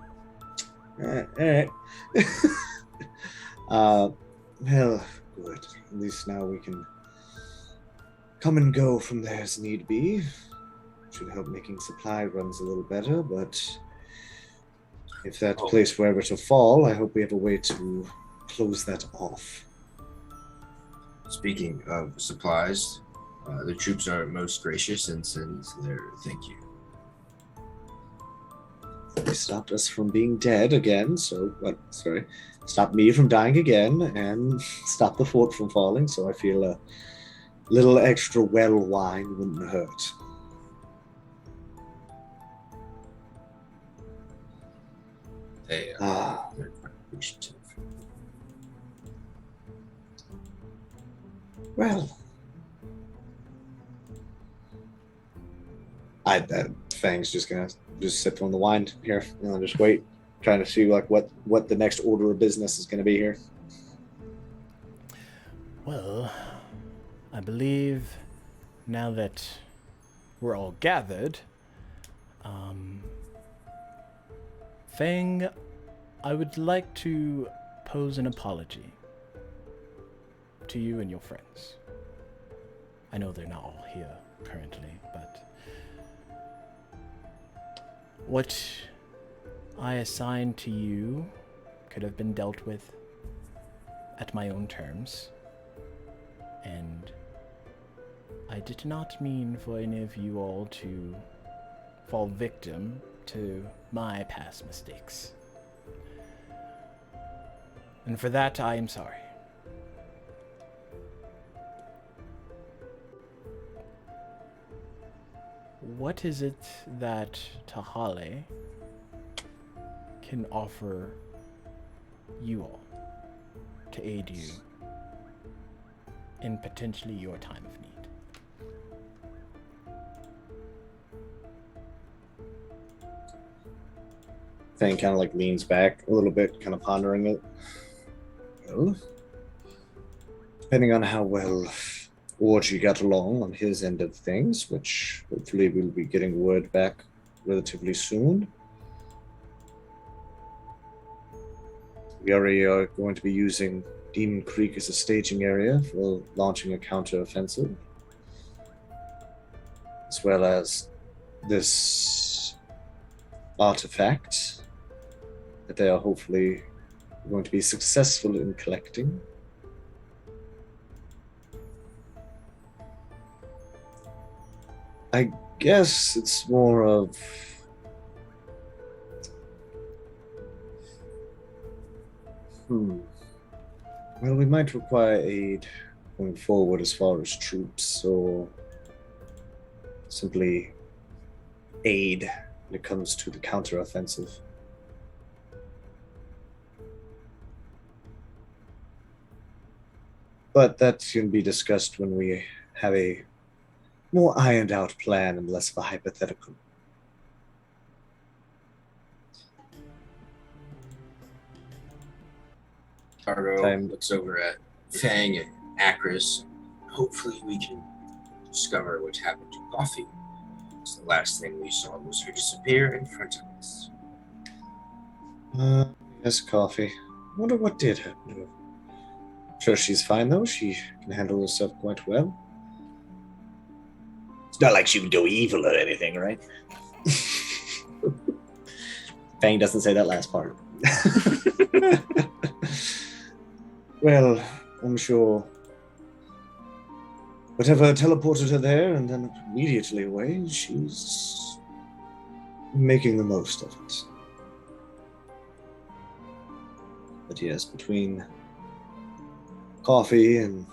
all right. Well, good. At least now we can come and go from there as need be. Should help making supply runs a little better, but if that place were ever to fall, I hope we have a way to close that off. Speaking of supplies, the troops are most gracious and send their thank you. They stopped us from being dead again, stopped me from dying again, and stopped the fort from falling, so I feel a little extra well wine wouldn't hurt. They're quite appreciative. Well, Fang's just gonna sip on the wine here, just wait, trying to see like what the next order of business is gonna be here. Well, I believe now that we're all gathered, Fang, I would like to pose an apology to you and your friends. I know they're not all here currently, but what I assigned to you could have been dealt with at my own terms, and I did not mean for any of you all to fall victim to my past mistakes. And for that, I am sorry. What is it that Tahale can offer you all to aid you in potentially your time of need? Fang kind of like leans back a little bit, kind of pondering it. Well, depending on how well Orgy got along on his end of things, which hopefully we'll be getting word back relatively soon. We already are going to be using Demon Creek as a staging area for launching a counter-offensive, as well as this artifact that they are hopefully going to be successful in collecting. I guess it's more of well, we might require aid going forward as far as troops, or simply aid when it comes to the counteroffensive. But that can be discussed when we have a more ironed out plan and less of a hypothetical. Argo looks over at Fang and Akris. Hopefully we can discover what happened to Coffee. It's the last thing we saw was her disappear in front of us. Yes, Coffee. Wonder what did happen to her. Sure, she's fine though. She can handle herself quite well. It's not like she would go evil or anything, right? Fang doesn't say that last part. Well, I'm sure whatever teleported her there and then immediately away, she's making the most of it. But yes, between Coffee and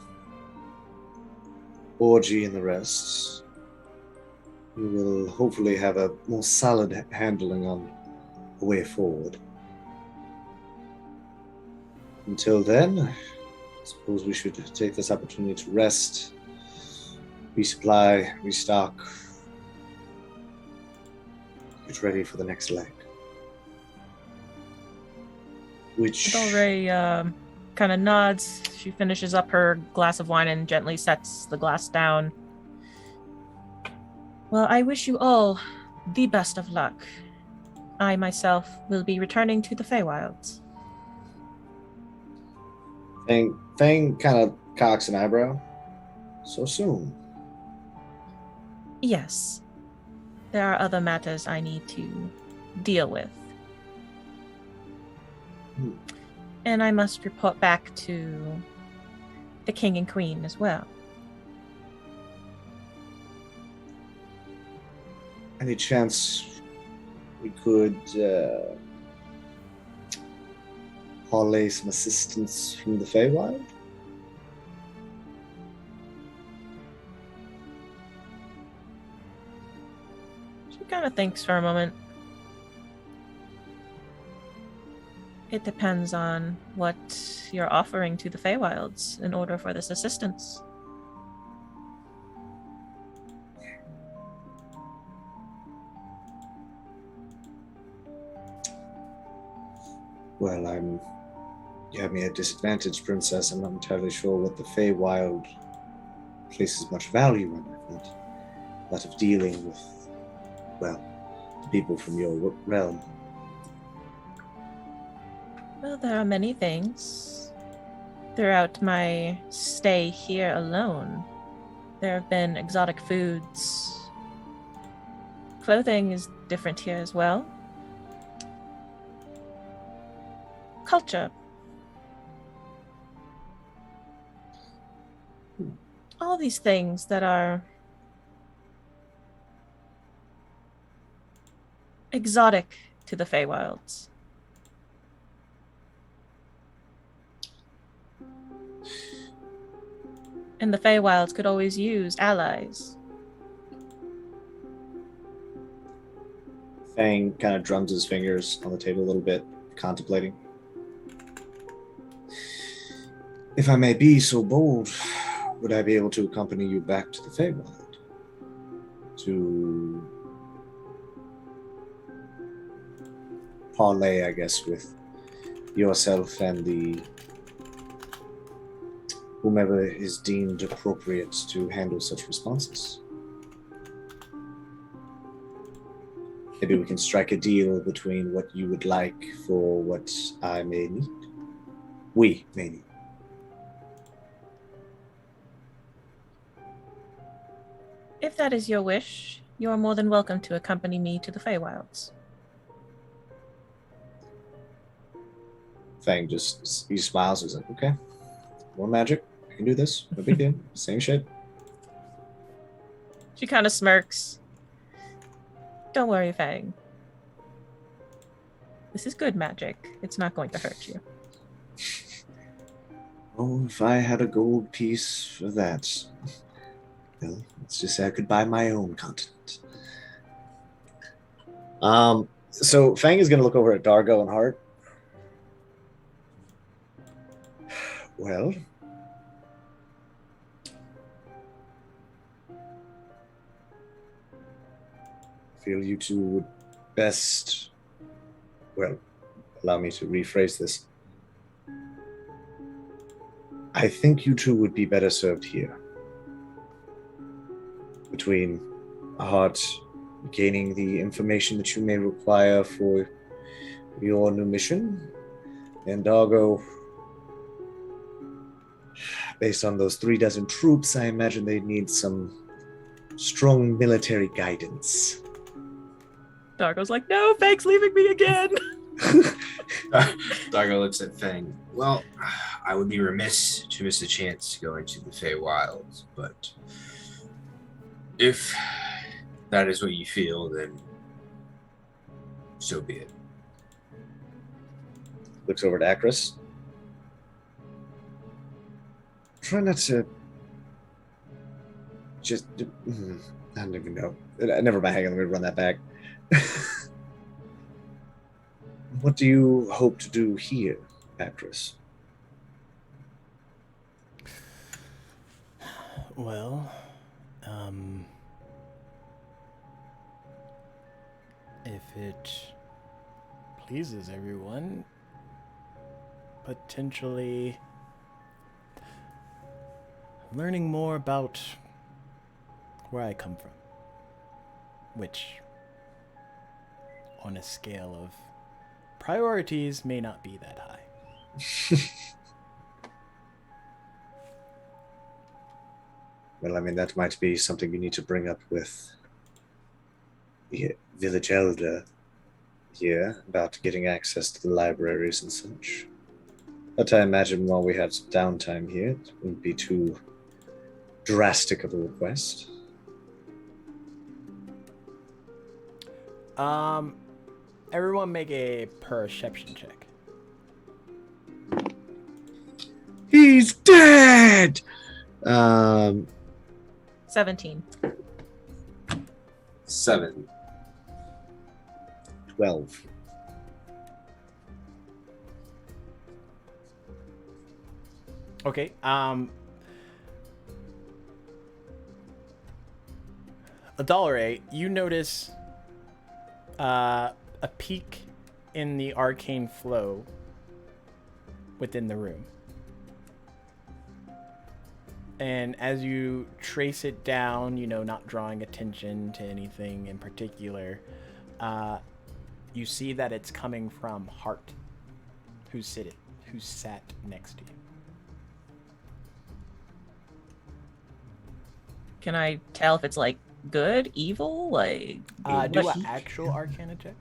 Orgy and the rest, we will hopefully have a more solid handling on the way forward. Until then, I suppose we should take this opportunity to rest, resupply, restock, get ready for the next leg. Which Adolray kind of nods. She finishes up her glass of wine and gently sets the glass down. Well, I wish you all the best of luck. I myself will be returning to the Feywilds. Fang kind of cocks an eyebrow. So soon? Yes. There are other matters I need to deal with. And I must report back to the king and queen as well. Any chance we could parlay some assistance from the Feywild? She kind of thinks for a moment. It depends on what you're offering to the Feywilds in order for this assistance. Well, you have me at disadvantage, Princess. I'm not entirely sure what the Feywild places much value on. I've not a lot of dealing with, well, people from your realm. Well, there are many things. Throughout my stay here alone, there have been exotic foods. Clothing is different here as well. Culture. All these things that are exotic to the Feywilds. And the Feywilds could always use allies. Fang kind of drums his fingers on the table a little bit, contemplating. If I may be so bold, would I be able to accompany you back to the Feywild? To parlay, I guess, with yourself and the whomever is deemed appropriate to handle such responses. Maybe we can strike a deal between what you would like for what I may need. We may need. If that is your wish, you are more than welcome to accompany me to the Feywilds. Fang just, he smiles. He's like, okay, more magic. I can do this. No big deal. Same shit. She kind of smirks. Don't worry, Fang. This is good magic. It's not going to hurt you. Oh, if I had a gold piece for that. Well, let's just say I could buy my own continent. So Fang is going to look over at Dargo and Hart. Well, I feel you two would best, well, allow me to rephrase this. I think you two would be better served here. Between Hart gaining the information that you may require for your new mission, and Dargo, based on those 36 troops, I imagine they need some strong military guidance. Dargo's like, no, Fang's leaving me again. Dargo looks at Fang. Well, I would be remiss to miss a chance to go into the Feywilds, but if that is what you feel, then so be it. Looks over to Akris. Try not to just, I don't even know. Never mind, hang on, let me run that back. What do you hope to do here, Akris? Well, if it pleases everyone, potentially learning more about where I come from, which on a scale of priorities may not be that high. Well, I mean, that might be something you need to bring up with the village elder here about getting access to the libraries and such. But I imagine while we have some downtime here, it wouldn't be too drastic of a request. Everyone make a perception check. He's dead! 17. 7. 12. Okay. Adalare, you notice a peak in the arcane flow within the room. And as you trace it down, you know, not drawing attention to anything in particular, you see that it's coming from Hart, who sat next to you. Can I tell if it's like good, evil, like? Do an actual Arcana check.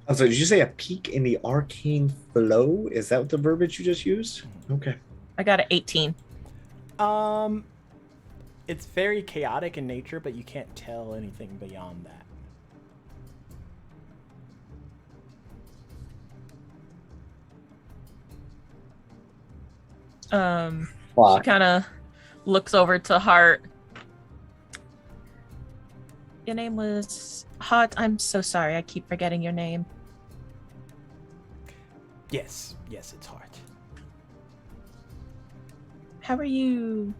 Oh, so did you say a peak in the arcane flow? Is that what the verbiage you just used? Okay. I got an 18. Um, it's very chaotic in nature, but you can't tell anything beyond that. She kind of looks over to Hart. Your name was Hart. I'm so sorry. I keep forgetting your name. Yes, it's hard. How are you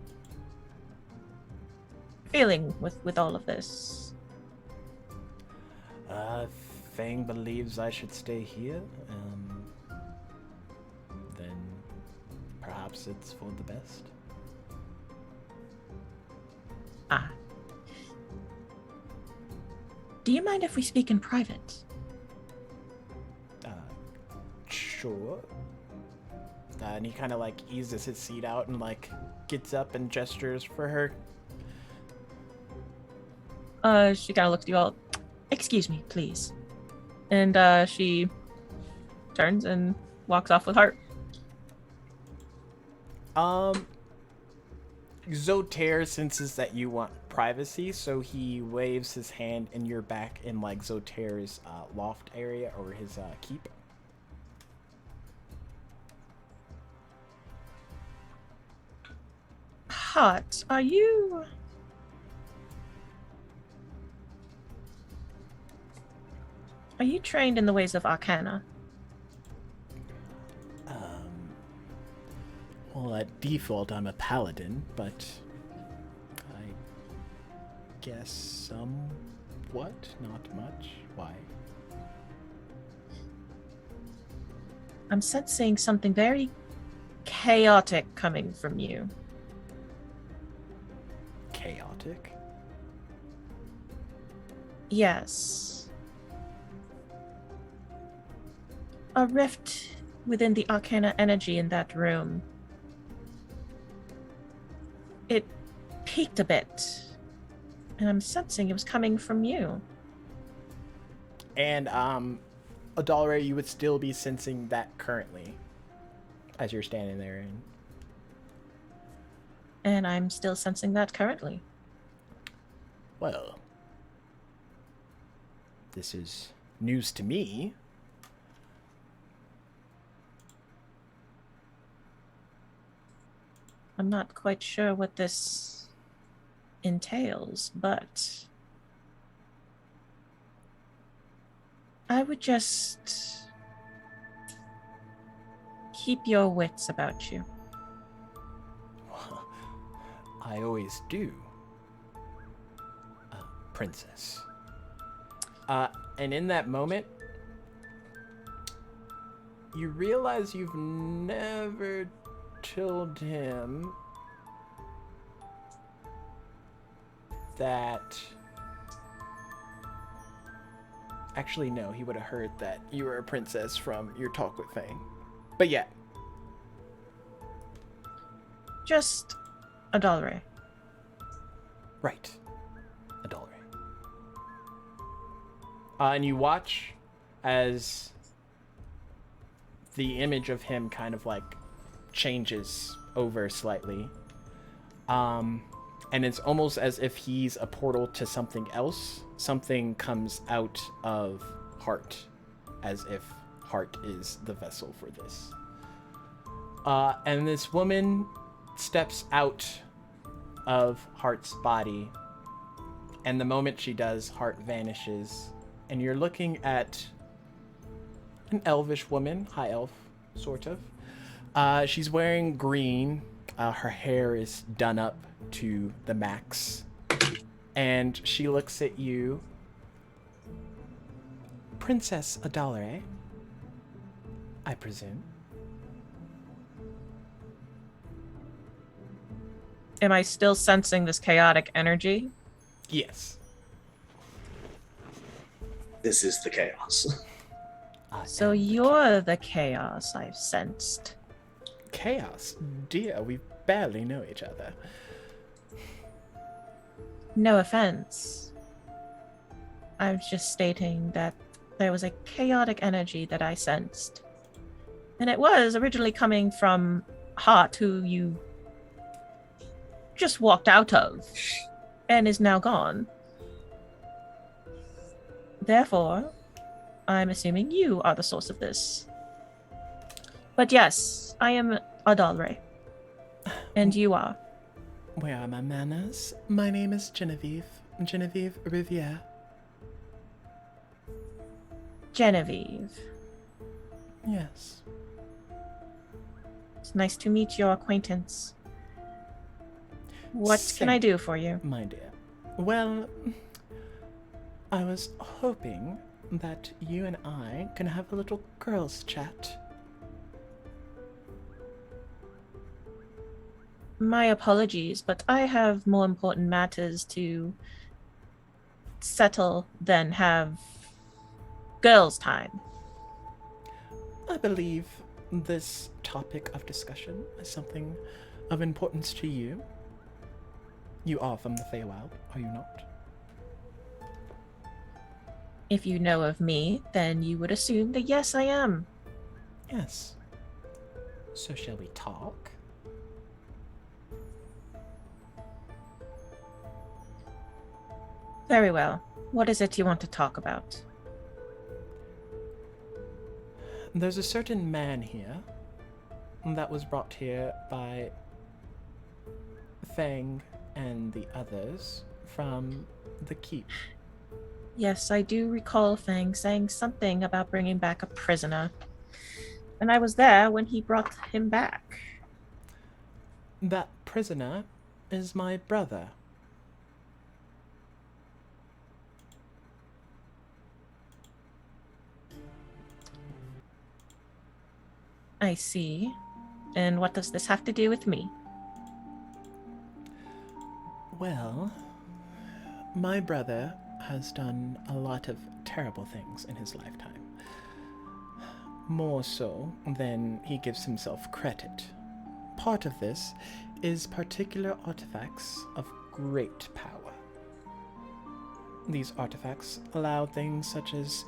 feeling with all of this? Fang believes I should stay here. Then perhaps it's for the best. Ah. Do you mind if we speak in private? Sure. And he kind of like eases his seat out and like gets up and gestures for her. She kind of looks at you all. Excuse me, please. And she turns and walks off with Hart. Zotair senses that you want privacy, so he waves his hand and you're back in like Zotair's loft area or his keep. Hart, are you trained in the ways of Arcana? Well, at default, I'm a paladin, but I guess somewhat, not much. Why? I'm sensing something very chaotic coming from you. Chaotic? Yes. A rift within the Arcana energy in that room. It peaked a bit, and I'm sensing it was coming from you. And, Adalray, you would still be sensing that currently, as you're standing there. And I'm still sensing that currently. Well, this is news to me. I'm not quite sure what this entails, but I would just keep your wits about you. I always do, princess. And in that moment, you realize you've never told him that... Actually, no, he would have heard that you were a princess from your talk with Fang. But yeah. Just Adalray. Right. Adalray. And you watch as the image of him kind of like changes over slightly. And it's almost as if he's a portal to something else. Something comes out of Hart, as if Hart is the vessel for this. And this woman steps out of Hart's body, and the moment she does, Hart vanishes, and you're looking at an elvish woman, high elf, sort of. She's wearing green. Her hair is done up to the max, and she looks at you. Princess Adalray, I presume. Am I still sensing this chaotic energy? Yes. This is the chaos. So you're the chaos I've sensed. Chaos? Dear, we barely know each other. No offense. I was just stating that there was a chaotic energy that I sensed. And it was originally coming from Hart, who you just walked out of and is now gone. Therefore, I'm assuming you are the source of this. But yes, I am Adalre. And you are? Where are my manners? My name is Genevieve. Genevieve Riviere. Genevieve. Yes. It's nice to meet your acquaintance. What can I do for you? My dear. Well, I was hoping that you and I can have a little girls' chat. My apologies, but I have more important matters to settle than have girls' time. I believe this topic of discussion is something of importance to you. You are from the Feywild, are you not? If you know of me, then you would assume that yes, I am. Yes. So shall we talk? Very well. What is it you want to talk about? There's a certain man here that was brought here by Fang and the others from the keep. Yes, I do recall Fang saying something about bringing back a prisoner. And I was there when he brought him back. That prisoner is my brother. I see. And what does this have to do with me? Well, my brother has done a lot of terrible things in his lifetime. More so than he gives himself credit. Part of this is particular artifacts of great power. These artifacts allow things such as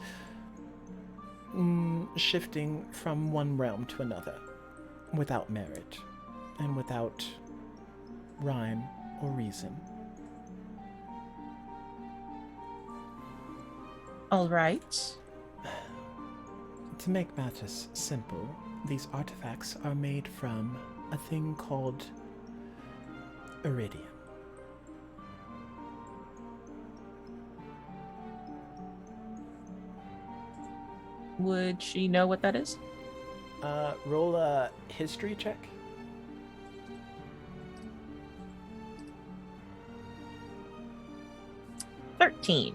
shifting from one realm to another without merit and without rhyme or reason. All right. To make matters simple, these artifacts are made from a thing called iridium. Would she know what that is? Roll a history check. $13.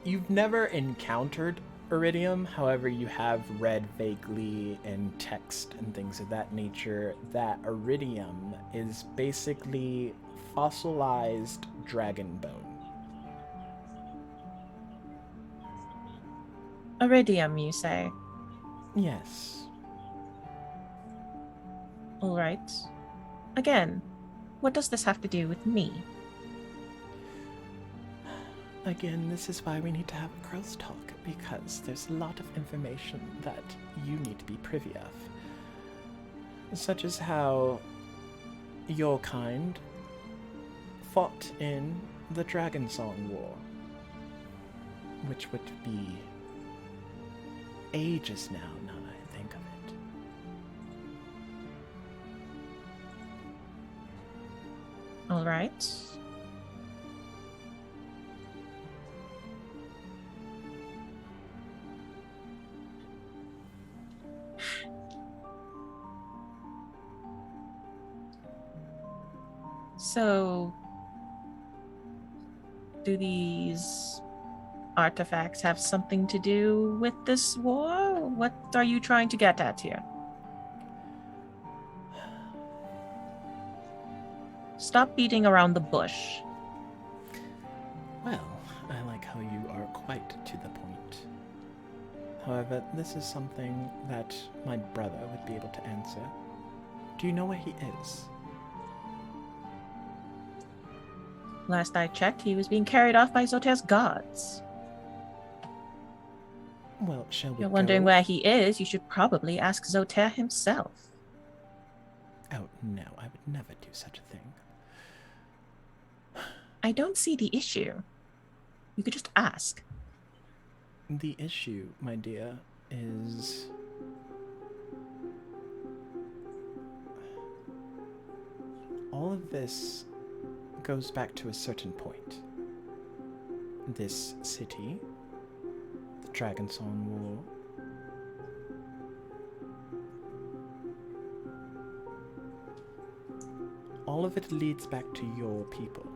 You've never encountered iridium, however, you have read vaguely in text and things of that nature that iridium is basically fossilized dragon bone. Iridium, you say? Yes. All right. Again, what does this have to do with me? Again, this is why we need to have a girls' talk, because there's a lot of information that you need to be privy of. Such as how your kind fought in the Dragon Song War, which would be ages now that I think of it. All right. So, do these artifacts have something to do with this war? What are you trying to get at here? Stop beating around the bush. Well, I like how you are quite to the point. However, this is something that my brother would be able to answer. Do you know where he is? Last I checked, he was being carried off by Zoter's guards. Well, shall we If you're wondering go? where he is, you should probably ask Zoter himself. Oh, no, I would never do such a thing. I don't see the issue. You could just ask. The issue, my dear, is all of this goes back to a certain point. This city, the Dragonsong War, all of it leads back to your people.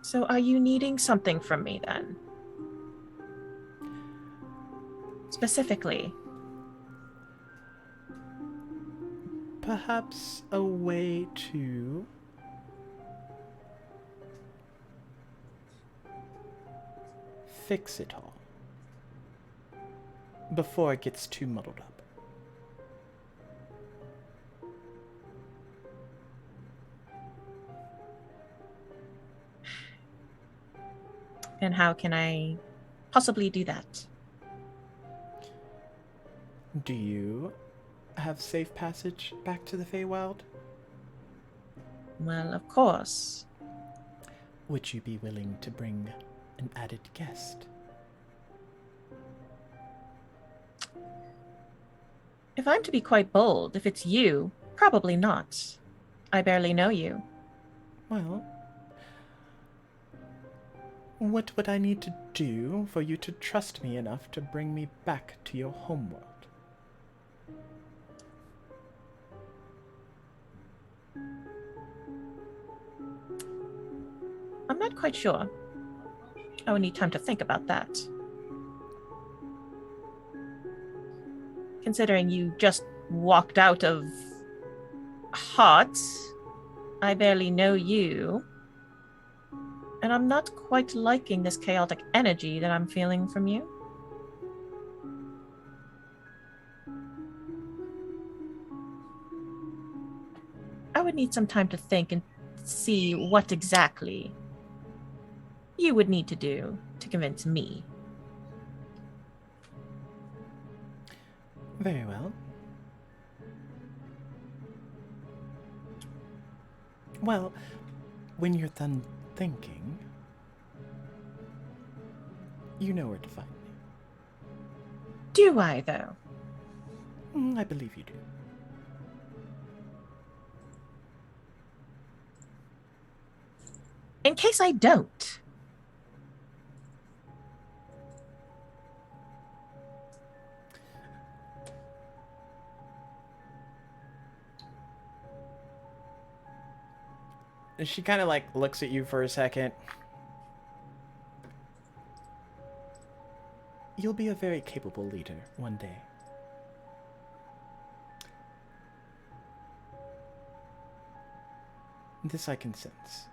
So are you needing something from me then? Specifically? Perhaps a way to fix it all before it gets too muddled up. And how can I possibly do that? Do you have safe passage back to the Feywild? Well, of course. Would you be willing to bring an added guest? If I'm to be quite bold, if it's you, probably not. I barely know you. Well, what would I need to do for you to trust me enough to bring me back to your homeworld? I'm not quite sure. I would need time to think about that. Considering you just walked out of Hot, I barely know you, and I'm not quite liking this chaotic energy that I'm feeling from you. I would need some time to think and see what exactly you would need to do to convince me. Very well. Well, when you're done thinking, you know where to find me. Do I, though? I believe you do. In case I don't. She kind of like looks at you for a second. You'll be a very capable leader one day. This I can sense.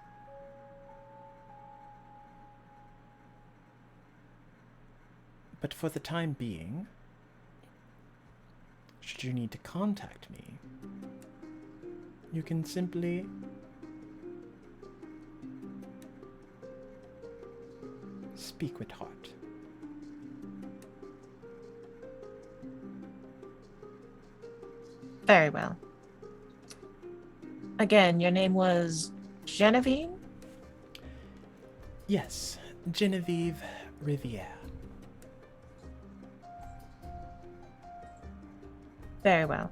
But for the time being, should you need to contact me, you can simply speak with heart. Very well. Again, your name was Genevieve? Yes, Genevieve Riviere. Very well.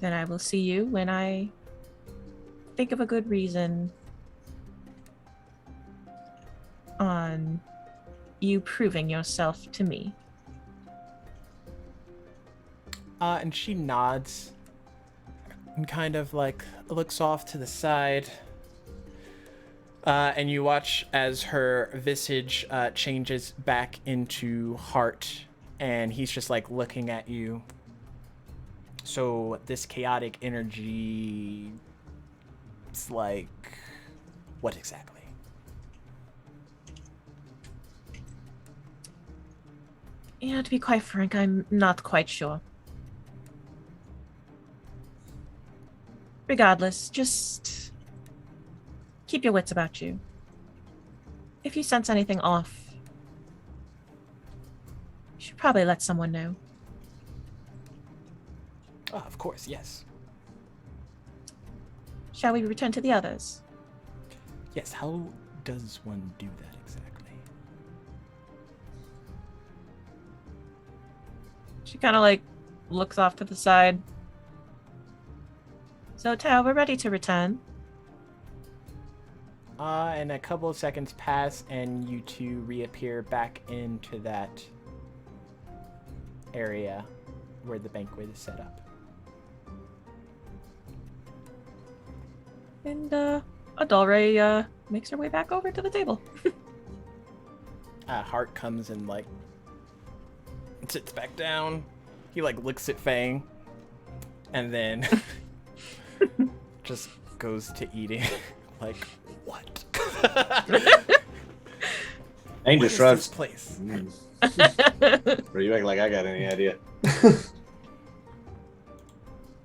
Then I will see you when I think of a good reason on you proving yourself to me. And she nods and kind of like looks off to the side. And you watch as her visage changes back into heart, and he's just like looking at you. So this chaotic energy, it's like, what exactly? You know, to be quite frank, I'm not quite sure. Regardless, just keep your wits about you. If you sense anything off, you should probably let someone know. Oh, of course, yes. Shall we return to the others? Yes, how does one do that exactly? She kind of like looks off to the side. So, Tao, we're ready to return. And a couple of seconds pass, and you two reappear back into that area where the banquet is set up. And Adalre makes her way back over to the table. Hart comes and like sits back down. He like looks at Fang, and then just goes to eating. Like, what? Angel What is shrugs. this place? Bro, you act like I got any idea.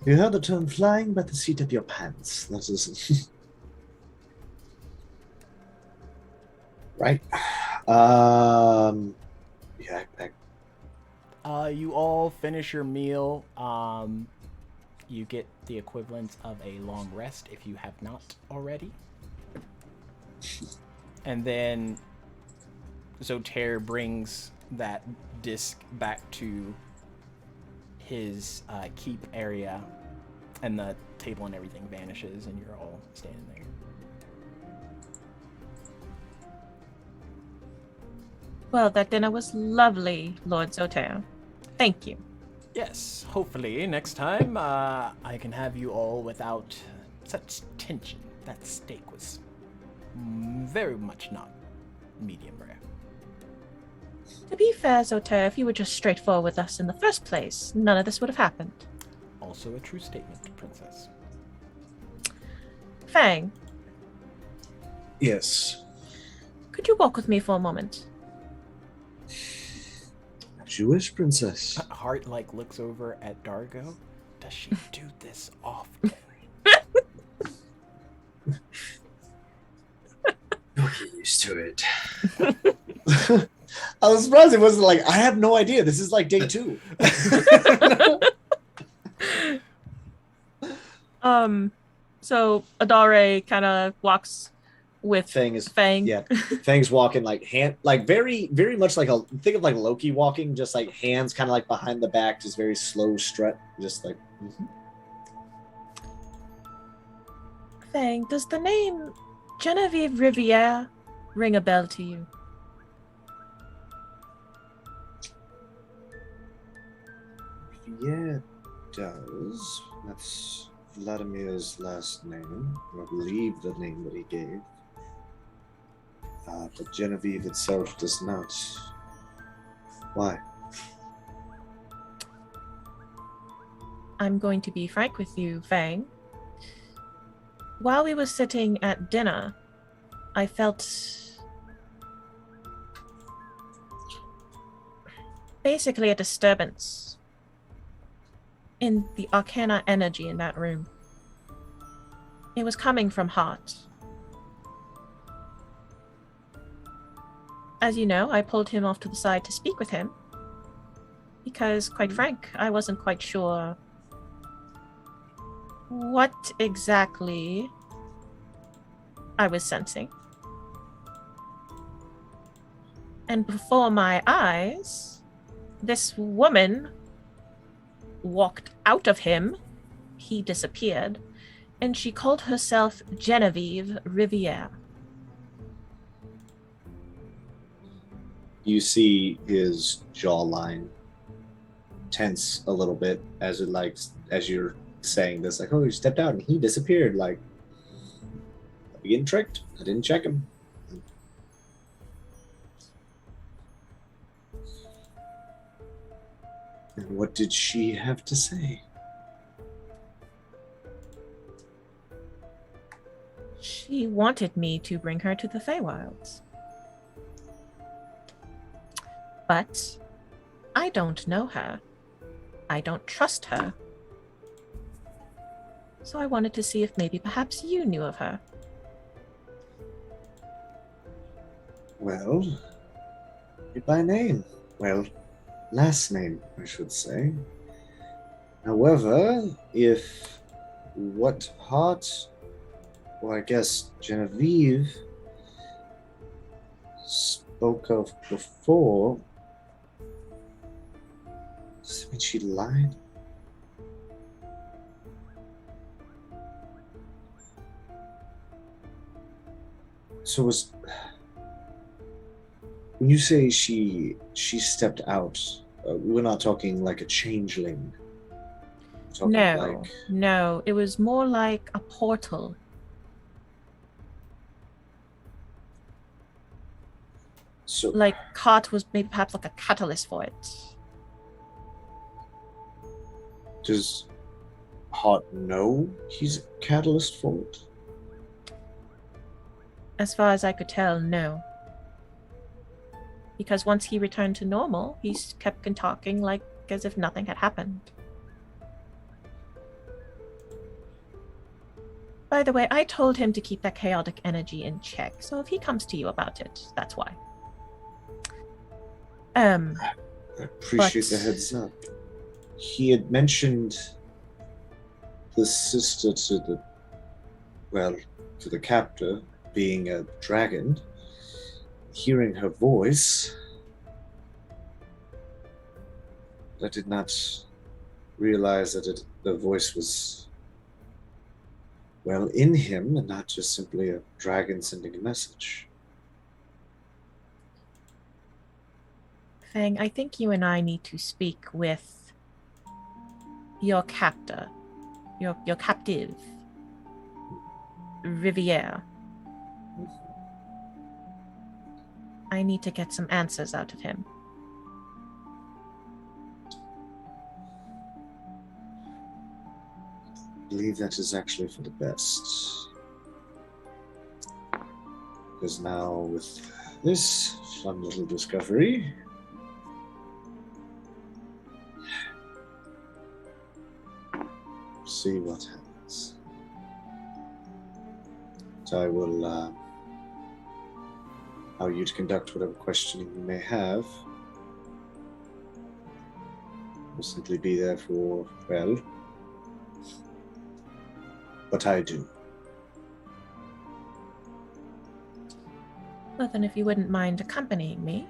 You heard the term flying by the seat of your pants. That is... right. Yeah, You all finish your meal. You get the equivalent of a long rest if you have not already. And then Zotair brings that disc back to his keep area, and the table and everything vanishes, and you're all standing there. Well, that dinner was lovely, Lord Zotair. Thank you. Yes, hopefully next time I can have you all without such tension. That steak was very much not medium rare. To be fair, Zotair, if you were just straightforward with us in the first place, none of this would have happened. Also a true statement, Princess. Fang, yes. could you walk with me for a moment? As you wish, princess. Hart like looks over at Dargo. Does she do this often? You'll get used to it. I was surprised it wasn't like, I have no idea. This is like day 2. So Adalre kind of walks with Fang is Fang. Yeah, Fang's walking like very, very much like think of like Loki walking, just like hands kind of like behind the back, just very slow strut, just like. Fang, does the name Genevieve Riviere ring a bell to you? Yeah, it does. That's Vladimir's last name, or I believe the name that he gave. But Genevieve itself does not. Why? I'm going to be frank with you, Fang. While we were sitting at dinner, I felt basically a disturbance in the arcana energy in that room. It was coming from Hart. As you know, I pulled him off to the side to speak with him because, quite frank, I wasn't quite sure what exactly I was sensing. And before my eyes, this woman walked out of him. He disappeared, and she called herself Genevieve Riviere. You see his jawline tense a little bit as you're saying this, like, oh, he stepped out and he disappeared. Like, are we getting tricked? I didn't check him. And what did she have to say? She wanted me to bring her to the Feywilds. But I don't know her. I don't trust her. So I wanted to see if maybe perhaps you knew of her. Well, by name. Well, last name, I should say. However, if what Hart, or I guess Genevieve, spoke of before, does it mean she lied? So was when you say she stepped out, we're not talking like a changeling. We're talking No, like no, it was more like a portal. so. Like Cot was maybe perhaps like a catalyst for it. Does Hart know he's a catalyst for it? As far as I could tell, no. Because once he returned to normal, he kept talking like as if nothing had happened. By the way, I told him to keep that chaotic energy in check, so if he comes to you about it, that's why. I appreciate the heads up. He had mentioned the sister to the captor being a dragon. Hearing her voice, I did not realize that the voice was, well, in him and not just simply a dragon sending a message. Fang, I think you and I need to speak with your captor, your captive, Riviere. I need to get some answers out of him. I believe that is actually for the best. Because now with this fun little discovery, see what happens. So I will allow you to conduct whatever questioning you may have. We'll simply be there for, well, what I do. Well, then if you wouldn't mind accompanying me,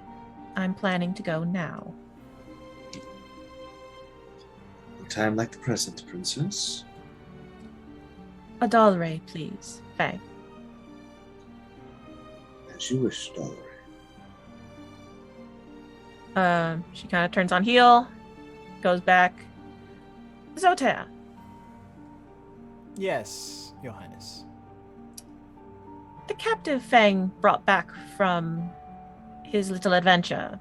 I'm planning to go now. A time like the present, Princess. A Dalray, please, Fang. As you wish, Dollar. She kind of turns on heel, goes back. Zotea, Yes, Your Highness. the captive Fang brought back from his little adventure.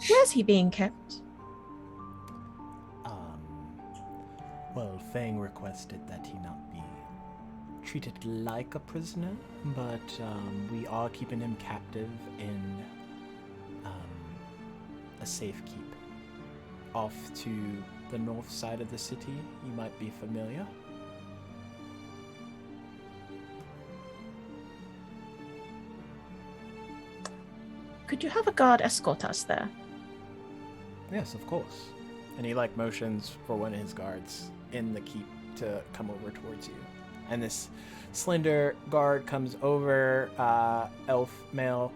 Where's he being kept? Well, Fang requested that he not be treated like a prisoner, but we are keeping him captive in a safe keep off to the north side of the city. You might be familiar. Could you have a guard escort us there? Yes, of course. And he motions for one of his guards in the keep to come over towards you. And this slender guard comes over, elf male.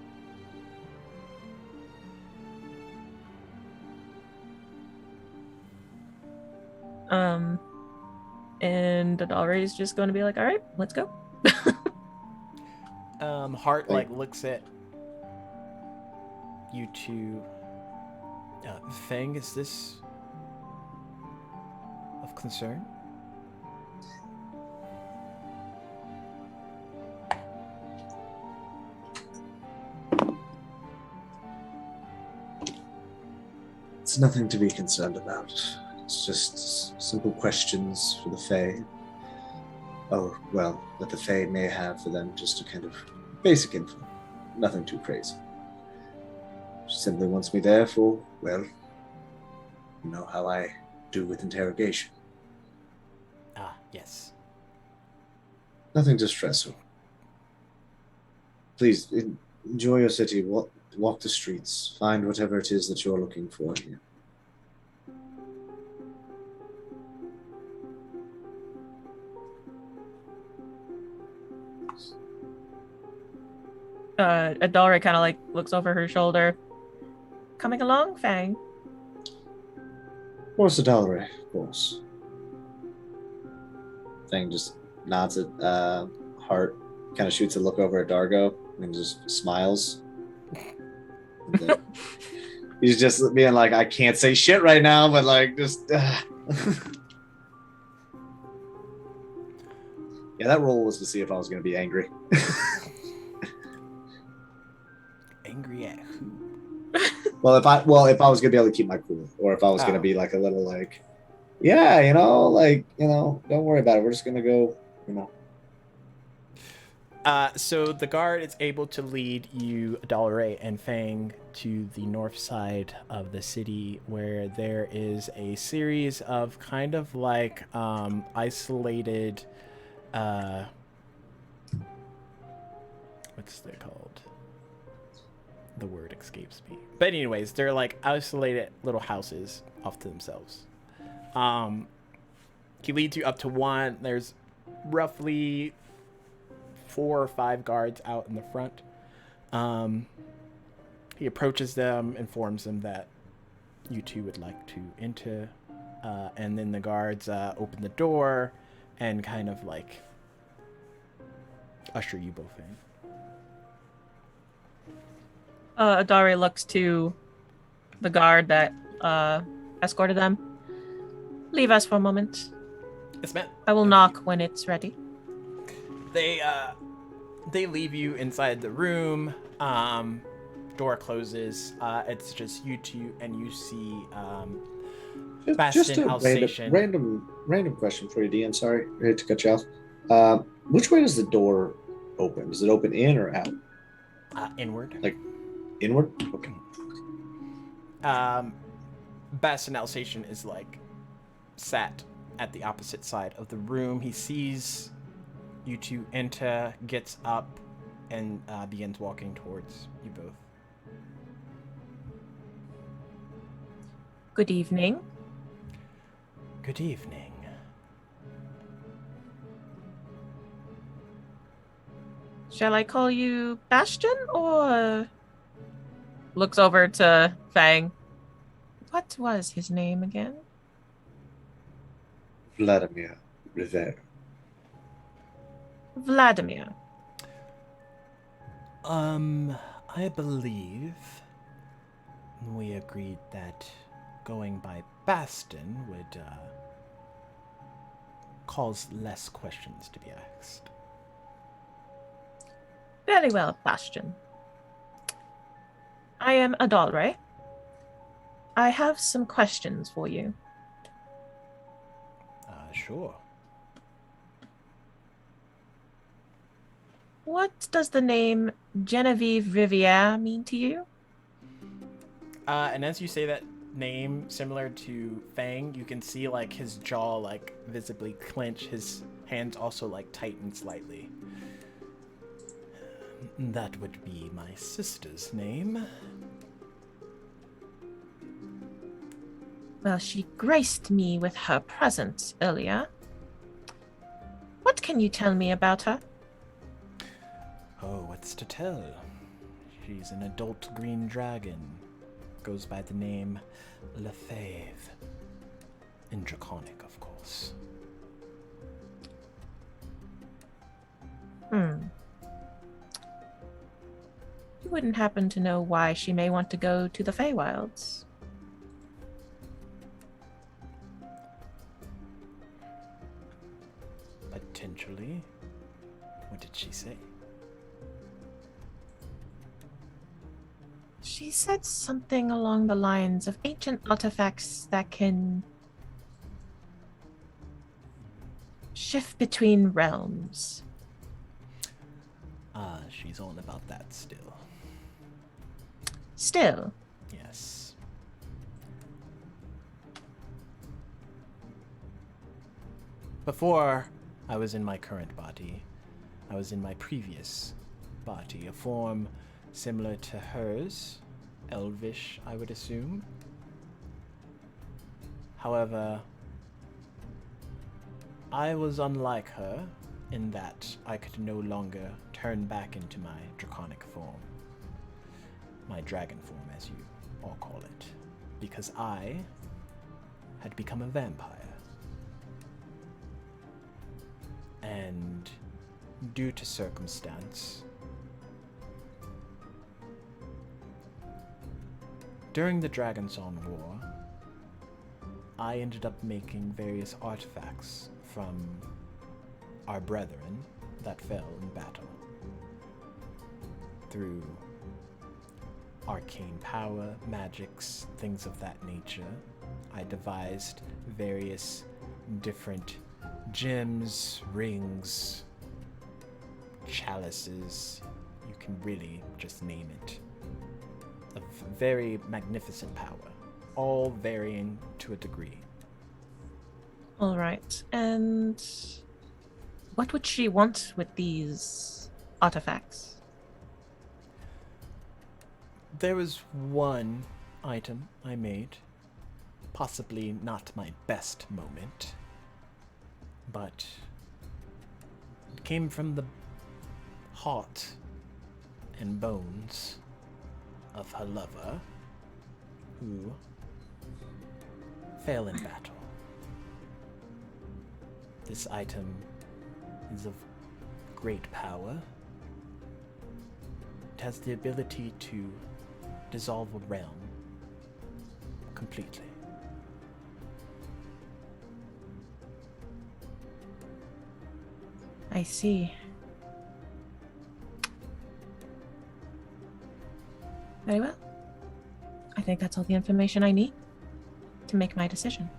And the Dalray is just going to be like, all right, let's go. Hart looks at you two. Fang, is this of concern? It's nothing to be concerned about. It's just simple questions for the Fae. Oh, well, that the Fae may have for them, just a kind of basic info. Nothing too crazy. She simply wants me there for, well, you know how I do with interrogation. Ah, yes. Nothing to stress her. Please, enjoy your city. Walk the streets. Find whatever it is that you're looking for here. Adalra kind of like looks over her shoulder. Coming along, Fang? Of course, Adalre, of course. Thing just nods at Hart, kind of shoots a look over at Dargo, and just smiles. He's just being like, I can't say shit right now, but like, just. Yeah, that roll was to see if I was going to be angry. Angry at who? Well, if I was going to be able to keep my cool, or if I was going to be like a little like, yeah, don't worry about it. We're just going to go, So the guard is able to lead you, Dalray and Fang, to the north side of the city, where there is a series of kind of like isolated, what's they called? The word escapes me. But anyways, they're like isolated little houses off to themselves. He leads you up to one. There's roughly 4 or 5 guards out in the front. He approaches them, informs them that you two would like to enter, and then the guards open the door and kind of like usher you both in. Adari looks to the guard that escorted them. Leave us for a moment. Yes, ma'am. I will knock when it's ready. They leave you inside the room. Door closes. It's just you two, and you see just Bastion a Alsatian. random question for you, DM. Sorry, I hate to cut you off. Which way does the door open? Does it open in or out? Inward. Like inward? Okay. Bastion Alsatian is like sat at the opposite side of the room. He sees you two enter, gets up, and begins walking towards you both. Good evening. Good evening. Shall I call you Bastion or... Looks over to Fang. What was his name again? Vladimir Rivera. Vladimir. I believe we agreed that going by Bastion would cause less questions to be asked. Very well, Bastion. I am Adalre. I have some questions for you. Sure. What does the name Genevieve Riviere mean to you? And as you say that name, similar to Fang, you can see like his jaw like visibly clench, his hands also like tighten slightly. That would be my sister's name. Well, she graced me with her presence earlier. What can you tell me about her? Oh, what's to tell? She's an adult green dragon. Goes by the name Lefebvre. In Draconic, of course. You wouldn't happen to know why she may want to go to the Feywilds? Potentially. What did she say? She said something along the lines of ancient artifacts that can shift between realms. She's on about that still. Still, Yes. Before I was in my current body, I was in my previous body, a form similar to hers, elvish, I would assume. However, I was unlike her in that I could no longer turn back into my draconic form. My dragon form, as you all call it. Because I had become a vampire. And due to circumstance, during the Dragonsong War, I ended up making various artifacts from our brethren that fell in battle. Through arcane power, magics, things of that nature, I devised various different gems, rings, chalices, you can really just name it, of very magnificent power, all varying to a degree. All right. And what would she want with these artifacts? There was one item I made, possibly not my best moment, but it came from the heart and bones of her lover, who fell in battle. This item is of great power. It has the ability to dissolve a realm completely. I see. Very well. I think that's all the information I need to make my decision.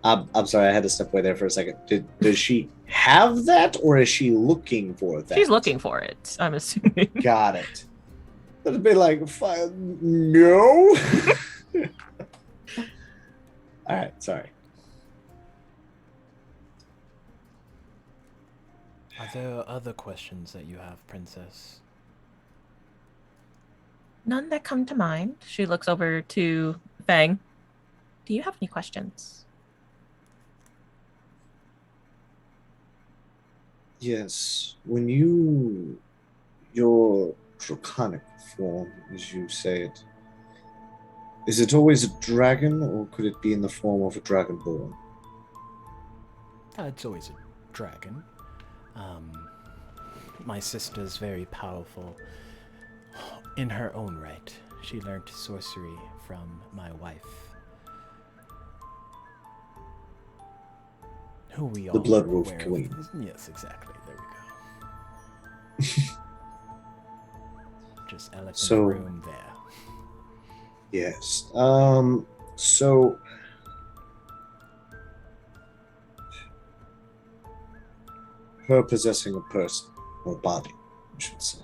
I'm sorry, I had to step away there for a second. Does she have that, or is she looking for that? She's looking for it, I'm assuming. Got it. That'd be like, no. All right, sorry. Are there other questions that you have, Princess? None that come to mind. She looks over to Fang. Do you have any questions? Yes. When your draconic form, as you say it, is it always a dragon, or could it be in the form of a dragonborn? It's always a dragon. My sister's very powerful in her own right. She learned sorcery from my wife, who we all The Blood Wolf aware Queen. of. Yes, exactly. There we go. Just elephant room there. Yes. So her possessing a person or body, I should say.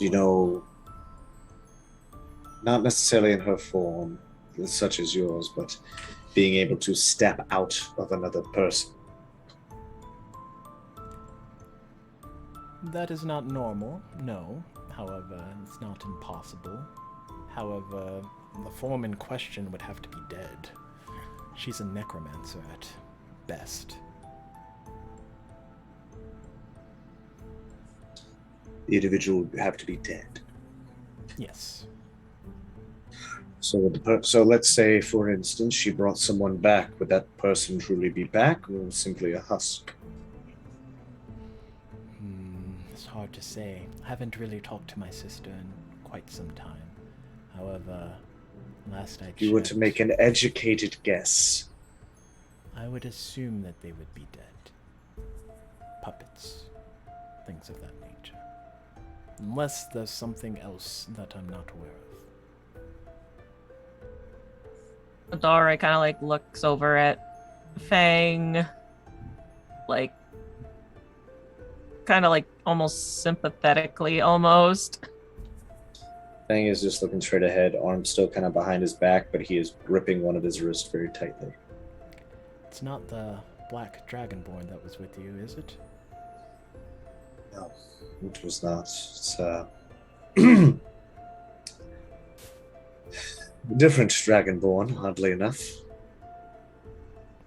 You know, not necessarily in her form, such as yours, but being able to step out of another person. That is not normal, no. However, it's not impossible. However, the form in question would have to be dead. She's a necromancer at best. The individual would have to be dead. Yes. So, so let's say, for instance, she brought someone back. Would that person truly be back, or simply a husk? It's hard to say. I haven't really talked to my sister in quite some time. However, last I checked, If you were to make an educated guess, I would assume that they would be dead. Puppets. Things of that nature. Unless there's something else that I'm not aware of. Adara kind of like looks over at Fang, like kind of like almost sympathetically, almost. Fang is just looking straight ahead, arm still kind of behind his back, but he is gripping one of his wrists very tightly. It's not the Black Dragonborn that was with you, is it? No, it was not. It's different Dragonborn, oddly enough,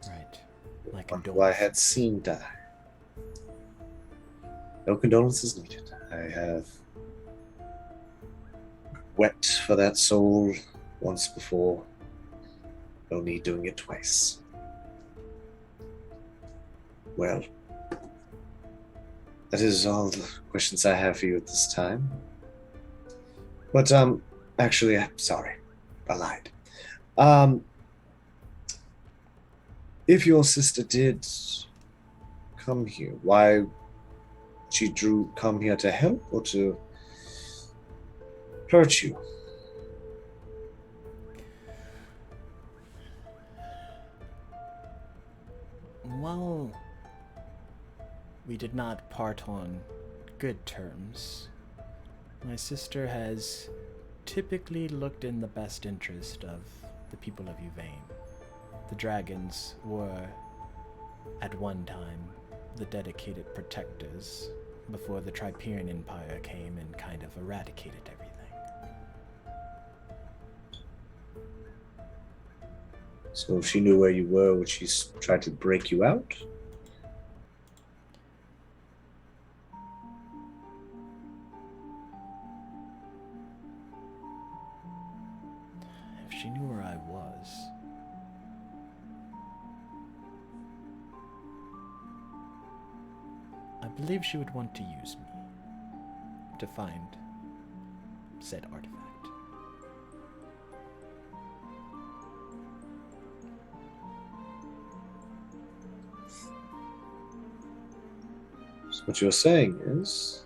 Right. My who I had condolences. seen die. No condolences needed. I have wept for that soul once before. No need doing it twice. Well, that is all the questions I have for you at this time. But, actually, I'm sorry. I lied. If your sister did come here, why she come here to help or to hurt you? Well, we did not part on good terms. My sister has typically looked in the best interest of the people of Yvain. The dragons were, at one time, the dedicated protectors before the Triperian Empire came and kind of eradicated everything. So if she knew where you were, would she try to break you out? If she knew where I was, I believe she would want to use me to find said artifact. So what you're saying is,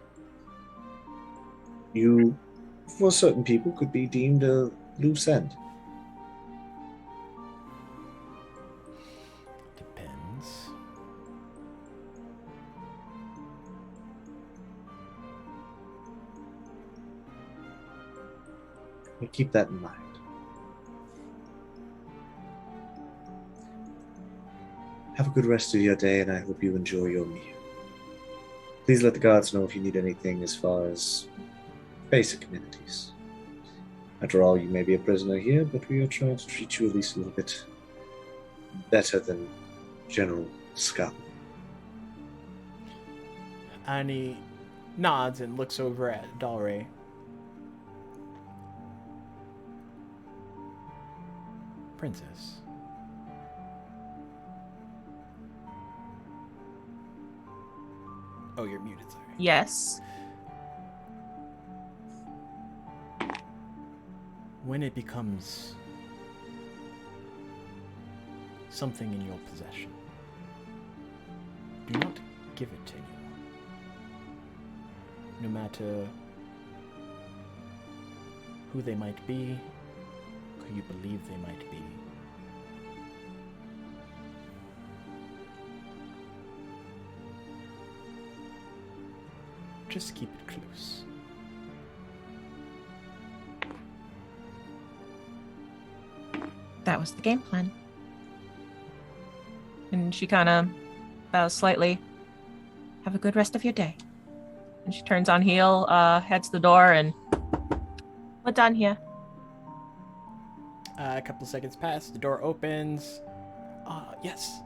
you, for certain people, could be deemed a loose end. Depends. But keep that in mind. Have a good rest of your day, and I hope you enjoy your meal. Please let the guards know if you need anything as far as basic amenities. After all, you may be a prisoner here, but we are trying to treat you at least a little bit better than general scum. Annie nods and looks over at Dalray. Princess. Oh, you're muted, sorry. Yes. When it becomes something in your possession, do not give it to anyone. No matter who they might be, who you believe they might be. Just keep it close. That was the game plan. And she kind of bows slightly. Have a good rest of your day. And she turns on heel, heads to the door, and we're done here. A couple seconds pass, the door opens. Yes.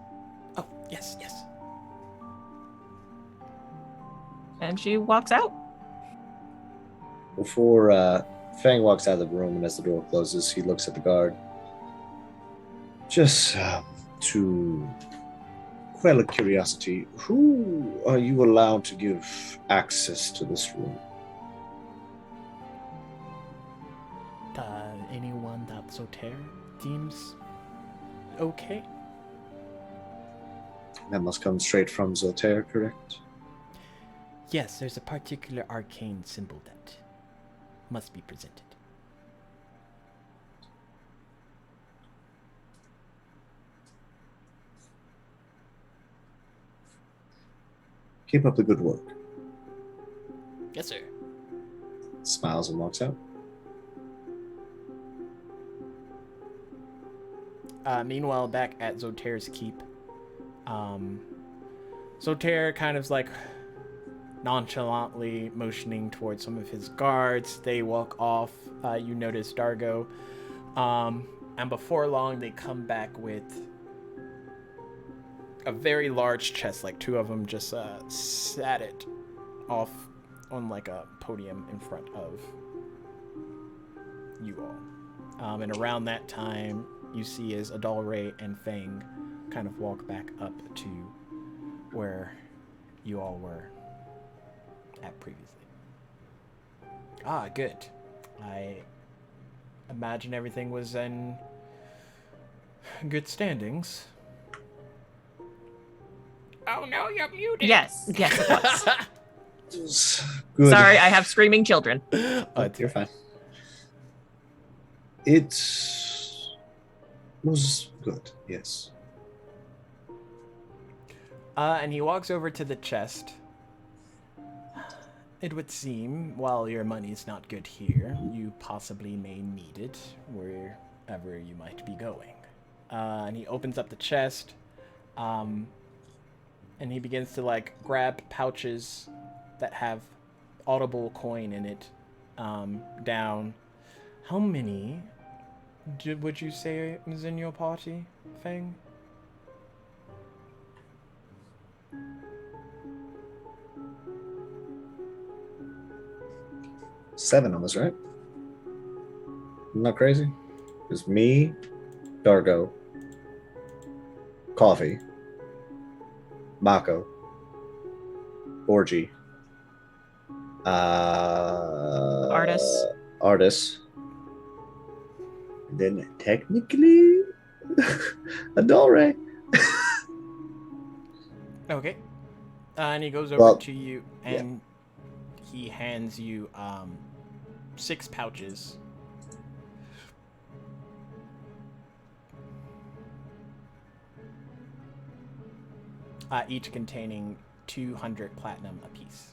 Oh, yes. And she walks out. Before Fang walks out of the room, and as the door closes, he looks at the guard. Just to quell a curiosity, who are you allowed to give access to this room? Anyone that Zotair deems okay? That must come straight from Zotair, correct? Yes, there's a particular arcane symbol that must be presented. Keep up the good work. Yes, sir. Smiles and walks out. Meanwhile, back at Zotair's keep, Soter kind of like nonchalantly motioning towards some of his guards. They walk off. You notice Dargo. And before long, they come back with a very large chest. Like two of them just sat it off on like a podium in front of you all. And around that time, you see as Adalray and Fang kind of walk back up to where you all were at previously. Ah, good. I imagine everything was in good standings. Oh no, you're muted. Yes, it was. It was good. Sorry, I have screaming children. You're fine. It was good, yes. And he walks over to the chest. It would seem, while your money's not good here, you possibly may need it wherever you might be going. And he opens up the chest, and he begins to like grab pouches that have audible coin in it down. How many would you say is in your party, Fang? Seven of us, right? Isn't that crazy? It's me, Dargo, Coffee, Mako, Orgy, Artis. And then technically, Adalray. Okay. And he goes over to you and he hands you 6 pouches. Each containing 200 platinum apiece.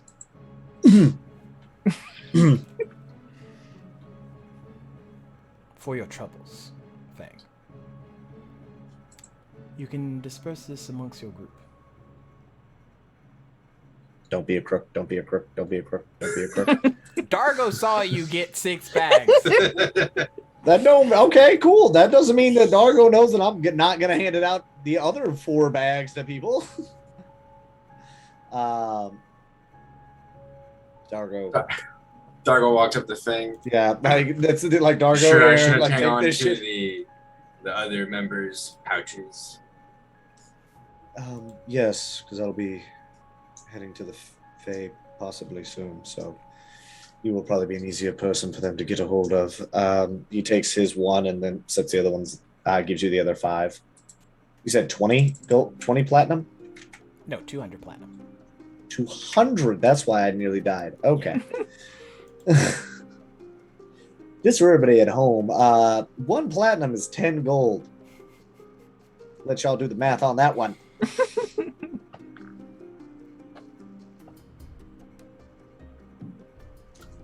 For your troubles, Fang. You can disperse this amongst your group. Don't be a crook. Don't be a crook. Don't be a crook. Don't be a crook. Dargo saw you get 6 bags. Okay, cool. That doesn't mean that Dargo knows that I'm not going to hand it out the other 4 bags to people. Dargo walked up the thing. Yeah, that's like Dargo. Sure, I here, should like hang take on this to shit. the other members' pouches. Yes, because I'll be heading to the Fae possibly soon, so you will probably be an easier person for them to get a hold of. He takes his one and then sets the other ones. Gives you the other 5. You said 20 gold, 20 platinum? No, 200 platinum. 200. That's why I nearly died. Okay. Just for everybody at home, 1 platinum is 10 gold. Let y'all do the math on that one.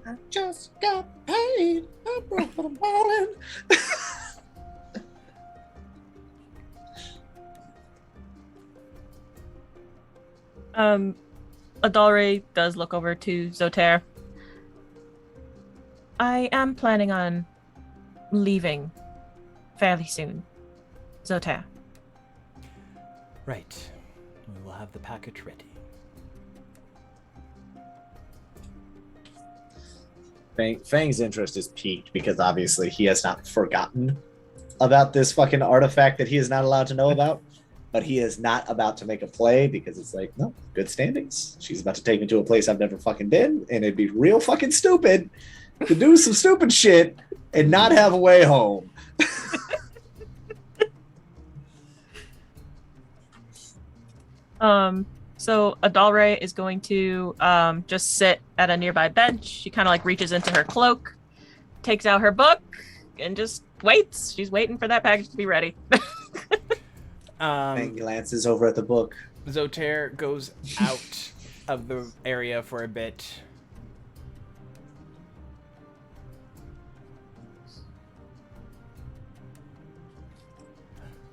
I just got paid. I broke for the ballin'. Adalray does look over to Zoter. I am planning on leaving fairly soon. Zoter. Right. We will have the package ready. Fang's interest is piqued because obviously he has not forgotten about this fucking artifact that he is not allowed to know about. But he is not about to make a play because it's like, no, good standings. She's about to take me to a place I've never fucking been, and it'd be real fucking stupid to do some stupid shit and not have a way home. So Adalray is going to just sit at a nearby bench. She kind of like reaches into her cloak, takes out her book, and just waits. She's waiting for that package to be ready. Fang glances over at the book. Zoter goes out of the area for a bit.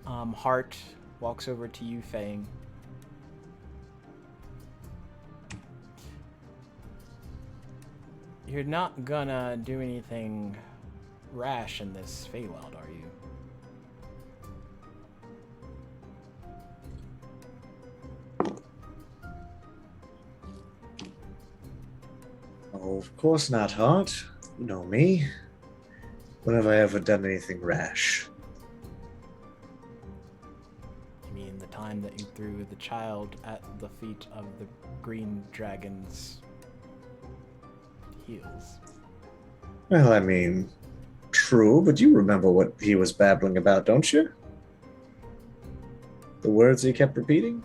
Hart walks over to you, Fang. You're not gonna do anything rash in this Feywild, are you? Oh, of course not, Hart. You know me. When have I ever done anything rash? You mean the time that you threw the child at the feet of the green dragon's heels? Well, I mean, true, but you remember what he was babbling about, don't you? The words he kept repeating?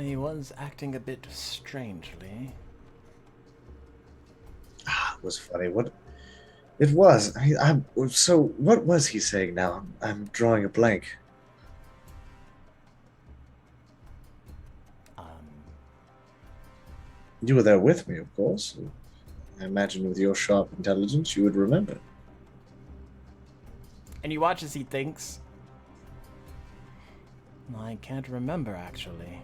He was acting a bit strangely. It was funny. What it was. So what was he saying now? I'm drawing a blank. Um, You were there with me, of course. I imagine with your sharp intelligence, you would remember. and you watch as he thinks. I can't remember, actually.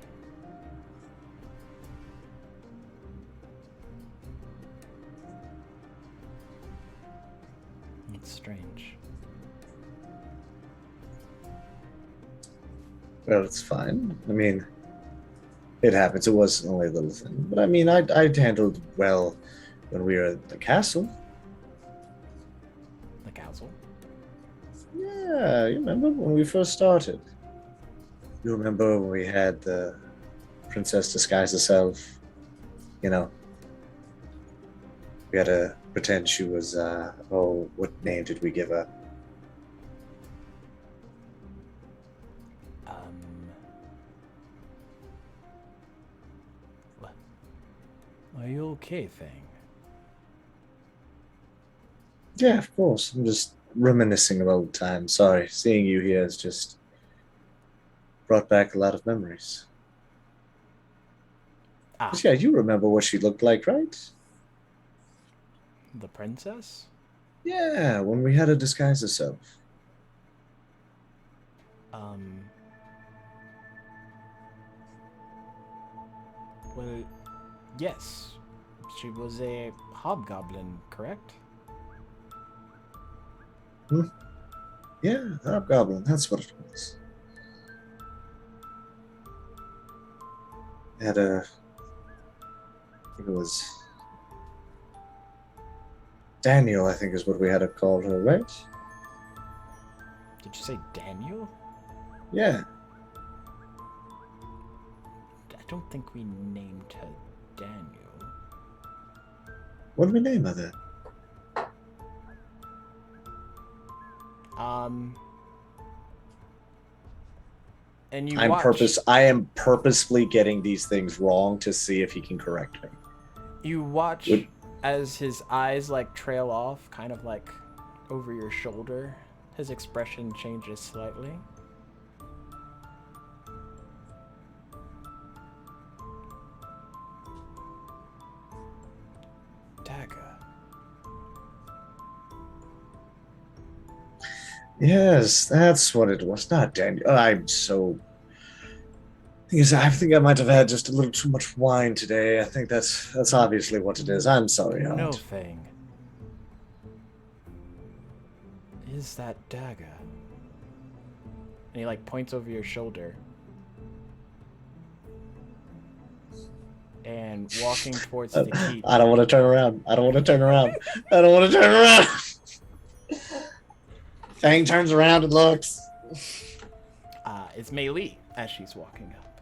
It's strange. Well, it's fine. I mean, it happens. It was only a little thing, but I mean, I'd handled well when we were at the castle. The castle. Yeah, you remember when we first started? You remember when we had the princess disguise herself? You know, we had to pretend she was, oh, what name did we give her? What? Are you okay, Fang? Yeah, of course. I'm just reminiscing of old times. Sorry, seeing you here has just brought back a lot of memories. Ah, But yeah, you remember what she looked like, right? the princess? Yeah, when we had her disguise herself. Um. Well, yes. She was a hobgoblin, correct? Yeah, hobgoblin. That's what it was. Had a. I think it was Daniel. I think is what we had to call her, right? Did you say Daniel? Yeah. I don't think we named her Daniel. What did we name her then? And you I watch. am purposefully getting these things wrong to see if he can correct me. You watch Would- as his eyes like trail off, kind of like over your shoulder. His expression changes slightly. Dagger. Yes, that's what it was. Not Daniel. I'm so. I think I might have had just a little too much wine today. I think that's obviously what it is. I'm sorry, No, Hart. Fang. Is that dagger? And he like points over your shoulder. And walking towards the keep. I don't want to turn around. I don't want to turn around. I don't want to turn around. Fang turns around and looks. It's Mei Li as she's walking up.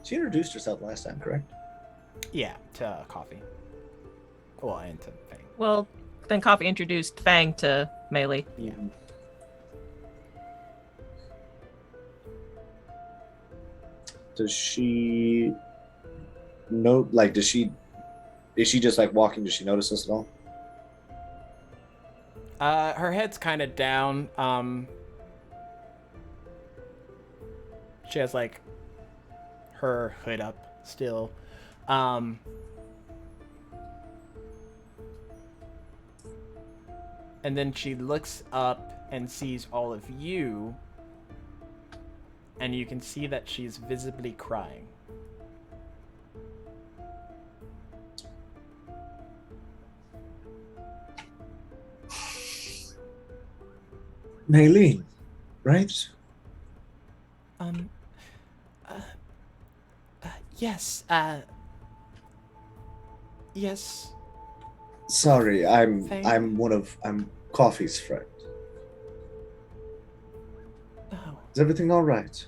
She introduced herself last time, correct? Yeah, to Coffee. Well, and to Fang. Well, then Coffee introduced Fang to Melee. Yeah. Does she know? Like, is she just like walking? Does she notice us at all? Her head's kind of down. She has like her hood up still. And then she looks up and sees all of you, and you can see that she's visibly crying. Maylene, right? Um, uh, yes, yes. Sorry, Fang? I'm Coffee's friend. Oh, Is everything all right?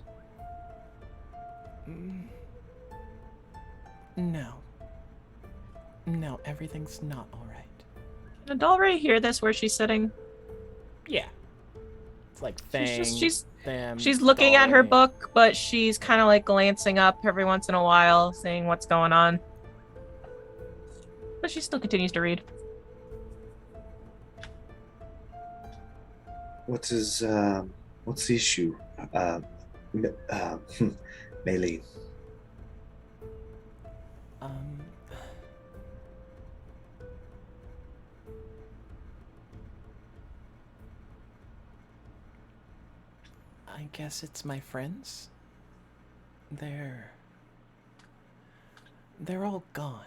mm, no. No, everything's not all right. Can Adalray hear this where she's sitting? Yeah. It's like Fang, She's looking at her Dalray. book, but she's kind of like glancing up every once in a while, seeing what's going on. But she still continues to read. What's the issue? Maylene. Um, I guess it's my friends. They're all gone.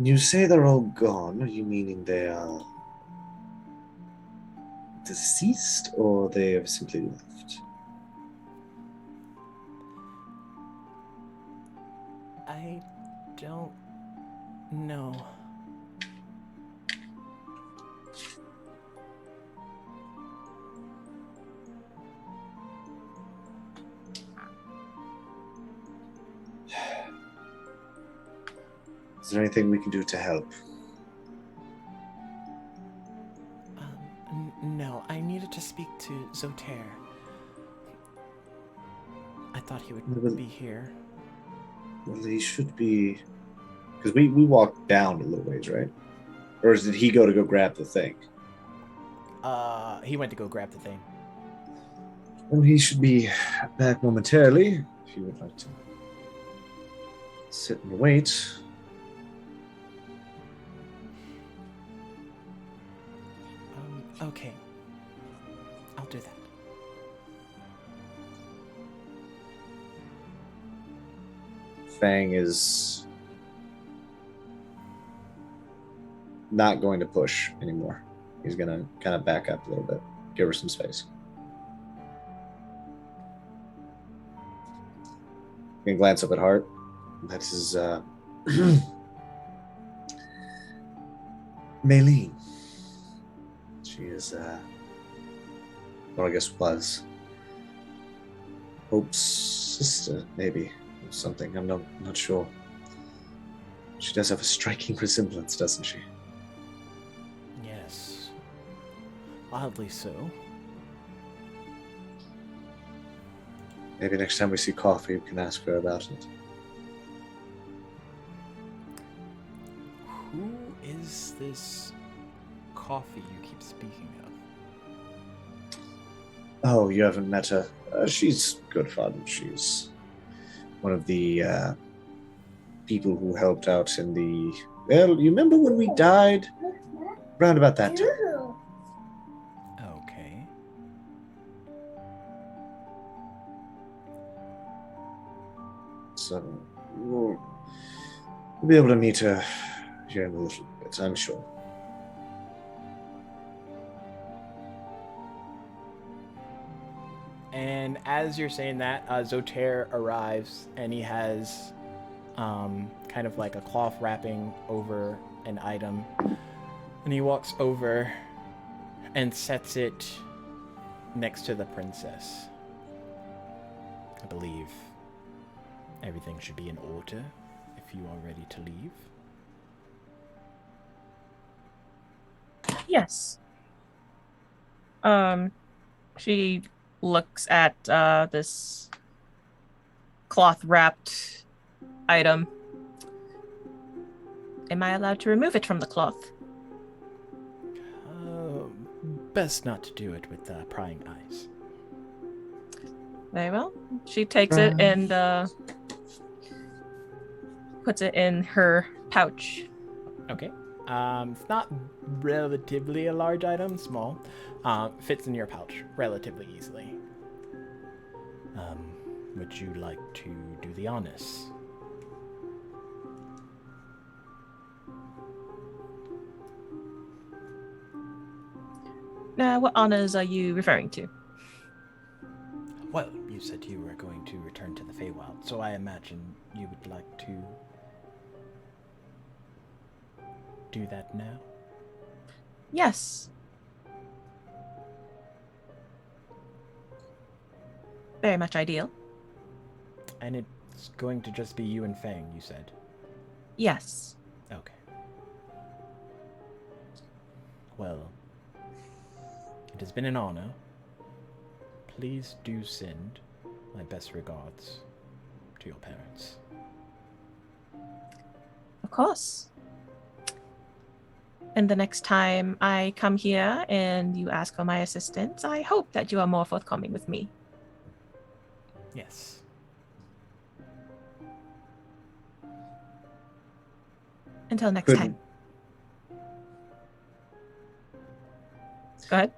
You say they're all gone. Are you meaning they are deceased, or they have simply left? I don't know. Is there anything we can do to help? No, I needed to speak to Zotair. I thought he would be here. Well, he should be, because we walked down a little ways, right? Or did he go to go grab the thing? He went to go grab the thing. Well, he should be back momentarily. If you would like to sit and wait. Okay. I'll do that. Fang is not going to push anymore. He's going to kind of back up a little bit, give her some space. You can glance up at Hart. That is Maylene. She is, well, I guess was Hope's sister, maybe, or something. I'm not sure. She does have a striking resemblance, doesn't she? Yes. Oddly so. Maybe next time we see Coffee, we can ask her about it. Who is this Coffee you keep speaking of? Oh, you haven't met her? She's good fun. She's one of the people who helped out in the... Well, you remember when we died? Round about that time. Okay. So, we'll be able to meet her here in a little bit, I'm sure. And as you're saying that, Zotair arrives, and he has kind of like a cloth wrapping over an item. And he walks over and sets it next to the princess. I believe everything should be in order if you are ready to leave. Yes. She looks at this cloth wrapped item. Am I allowed to remove it from the cloth? Best not to do it with prying eyes. Very well. She takes it and puts it in her pouch. Okay. It's not relatively a large item, small. Fits in your pouch relatively easily. Would you like to do the honors? Now, what honors are you referring to? Well, you said you were going to return to the Feywild, so I imagine you would like to do that now? Yes. Very much ideal. And it's going to just be you and Fang, you said? Yes. Okay. Well, it has been an honor. Please do send my best regards to your parents. Of course. And the next time I come here and you ask for my assistance, I hope that you are more forthcoming with me. Yes. Until next time. Go ahead.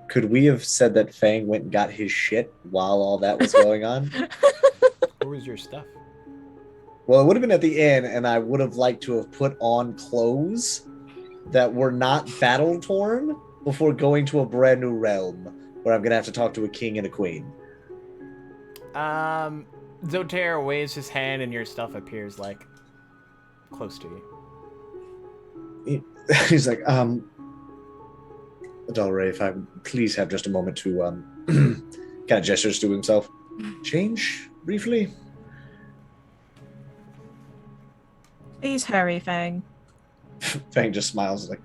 Could we have said that Fang went and got his shit while all that was going on? Where was your stuff? Well, it would have been at the inn, and I would have liked to have put on clothes that were not battle torn before going to a brand new realm where I'm gonna have to talk to a king and a queen. Zotair waves his hand and your stuff appears like close to you. He's like, Adalray, if I please have just a moment to kind of gestures to himself. Change briefly. Please hurry, Fang. Fang just smiles like,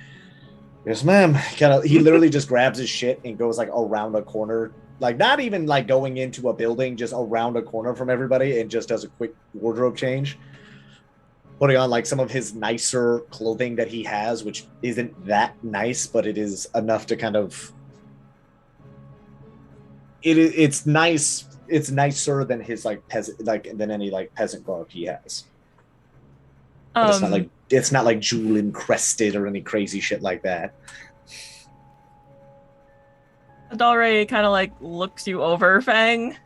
yes, ma'am. He literally just grabs his shit and goes like around a corner, like not even like going into a building, just around a corner from everybody, and just does a quick wardrobe change, putting on like some of his nicer clothing that he has, which isn't that nice, but it is enough to kind of. It's nice. It's nicer than his like peasant, like than any like peasant garb he has. But it's not like jewel encrusted or any crazy shit like that. Adalray kind of like looks you over, Fang.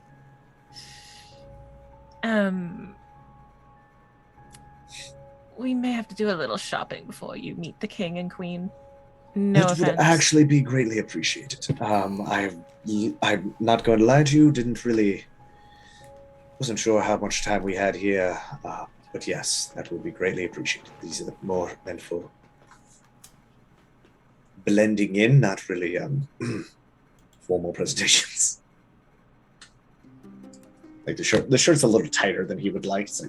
We may have to do a little shopping before you meet the king and queen. No That offense. would actually be greatly appreciated. I'm not going to lie to you. Wasn't sure how much time we had here. But yes, that would be greatly appreciated. These are more meant for blending in, not really formal presentations. Like the shirt's a little tighter than he would like. It's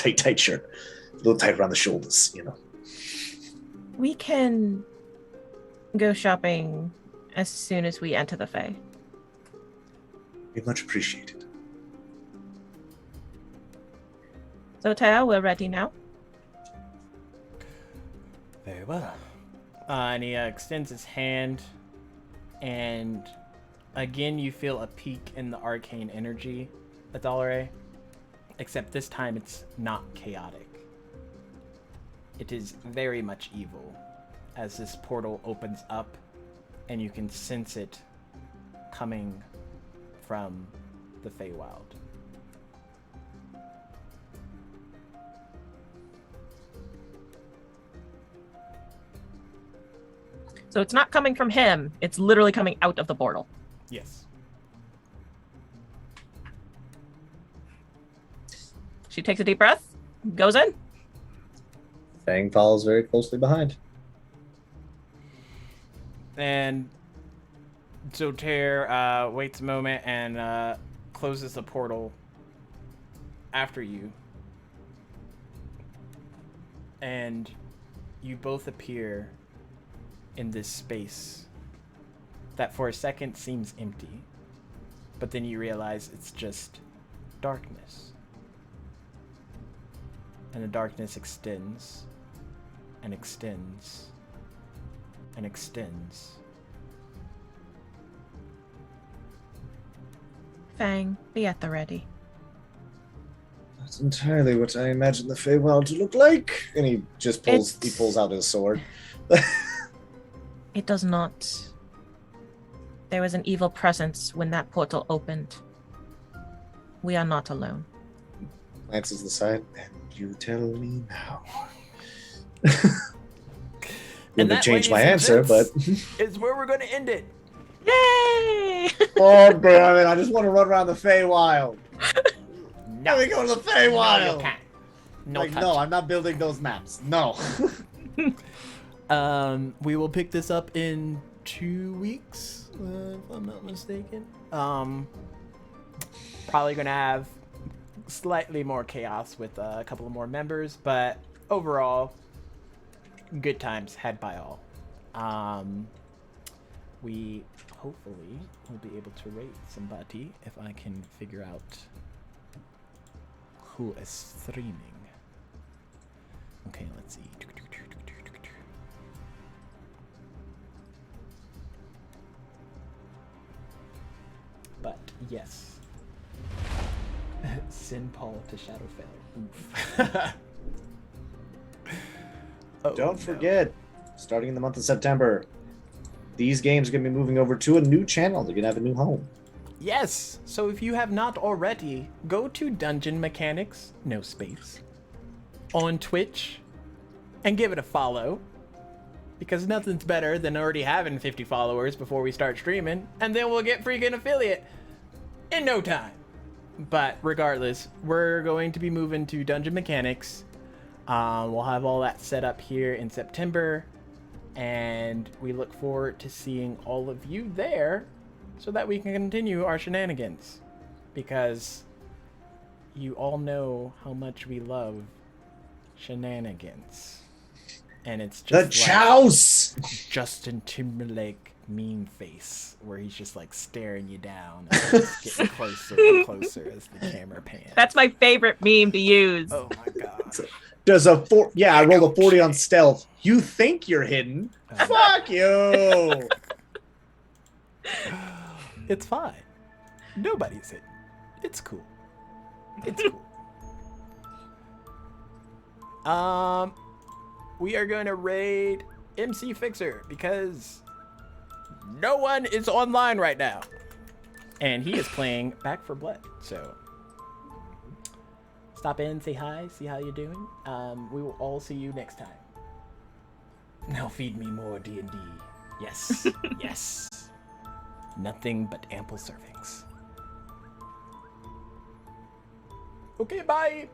like tight shirt, a little tight around the shoulders, you know. We can go shopping as soon as we enter the Fae. Be much appreciated. So, Taya, we're ready now. Very well. And he extends his hand, and again you feel a peak in the arcane energy, Adalray. Except this time it's not chaotic. It is very much evil, as this portal opens up, and you can sense it coming from the Feywild. So it's not coming from him. It's literally coming out of the portal. Yes. She takes a deep breath, goes in. Fang follows very closely behind. And Zotair waits a moment and closes the portal after you. And you both appear in this space that for a second seems empty, but then you realize it's just darkness. And the darkness extends and extends and extends. Fang, be at the ready. That's entirely what I imagine the Feywild to look like. And he just pulls out his sword. It does not. There was an evil presence when that portal opened. We are not alone. Glances aside, and you tell me now. And Would have that, changed my ladies answer, and but gents, is where we're going to end it. Yay! oh damn it! I just want to run around the Feywild. No. Let me go to the No, Feywild. you can't. No like, touch. no, I'm not building those maps. No. We will pick this up in 2 weeks, if I'm not mistaken. Probably gonna have slightly more chaos with a couple of more members, but overall, good times had by all. We hopefully will be able to rate somebody if I can figure out who is streaming. Okay, let's see. But yes, send Paul to Shadowfell. Oof. Oh, Don't forget, starting in the month of September, these games are going to be moving over to a new channel. They're going to have a new home. Yes, so if you have not already, go to Dungeon Mechanics, no space, on Twitch, and give it a follow. Because nothing's better than already having 50 followers before we start streaming, and then we'll get freaking affiliate in no time. But regardless, we're going to be moving to Dungeon Mechanics. We'll have all that set up here in September, and we look forward to seeing all of you there so that we can continue our shenanigans. Because you all know how much we love shenanigans. And it's just The chouse! Justin Timberlake meme face, where he's just like staring you down and just getting closer and closer as the camera pans. That's my favorite meme to use. Oh my god. Does I rolled a 40 on stealth. You think you're hidden? Fuck you! It's fine. Nobody's hidden. It's cool. It's cool. We are going to raid MC Fixer because no one is online right now. And he is playing Back for Blood. So stop in, say hi, see how you're doing. We will all see you next time. Now feed me more D&D. Yes, yes. Nothing but ample servings. Okay, bye.